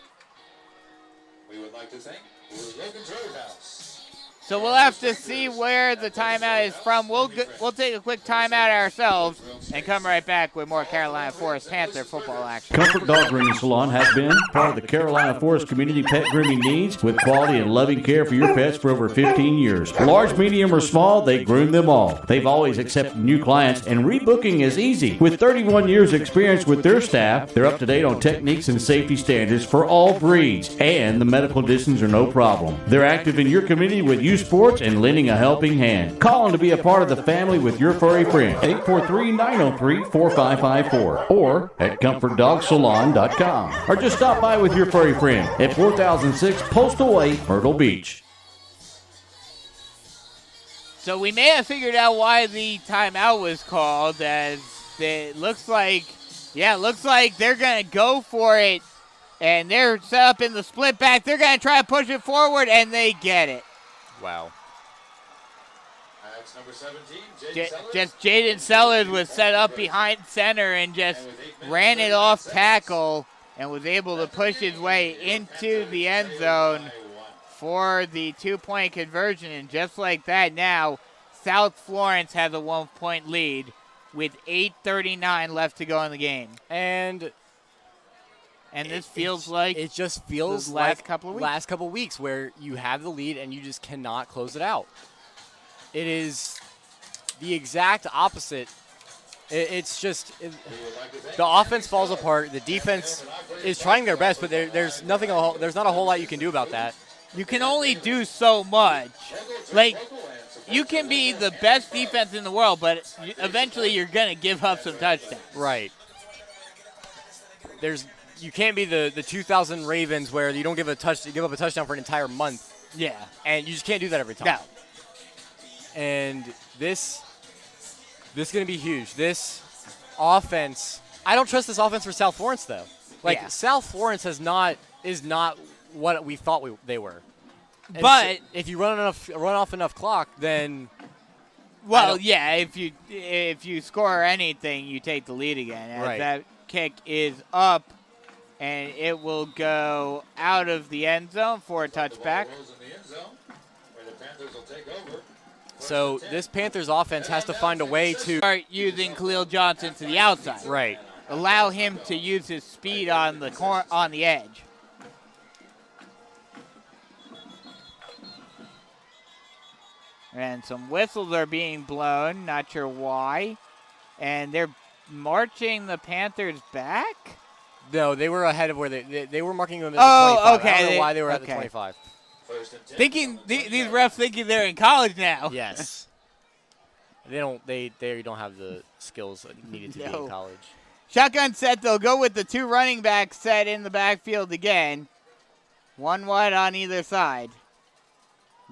Speaker 5: We would like to thank Logan's Roadhouse.
Speaker 2: So we'll have to see where the timeout is from. We'll take a quick timeout ourselves and come right back with more Carolina Forest Panther football action.
Speaker 4: Comfort Dog Grooming Salon has been part of the Carolina Forest community pet grooming needs with quality and loving care for your pets for over 15 years. Large, medium, or small, they groom them all. They've always accepted new clients, and rebooking is easy. With 31 years experience with their staff, they're up to date on techniques and safety standards for all breeds, and the medical distance are no problem. They're active in your community with youth sports and lending a helping hand. Call them to be a part of the family with your furry friend. 843-903-4554 or at ComfortDogSalon.com. Or just stop by with your furry friend at 4006 Postal Way, Myrtle Beach.
Speaker 2: So we may have figured out why the timeout was called, as it looks like they're going to go for it, and they're set up in the split back. They're going to try to push it forward, and they get it.
Speaker 3: Wow.
Speaker 5: That's number 17,
Speaker 2: just Jaden Sellers was set up behind center and just ran it off tackle and was able to push his way into the end zone for the 2-point conversion. And just like that, now South Florence has a 1-point lead with 8:39 left to go in the game.
Speaker 3: And
Speaker 2: this feels like
Speaker 3: it just feels
Speaker 2: the
Speaker 3: like
Speaker 2: last couple
Speaker 3: of weeks where you have the lead and you just cannot close it out. It is the exact opposite. It's just the offense falls apart. The defense is trying their best, but there's not a whole lot you can do about that.
Speaker 2: You can only do so much. Like, you can be the best defense in the world, but eventually you're going to give up some touchdowns.
Speaker 3: Right. You can't be the 2000 Ravens where you don't give up a touchdown for an entire month.
Speaker 2: Yeah.
Speaker 3: And you just can't do that every time.
Speaker 2: No.
Speaker 3: And this is going to be huge. This offense I don't trust this offense for South Florence, though. Like,
Speaker 2: Yeah.
Speaker 3: South Florence is not what we thought they were. And
Speaker 2: But
Speaker 3: so if you run off enough clock, then
Speaker 2: well, yeah, if you score anything, you take the lead again. As
Speaker 3: Right.
Speaker 2: that kick is up, and it will go out of the end zone for a touchback.
Speaker 5: Goes in the end zone, where the Panthers will take over.
Speaker 3: so this Panthers offense has to find a way to
Speaker 2: Start using Khalil Johnson to the outside.
Speaker 3: right.
Speaker 2: Allow him to use his speed on the edge. And some whistles are being blown, not sure why. And they're marching the Panthers back?
Speaker 3: No, they were ahead of where they were marking them at
Speaker 2: Oh,
Speaker 3: the 25.
Speaker 2: okay,
Speaker 3: I don't know
Speaker 2: they-
Speaker 3: why they were at the
Speaker 2: okay.
Speaker 3: 25.
Speaker 5: First and 10.
Speaker 2: Thinking these refs thinking they're in college now.
Speaker 3: Yes. They don't have the skills needed to be
Speaker 2: No.
Speaker 3: in college.
Speaker 2: Shotgun set, they'll go with the two running backs set in the backfield again. One wide on either side.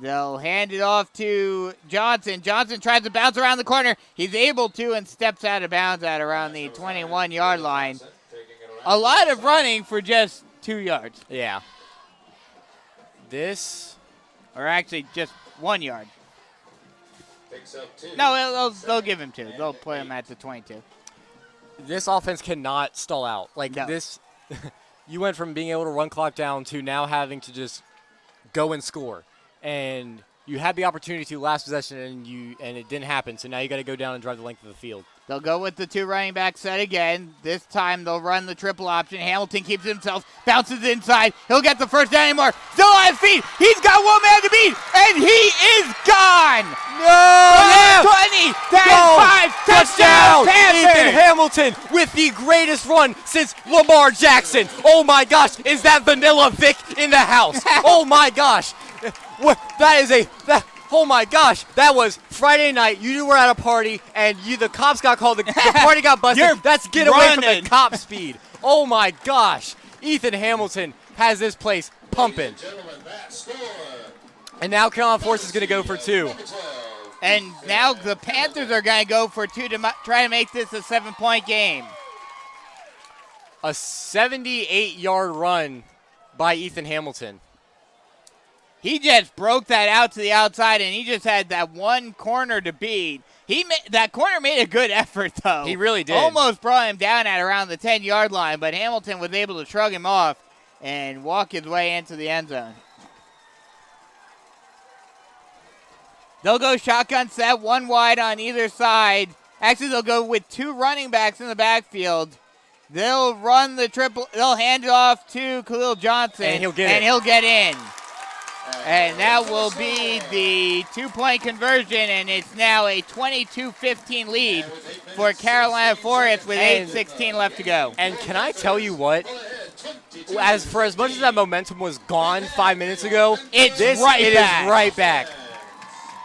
Speaker 2: They'll hand it off to Johnson. Johnson tries to bounce around the corner. He's able to and steps out of bounds at around the 21-yard line.
Speaker 5: Taking it around.
Speaker 2: A lot of running for just 2 yards.
Speaker 3: Yeah. This
Speaker 2: Or actually just 1 yard.
Speaker 5: Picks up 2.
Speaker 2: No, they'll give him 2. They'll put him at the 22.
Speaker 3: offense cannot stall out. Like
Speaker 2: No.
Speaker 3: this, you went from being able to run clock down to now having to just go and score. And you had the opportunity to last possession and it didn't happen. So now you got to go down and drive the length of the field.
Speaker 2: They'll go with the two running back set again. This time they'll run the triple option. Hamilton keeps himself, bounces inside. He'll get the first down anymore. Still on his feet. He's got one man to beat, and he is gone.
Speaker 3: No!
Speaker 2: 20, 10,
Speaker 3: Go!
Speaker 2: 5, touchdown, Panthers.
Speaker 3: Ethan Hamilton with the greatest run since Lamar Jackson. Oh my gosh, is that Vanilla Vic in the house? Oh my gosh. Oh my gosh, that was Friday night. You were at a party and the cops got called. The party got busted. That's get away from
Speaker 2: running.
Speaker 3: the cop speed. Oh my gosh. Ethan Hamilton has this place pumping.
Speaker 5: Gentlemen, that score.
Speaker 3: And now Carolina Force is going to go for 2.
Speaker 2: And now the Panthers are going to go for 2 to try to make this a 7-point game.
Speaker 3: A 78-yard run by Ethan Hamilton.
Speaker 2: He just broke that out to the outside, and he just had that one corner to beat. That corner made a good effort, though.
Speaker 3: He really did.
Speaker 2: Almost brought him down at around the 10-yard line, but Hamilton was able to shrug him off and walk his way into the end zone. They'll go shotgun set, one wide on either side. Actually, they'll go with 2 running backs in the backfield. They'll run the triple. They'll hand it off to Khalil Johnson,
Speaker 3: And he'll get
Speaker 2: in. And that will be the 2-point conversion, and it's now a 22-15 lead for Carolina Forest with 8:16 left to go.
Speaker 3: And can I tell you what? As much as that momentum was gone 5 minutes ago,
Speaker 2: It is
Speaker 3: right back.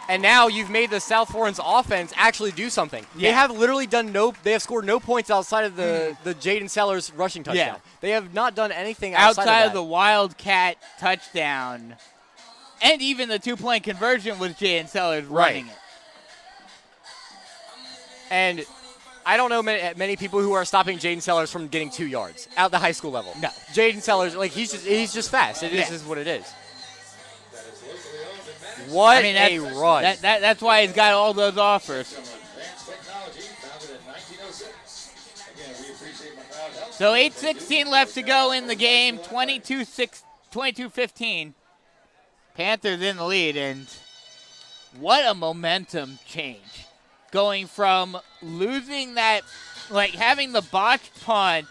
Speaker 3: And now you've made the South Florence offense actually do something.
Speaker 2: Yeah.
Speaker 3: They have literally they have scored no points outside of the Jaden Sellers rushing touchdown.
Speaker 2: Yeah.
Speaker 3: They have not done anything
Speaker 2: Outside
Speaker 3: of
Speaker 2: of the Wildcat touchdown, and even the 2-point conversion was Jaden Sellers running it.
Speaker 3: And I don't know many people who are stopping Jaden Sellers from getting 2 yards at the high school level.
Speaker 2: No.
Speaker 3: Jaden Sellers, he's just fast. It is what it is. What a run.
Speaker 2: That's why he's got all those offers.
Speaker 5: Advanced technology founded in 1906. Again, we appreciate my crowd help.
Speaker 2: So 8:16 left to go in the game, 22-15. Panthers in the lead, and what a momentum change. Going from losing that, like having the botched punt,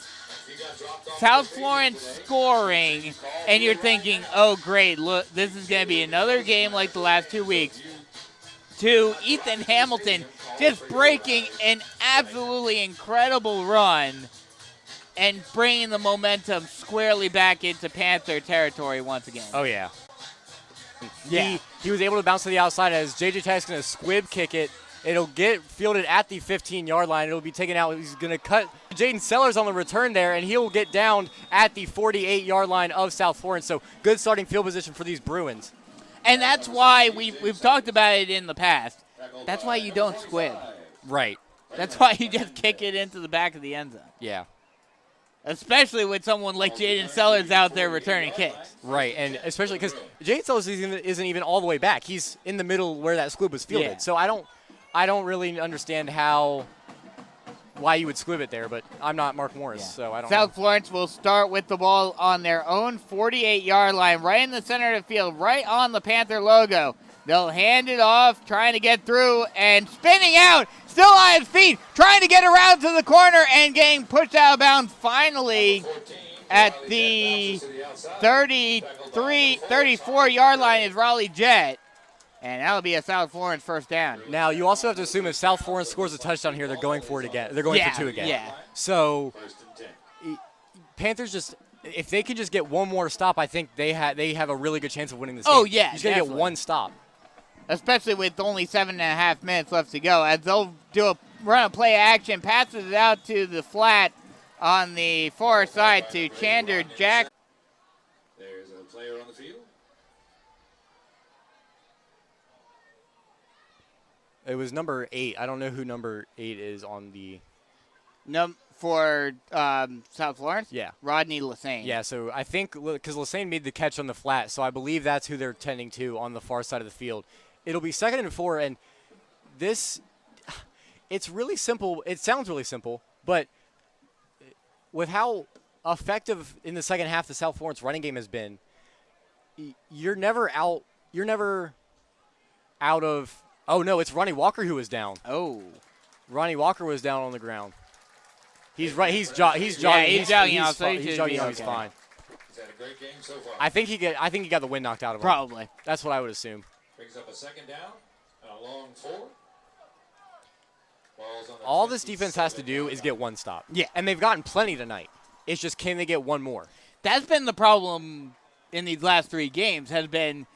Speaker 2: South Florence scoring, and you're thinking, oh great, look, this is going to be another game like the last 2 weeks, to Ethan Hamilton just breaking an absolutely incredible run and bringing the momentum squarely back into Panther territory once again.
Speaker 3: Oh, yeah.
Speaker 2: Yeah.
Speaker 3: He was able to bounce to the outside as J.J. Tack's going to squib kick it. It'll get fielded at the 15-yard line. It'll be taken out. He's going to cut Jaden Sellers on the return there, and he'll get down at the 48-yard line of South Florence. So good starting field position for these Bruins.
Speaker 2: And that's why we've talked about it in the past. That's why you don't squib.
Speaker 3: Right.
Speaker 2: That's why you just kick it into the back of the end zone.
Speaker 3: Yeah.
Speaker 2: Especially with someone like Jaden Sellers out there returning kicks.
Speaker 3: Right, and especially because Jaden Sellers isn't even all the way back. He's in the middle where that squib was fielded.
Speaker 2: Yeah.
Speaker 3: So I don't really understand why you would squib it there, but I'm not Mark Morris, so I don't know.
Speaker 2: South Florence will start with the ball on their own 48-yard line, right in the center of the field, right on the Panther logo. They'll hand it off, trying to get through, and spinning out, still on his feet, trying to get around to the corner and getting pushed out of bounds finally at the 34-yard line is Raleigh Jet. And that'll be a South Florence first down.
Speaker 3: Now, you also have to assume if South Florence scores a touchdown here, they're going for it again. They're going for two again.
Speaker 2: Yeah.
Speaker 3: So Panthers just, if they could just get one more stop, I think they have a really good chance of winning this game.
Speaker 2: Oh, yeah,
Speaker 3: You just got to get one stop.
Speaker 2: Especially with only 7.5 minutes left to go, as they'll run a play action, passes it out to the flat on the far side to Chandler Jack.
Speaker 5: There's a player on the field.
Speaker 3: It was number 8. I don't know who number 8 is on the.
Speaker 2: For South Florence?
Speaker 3: Yeah.
Speaker 2: Rodney Lassane.
Speaker 3: Yeah, so I think because Lassane made the catch on the flat, so I believe that's who they're tending to on the far side of the field. It'll be 2nd and 4, and this, it's really simple. It sounds really simple, but with how effective in the second half the South Florence running game has been, you're never out of. Oh, no, it's Ronnie Walker who was down.
Speaker 2: Oh.
Speaker 3: Ronnie Walker was down on the ground. He's right. He's jogging.
Speaker 2: He's jogging out.
Speaker 3: He's jogging out. He's fine.
Speaker 5: He's had a great game so far.
Speaker 3: I think he got the wind knocked out of him.
Speaker 2: Probably.
Speaker 3: That's what I would assume.
Speaker 5: Brings up a 2nd down and a long 4.
Speaker 3: All this defense has to do is get one stop.
Speaker 2: Yeah.
Speaker 3: And they've gotten plenty tonight. It's just, can they get one more?
Speaker 2: That's been the problem in these last 3 games, has been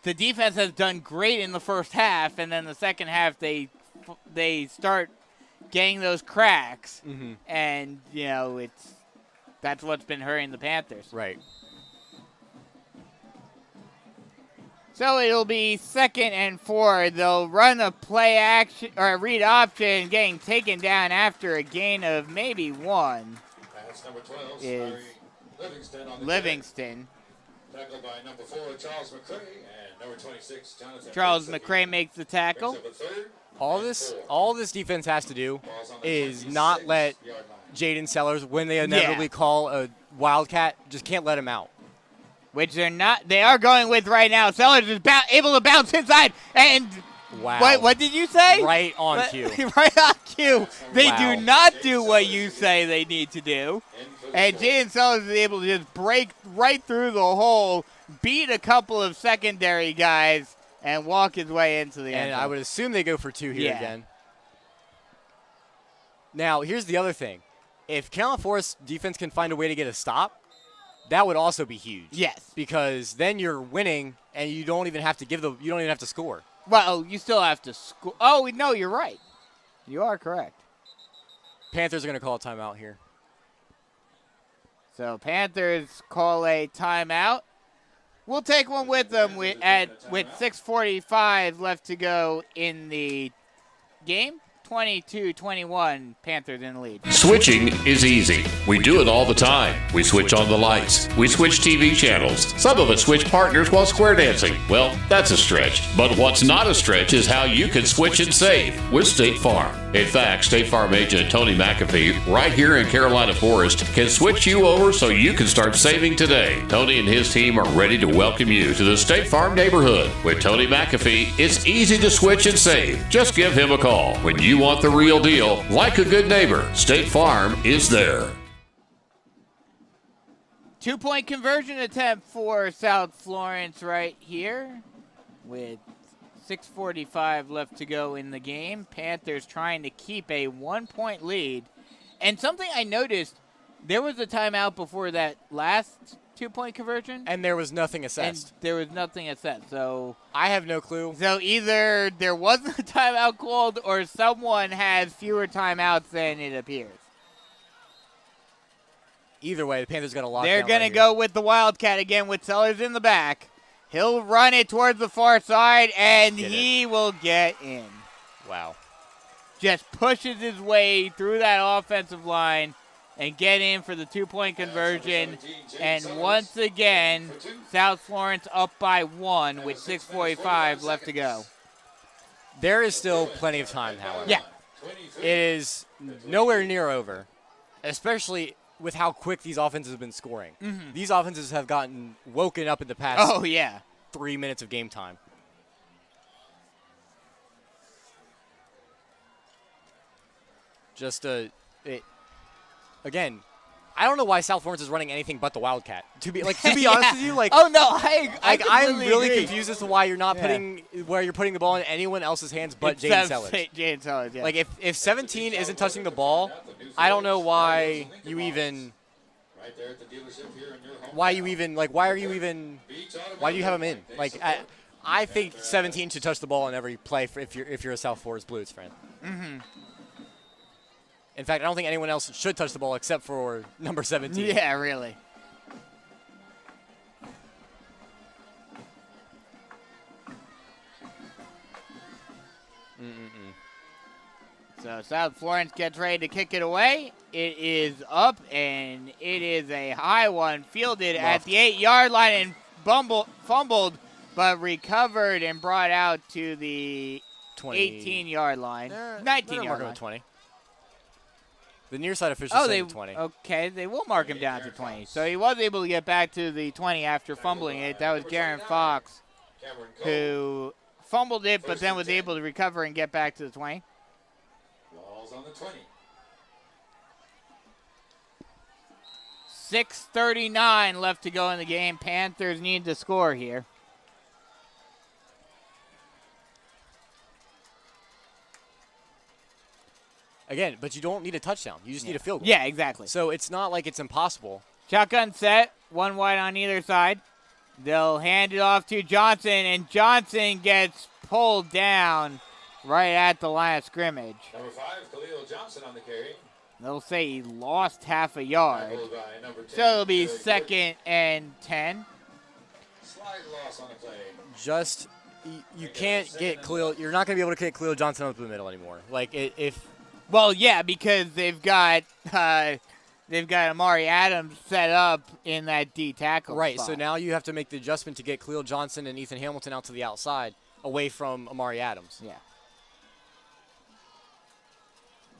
Speaker 2: the defense has done great in the first half, and then the second half they start getting those cracks, and that's what's been hurting the Panthers.
Speaker 3: Right.
Speaker 2: So it'll be 2nd and 4. They'll run a play action or a read option, getting taken down after a gain of maybe 1.
Speaker 5: That's number 12.
Speaker 2: Is
Speaker 5: Livingston on the
Speaker 2: Livingston.
Speaker 5: Tackled by number 4, Charles McCray, and number 26, Jonathan.
Speaker 2: Charles McCray makes the tackle.
Speaker 5: Brings up a 3rd.
Speaker 3: All this defense has to do is not let Jaden Sellers, when they inevitably call a wildcat, just can't let him out.
Speaker 2: Which they're not. They are going with right now. Sellers is able to bounce inside. And
Speaker 3: wow.
Speaker 2: What did you say?
Speaker 3: Right on cue.
Speaker 2: Right on cue. They
Speaker 3: Wow.
Speaker 2: do not do what you say they need to do. And Jaden Sellers is able to just break right through the hole, beat a couple of secondary guys, and walk his way into the end
Speaker 3: And
Speaker 2: zone.
Speaker 3: I would assume they go for 2 here again. Now, here's the other thing. If Carolina Forest defense can find a way to get a stop, that would also be huge.
Speaker 2: Yes.
Speaker 3: Because then you're winning and you don't even have to score.
Speaker 2: Well, you still have to score. Oh, no, you're right. You are correct.
Speaker 3: Panthers are going to call a timeout here.
Speaker 2: So Panthers call a timeout. We'll take one with them with 6:45 left to go in the game. 22-21, Panthers in the lead.
Speaker 1: Switching is easy. We do it all the time. We switch on the lights. We switch TV channels. Some of us switch partners while square dancing. Well, that's a stretch. But what's not a stretch is how you can switch and save with State Farm. In fact, State Farm agent Tony McAfee, right here in Carolina Forest, can switch you over so you can start saving today. Tony and his team are ready to welcome you to the State Farm neighborhood. With Tony McAfee, it's easy to switch and save. Just give him a call. When you want the real deal, like a good neighbor, State Farm is there.
Speaker 2: 2-point conversion attempt for South Florence right here with 6:45 left to go in the game. Panthers trying to keep a 1-point lead. And something I noticed, there was a timeout before that last 2-point conversion.
Speaker 3: And there was nothing assessed.
Speaker 2: So
Speaker 3: I have no clue.
Speaker 2: So either there wasn't a timeout called or someone has fewer timeouts than it appears.
Speaker 3: Either way, the Panthers got a lockdown.
Speaker 2: They're going to go with the Wildcat again with Sellers in the back. He'll run it towards the far side, and he will get in.
Speaker 3: Wow.
Speaker 2: just pushes his way through that offensive line and get in for the 2-point conversion. And once again, South Florence up by 1 with 6:45 left to go.
Speaker 3: There is still plenty of time, however.
Speaker 2: Yeah.
Speaker 3: It is nowhere near over, especially with how quick these offenses have been scoring.
Speaker 2: Mm-hmm.
Speaker 3: These offenses have gotten woken up in the past 3 minutes of game time. Again, I don't know why South Florence is running anything but the Wildcat. To be honest with you, I'm really confused as to why you're not putting the ball in anyone else's hands but Jaden Sellers.
Speaker 2: Jaden Sellers, yeah.
Speaker 3: Like if 17 isn't touching the ball, I don't know why you even. Why do you have him in? Like I think 17 should touch the ball in every play if you're a South Florence Blues fan.
Speaker 2: Mm-hmm.
Speaker 3: In fact, I don't think anyone else should touch the ball except for number 17.
Speaker 2: Yeah, really. So South Florence gets ready to kick it away. It is up, and it is a high one, fielded at the 8-yard line and fumbled, but recovered and brought out to the 18-yard line. 19-yard line.
Speaker 3: 20. The near side officials say 20.
Speaker 2: Okay, they will mark him down to 20. So he was able to get back to the 20 after fumbling it. That was Jaron Fox who fumbled it, but then was able to recover and get back to the 20.
Speaker 5: Ball's on the 20.
Speaker 2: 6:39 left to go in the game. Panthers need to score here.
Speaker 3: Again, but you don't need a touchdown. You just need a field goal.
Speaker 2: Yeah, exactly.
Speaker 3: So it's not like it's impossible.
Speaker 2: Shotgun set, one wide on either side. They'll hand it off to Johnson, and Johnson gets pulled down right at the line of scrimmage.
Speaker 5: Number 5, Khalil Johnson on the carry.
Speaker 2: They'll say he lost half a yard. So it'll be 2nd and 10.
Speaker 5: Slide loss on the play.
Speaker 3: Just, you can't get Khalil. You're not going to be able to get Khalil Johnson up the middle anymore. Like,
Speaker 2: Well, yeah, because they've got Amari Adams set up in that D tackle
Speaker 3: right,
Speaker 2: spot.
Speaker 3: so now you have to make the adjustment to get Khalil Johnson and Ethan Hamilton out to the outside, away from Amari Adams.
Speaker 2: Yeah.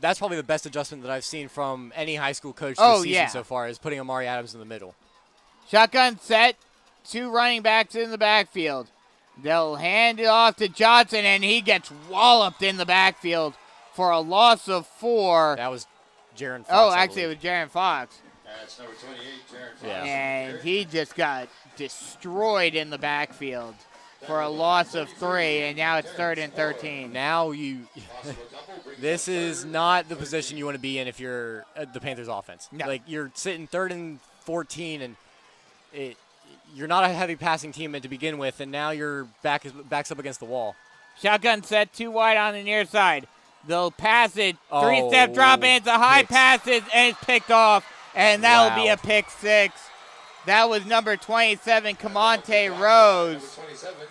Speaker 3: That's probably the best adjustment that I've seen from any high school coach this season so far, is putting Amari Adams in the middle.
Speaker 2: Shotgun set, 2 running backs in the backfield. They'll hand it off to Johnson, and he gets walloped in the backfield for a loss of 4.
Speaker 3: That was Jaron Fox.
Speaker 2: Oh, actually, it was Jaron Fox.
Speaker 5: That's number 28, Jaron Fox.
Speaker 3: Yeah.
Speaker 2: And he just got destroyed in the backfield for a loss of 3, and now it's 3rd and 13.
Speaker 3: Now this is not the position you want to be in if you're the Panthers offense.
Speaker 2: No.
Speaker 3: Like, you're sitting 3rd and 14, and you're not a heavy passing team to begin with, and now your back's up against the wall.
Speaker 2: Shotgun set, 2 wide on the near side. They'll pass it, 3-step drop, and it's a high pass, and it's picked off, and that'll be a pick 6. That was number 27, Camonte Rose,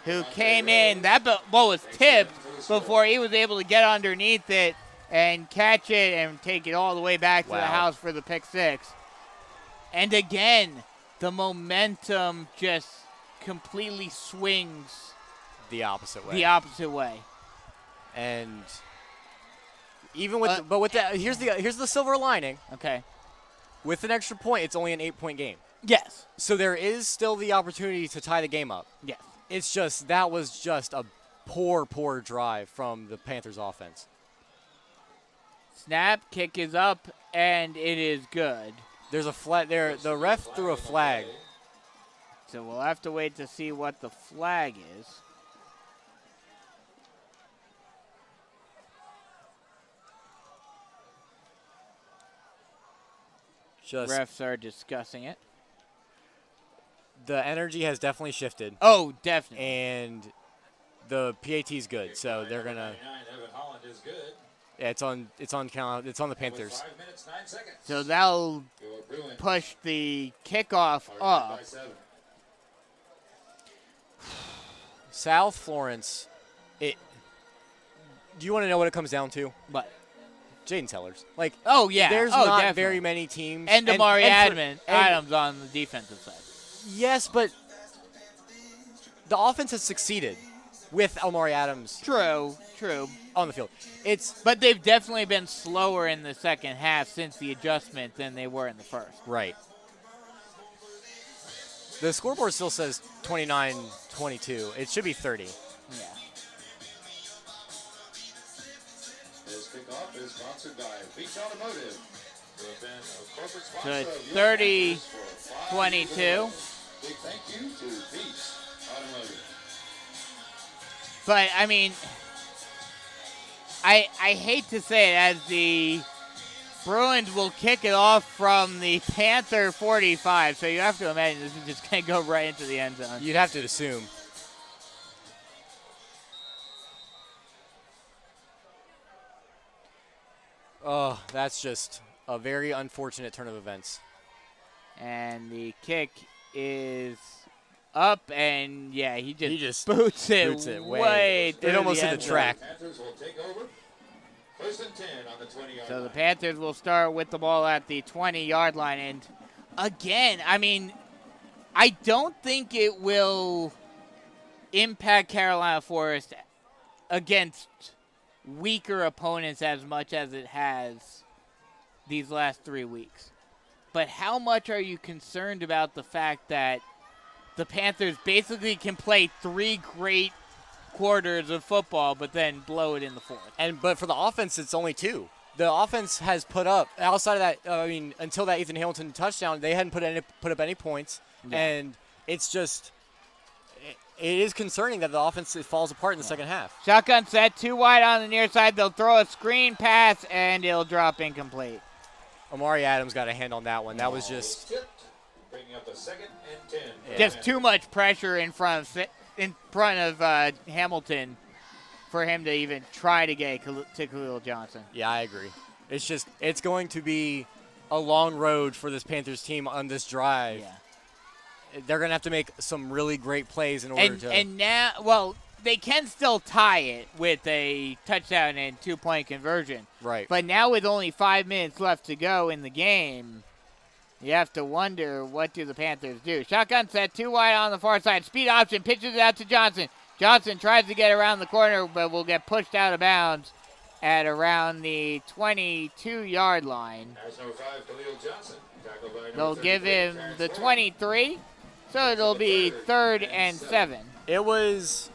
Speaker 2: who came in. That ball was tipped before he was able to get underneath it and catch it and take it all the way back to the house for the pick 6. And again, the momentum just completely swings
Speaker 3: the opposite
Speaker 2: way.
Speaker 3: And even with here's the silver lining.
Speaker 2: Okay.
Speaker 3: With an extra point, it's only an 8-point game.
Speaker 2: Yes.
Speaker 3: So there is still the opportunity to tie the game up.
Speaker 2: Yes.
Speaker 3: It's just that was just a poor drive from the Panthers offense.
Speaker 2: Snap, kick is up, and it is good.
Speaker 3: There's a flag there. The ref threw a flag.
Speaker 2: So we'll have to wait to see what the flag is. Refs are discussing it.
Speaker 3: The energy has definitely shifted.
Speaker 2: Oh, definitely.
Speaker 3: And the PAT's good, so they're gonna. Yeah, it's on the Panthers.
Speaker 5: 5 minutes, 9 seconds.
Speaker 2: So that'll push the kickoff up.
Speaker 3: South Florence, Do you want to know what it comes down to?
Speaker 2: But
Speaker 3: Jaden Tellers. Like,
Speaker 2: oh yeah,
Speaker 3: there's not
Speaker 2: definitely.
Speaker 3: very many teams.
Speaker 2: And Amari Adams on the defensive side.
Speaker 3: Yes, but the offense has succeeded with Amari Adams.
Speaker 2: True.
Speaker 3: On the field.
Speaker 2: But they've definitely been slower in the second half since the adjustment than they were in the first.
Speaker 3: Right. The scoreboard still says 29-22. It should be 30.
Speaker 2: Yeah.
Speaker 5: This kickoff is sponsored by Beach Automotive. Who have been a corporate
Speaker 2: So
Speaker 5: sponsor
Speaker 2: it's
Speaker 5: of your Panthers for 5 years
Speaker 2: 30-22.
Speaker 5: in a row. Big thank you to Beach Automotive.
Speaker 2: But, I mean, I hate to say it, as the Bruins will kick it off from the Panther 45, so you have to imagine this is just going to go right into the end zone.
Speaker 3: You'd have to assume. Oh, that's just a very unfortunate turn of events.
Speaker 2: And the kick is up, and yeah, he just boots
Speaker 3: boots
Speaker 2: it
Speaker 3: it
Speaker 2: way through
Speaker 3: It almost
Speaker 2: the
Speaker 3: hit
Speaker 2: end
Speaker 3: the
Speaker 2: zone.
Speaker 3: track.
Speaker 5: Panthers will take over. First and 10 on the 20-yard
Speaker 2: So
Speaker 5: line.
Speaker 2: the Panthers will start with the ball at the 20-yard line. And again, I mean, I don't think it will impact Carolina Forest against weaker opponents as much as it has these last 3 weeks. But how much are you concerned about the fact that the Panthers basically can play 3 great quarters of football, but then blow it in the fourth?
Speaker 3: But for the offense, it's only 2. The offense has put up, outside of that, until that Ethan Hamilton touchdown, they hadn't put up any points. Yeah. And it's just, it is concerning that the offense falls apart in the second half.
Speaker 2: Shotgun set, 2 wide on the near side. They'll throw a screen pass, and it'll drop incomplete.
Speaker 3: Amari Adams got a hand on that one. That was just
Speaker 5: Bringing up a second and 10.
Speaker 3: Yeah.
Speaker 2: Just too much pressure in front of Hamilton for him to even try to get to Khalil Johnson.
Speaker 3: Yeah, I agree. It's going to be a long road for this Panthers team on this drive.
Speaker 2: Yeah.
Speaker 3: They're going to have to make some really great plays in order to.
Speaker 2: And now, well, they can still tie it with a touchdown and 2-point conversion.
Speaker 3: Right.
Speaker 2: But now with only 5 minutes left to go in the game, you have to wonder, what do the Panthers do? Shotgun set, 2 wide on the far side. Speed option, pitches it out to Johnson. Johnson tries to get around the corner, but will get pushed out of bounds at around the 22-yard line.
Speaker 5: As number 5, Khalil Johnson. Tackled by number
Speaker 2: They'll give
Speaker 5: 33,
Speaker 2: him the 23, so it'll be 3rd and 7.
Speaker 3: It was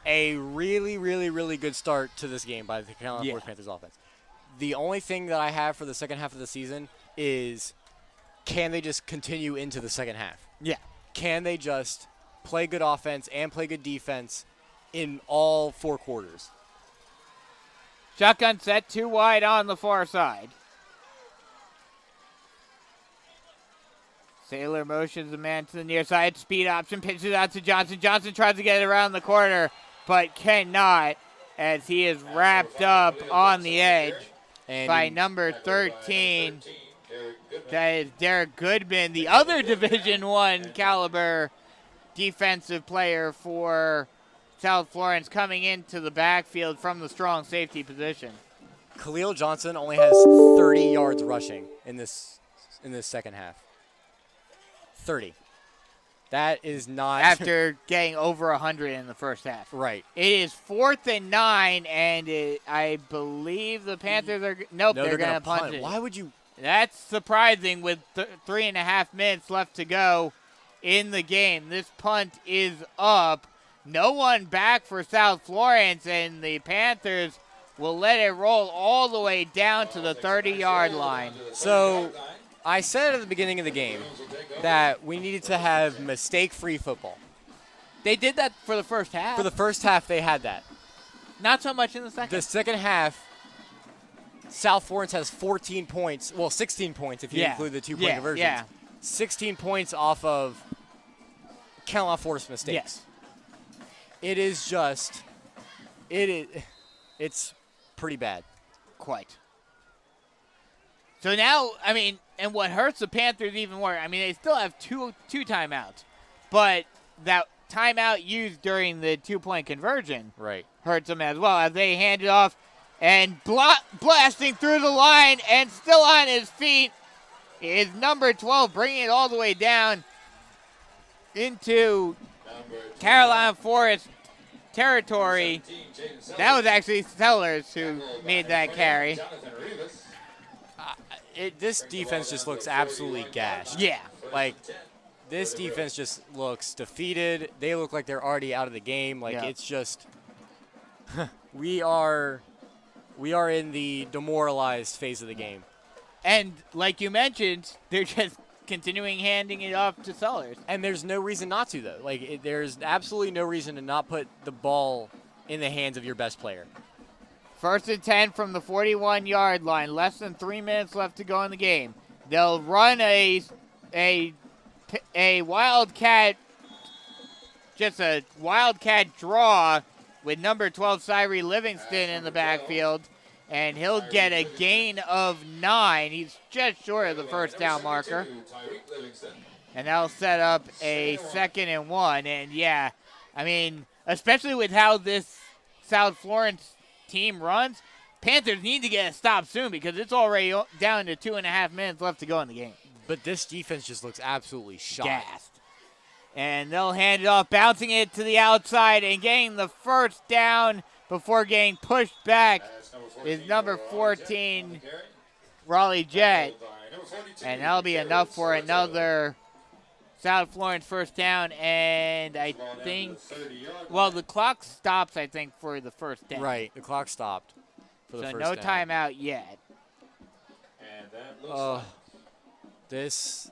Speaker 3: a really, really, really good start to this game by the Carolina Forest Panthers offense. The only thing that I have for the second half of the season is, can they just continue into the second half?
Speaker 2: Yeah.
Speaker 3: Can they just play good offense and play good defense in all 4 quarters?
Speaker 2: Shotgun set, 2 wide on the far side. Sailor motions the man to the near side. Speed option, pitches out to Johnson. Johnson tries to get it around the corner, but cannot, as he is wrapped up on the edge by number 13. That is Derek Goodman, the other Division I caliber defensive player for South Florence, coming into the backfield from the strong safety position.
Speaker 3: Khalil Johnson only has 30 yards rushing in this second half. 30. That is not
Speaker 2: after getting over 100 in the first half.
Speaker 3: Right.
Speaker 2: It is 4th and 9, and I believe the Panthers are they're going to punt it.
Speaker 3: Why would you?
Speaker 2: That's surprising with 3.5 minutes left to go in the game. This punt is up. No one back for South Florence, and the Panthers will let it roll all the way down to the 30-yard line.
Speaker 3: So I said at the beginning of the game that we needed to have mistake-free football.
Speaker 2: They did that for the first half.
Speaker 3: For the first half, they had that.
Speaker 2: Not so much in the second.
Speaker 3: The second half, South Florence has 14 points. Well, 16 points if you include the 2-point conversions.
Speaker 2: Yeah.
Speaker 3: 16 points off of Carolina Forest mistakes.
Speaker 2: Yes.
Speaker 3: It is just, it's pretty bad.
Speaker 2: Quite. So now, I mean, and what hurts the Panthers even more, I mean, they still have two timeouts, but that timeout used during the 2-point conversion
Speaker 3: Right.
Speaker 2: hurts them as well as they hand it off and blasting through the line and still on his feet is number 12, bringing it all the way down into Carolina Forest territory. That was actually Sellers who made that carry.
Speaker 3: This defense just looks absolutely gashed.
Speaker 2: Yeah.
Speaker 3: Like, this defense just looks defeated. They look like they're already out of the game. Like, it's just we are in the demoralized phase of the game.
Speaker 2: And like you mentioned, they're just continuing handing it off to Sellers.
Speaker 3: And there's no reason not to, though. Like, there's absolutely no reason to not put the ball in the hands of your best player.
Speaker 2: 1st and 10 from the 41-yard line. Less than 3 minutes left to go in the game. They'll run a wildcat, just a wildcat draw with number 12, Cyree Livingston, in the backfield. And he'll get a gain of 9. He's just short of the first down marker. And that'll set up a 2nd and 1. And, yeah, I mean, especially with how this South Florence team runs, Panthers need to get a stop soon because it's already down to 2.5 minutes left to go in the game.
Speaker 3: But this defense just looks absolutely shot.
Speaker 2: Gassed. And they'll hand it off, bouncing it to the outside and getting the first down before getting pushed back is number 14, Raleigh Jet. And that'll be enough for another South Florence first down. And I think, well, the clock stops, I think, for the first down.
Speaker 3: Right, the clock stopped for the
Speaker 2: so
Speaker 3: first
Speaker 2: no
Speaker 3: down.
Speaker 2: timeout yet.
Speaker 3: It's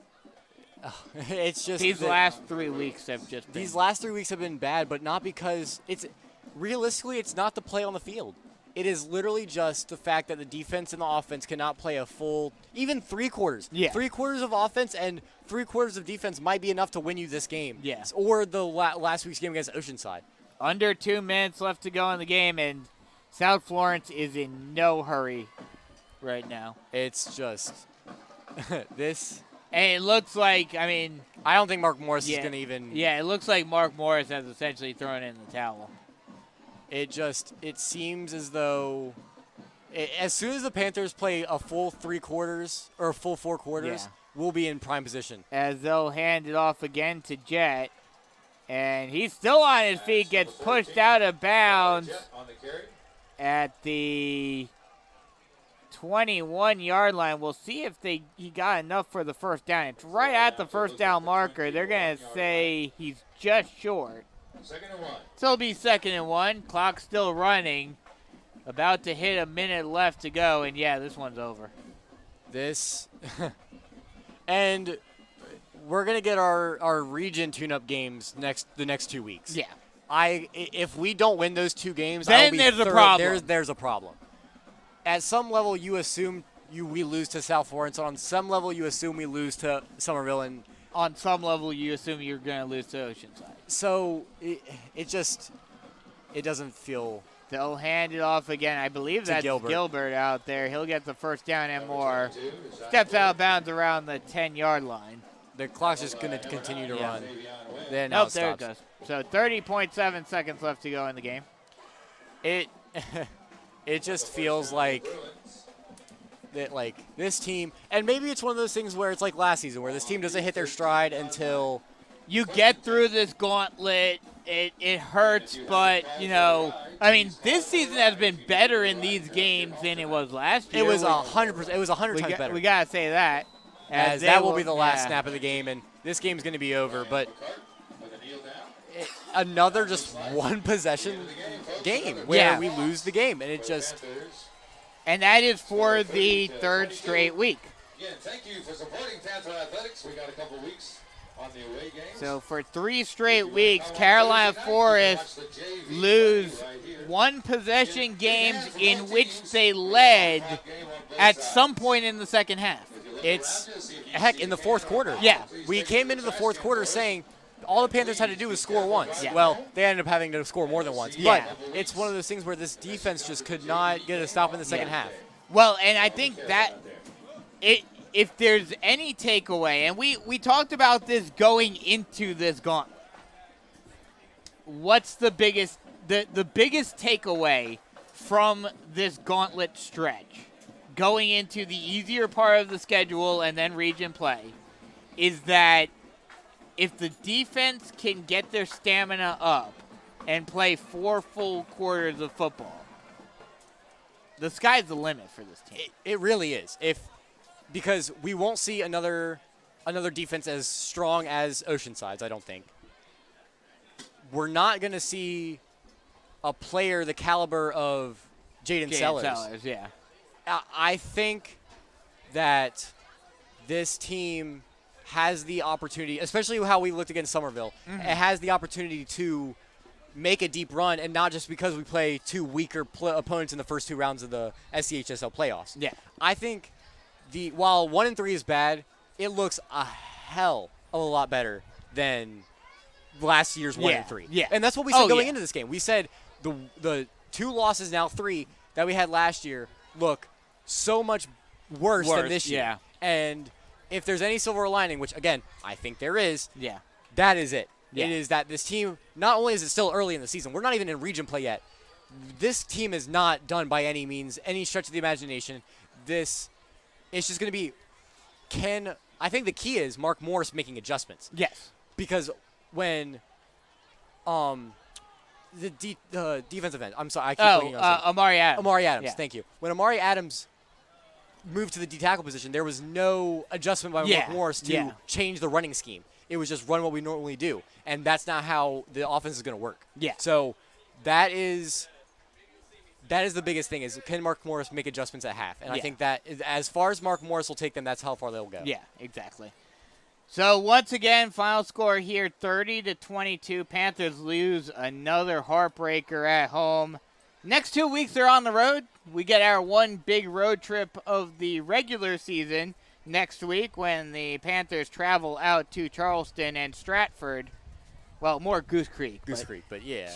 Speaker 3: just
Speaker 2: these last 3 weeks have just been.
Speaker 3: These last 3 weeks have been bad, but not because realistically, it's not the play on the field. It is literally just the fact that the defense and the offense cannot play a full, even 3 quarters.
Speaker 2: Yeah.
Speaker 3: 3 quarters of offense and 3 quarters of defense might be enough to win you this game.
Speaker 2: Yes.
Speaker 3: Or the last week's game against Oceanside.
Speaker 2: Under 2 minutes left to go in the game, and South Florence is in no hurry right now.
Speaker 3: It's just this.
Speaker 2: And it looks like, I mean,
Speaker 3: I don't think Mark Morris is going to even.
Speaker 2: Yeah, it looks like Mark Morris has essentially thrown in the towel.
Speaker 3: It seems as though as soon as the Panthers play a full 3 quarters or a full 4 quarters, we'll be in prime position.
Speaker 2: As they'll hand it off again to Jet. And he's still on his feet, gets pushed out of bounds at the 21-yard line. We'll see if he got enough for the first down. It's right at the first down marker. They're going to say he's just short.
Speaker 5: 2nd and 1.
Speaker 2: So it'll be 2nd and 1. Clock still running. About to hit a minute left to go. And, yeah, this one's over.
Speaker 3: And we're going to get our region tune-up games the next 2 weeks.
Speaker 2: Yeah.
Speaker 3: If we don't win those 2 games,
Speaker 2: then there's a problem.
Speaker 3: There's a problem. At some level, you assume we lose to South Florence. On some level, you assume we lose to Somerville. And
Speaker 2: on some level, you assume you're going to lose to Oceanside.
Speaker 3: So it doesn't feel.
Speaker 2: They'll hand it off again. I believe that's Gilbert out there. He'll get the first down and more. Steps out of bounds around the 10-yard line.
Speaker 3: The clock's just going to continue to run. Then
Speaker 2: nope, there it goes. So 30.7 seconds left to go in the game.
Speaker 3: It just feels like that, like this team, and maybe it's one of those things where it's like last season, where this team doesn't hit their stride until
Speaker 2: you get through this gauntlet. It hurts, but I mean, this season has been better in these games than it was last year.
Speaker 3: It was 100%. It was 100 times better.
Speaker 2: We gotta say that,
Speaker 3: as that will be the last snap of the game, and this game's going to be over. But another just one possession game where we lose the game, and it just.
Speaker 2: And that is for the 3rd straight week.
Speaker 5: Again, thank you for supporting Panther Athletics. We got a couple weeks on the away games.
Speaker 2: So for 3 straight weeks, Carolina Forest lose 1 possession games in which they led at some point in the second half.
Speaker 3: It's, heck, in the 4th quarter.
Speaker 2: Yeah.
Speaker 3: We came into the 4th quarter saying all the Panthers had to do was score once.
Speaker 2: Yeah.
Speaker 3: Well, they ended up having to score more than once.
Speaker 2: Yeah.
Speaker 3: But it's one of those things where this defense just could not get a stop in the second half.
Speaker 2: Well, and I think that if there's any takeaway, and we talked about this going into this gauntlet, what's the biggest the biggest takeaway from this gauntlet stretch going into the easier part of the schedule and then region play is that if the defense can get their stamina up and play 4 full quarters of football, the sky's the limit for this team.
Speaker 3: It really is. Because we won't see another defense as strong as Oceanside's, I don't think. We're not going to see a player the caliber of Jaden Sellers.
Speaker 2: Yeah.
Speaker 3: I think that this team has the opportunity, especially how we looked against Somerville, it has the opportunity to make a deep run, and not just because we play 2 weaker opponents in the first 2 rounds of the SCHSL playoffs.
Speaker 2: Yeah.
Speaker 3: I think while 1-3 is bad, it looks a hell of a lot better than last year's 1-3.
Speaker 2: Yeah.
Speaker 3: And that's what we said going into this game. We said the 2 losses, now 3, that we had last year look so much worse than this year.
Speaker 2: Yeah.
Speaker 3: And if there's any silver lining, which, again, I think there is,
Speaker 2: Yeah.
Speaker 3: that is it.
Speaker 2: Yeah.
Speaker 3: It is that this team, not only is it still early in the season, we're not even in region play yet. This team is not done by any means, any stretch of the imagination. It's just going to be, I think the key is Mark Morris making adjustments.
Speaker 2: Yes.
Speaker 3: Because when the defensive end, I'm sorry, I keep blanking on something.
Speaker 2: Amari Adams.
Speaker 3: Amari Adams,
Speaker 2: Yeah.
Speaker 3: thank you. When Amari Adams moved to the D-tackle position, there was no adjustment by Mark Morris to change the running scheme. It was just run what we normally do, and that's not how the offense is going to work.
Speaker 2: Yeah.
Speaker 3: So that is the biggest thing, is can Mark Morris make adjustments at half? And I think that as far as Mark Morris will take them, that's how far they'll go.
Speaker 2: Yeah, exactly. So once again, final score here, 30-22. Panthers lose another heartbreaker at home. Next 2 weeks they're on the road. We get our one big road trip of the regular season next week when the Panthers travel out to Charleston and Stratford. Well, more Goose Creek.
Speaker 3: But yeah.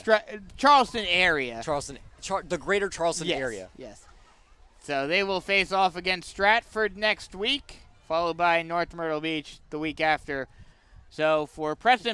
Speaker 2: Charleston area.
Speaker 3: The greater Charleston area.
Speaker 2: Yes. So they will face off against Stratford next week, followed by North Myrtle Beach the week after. So for Preston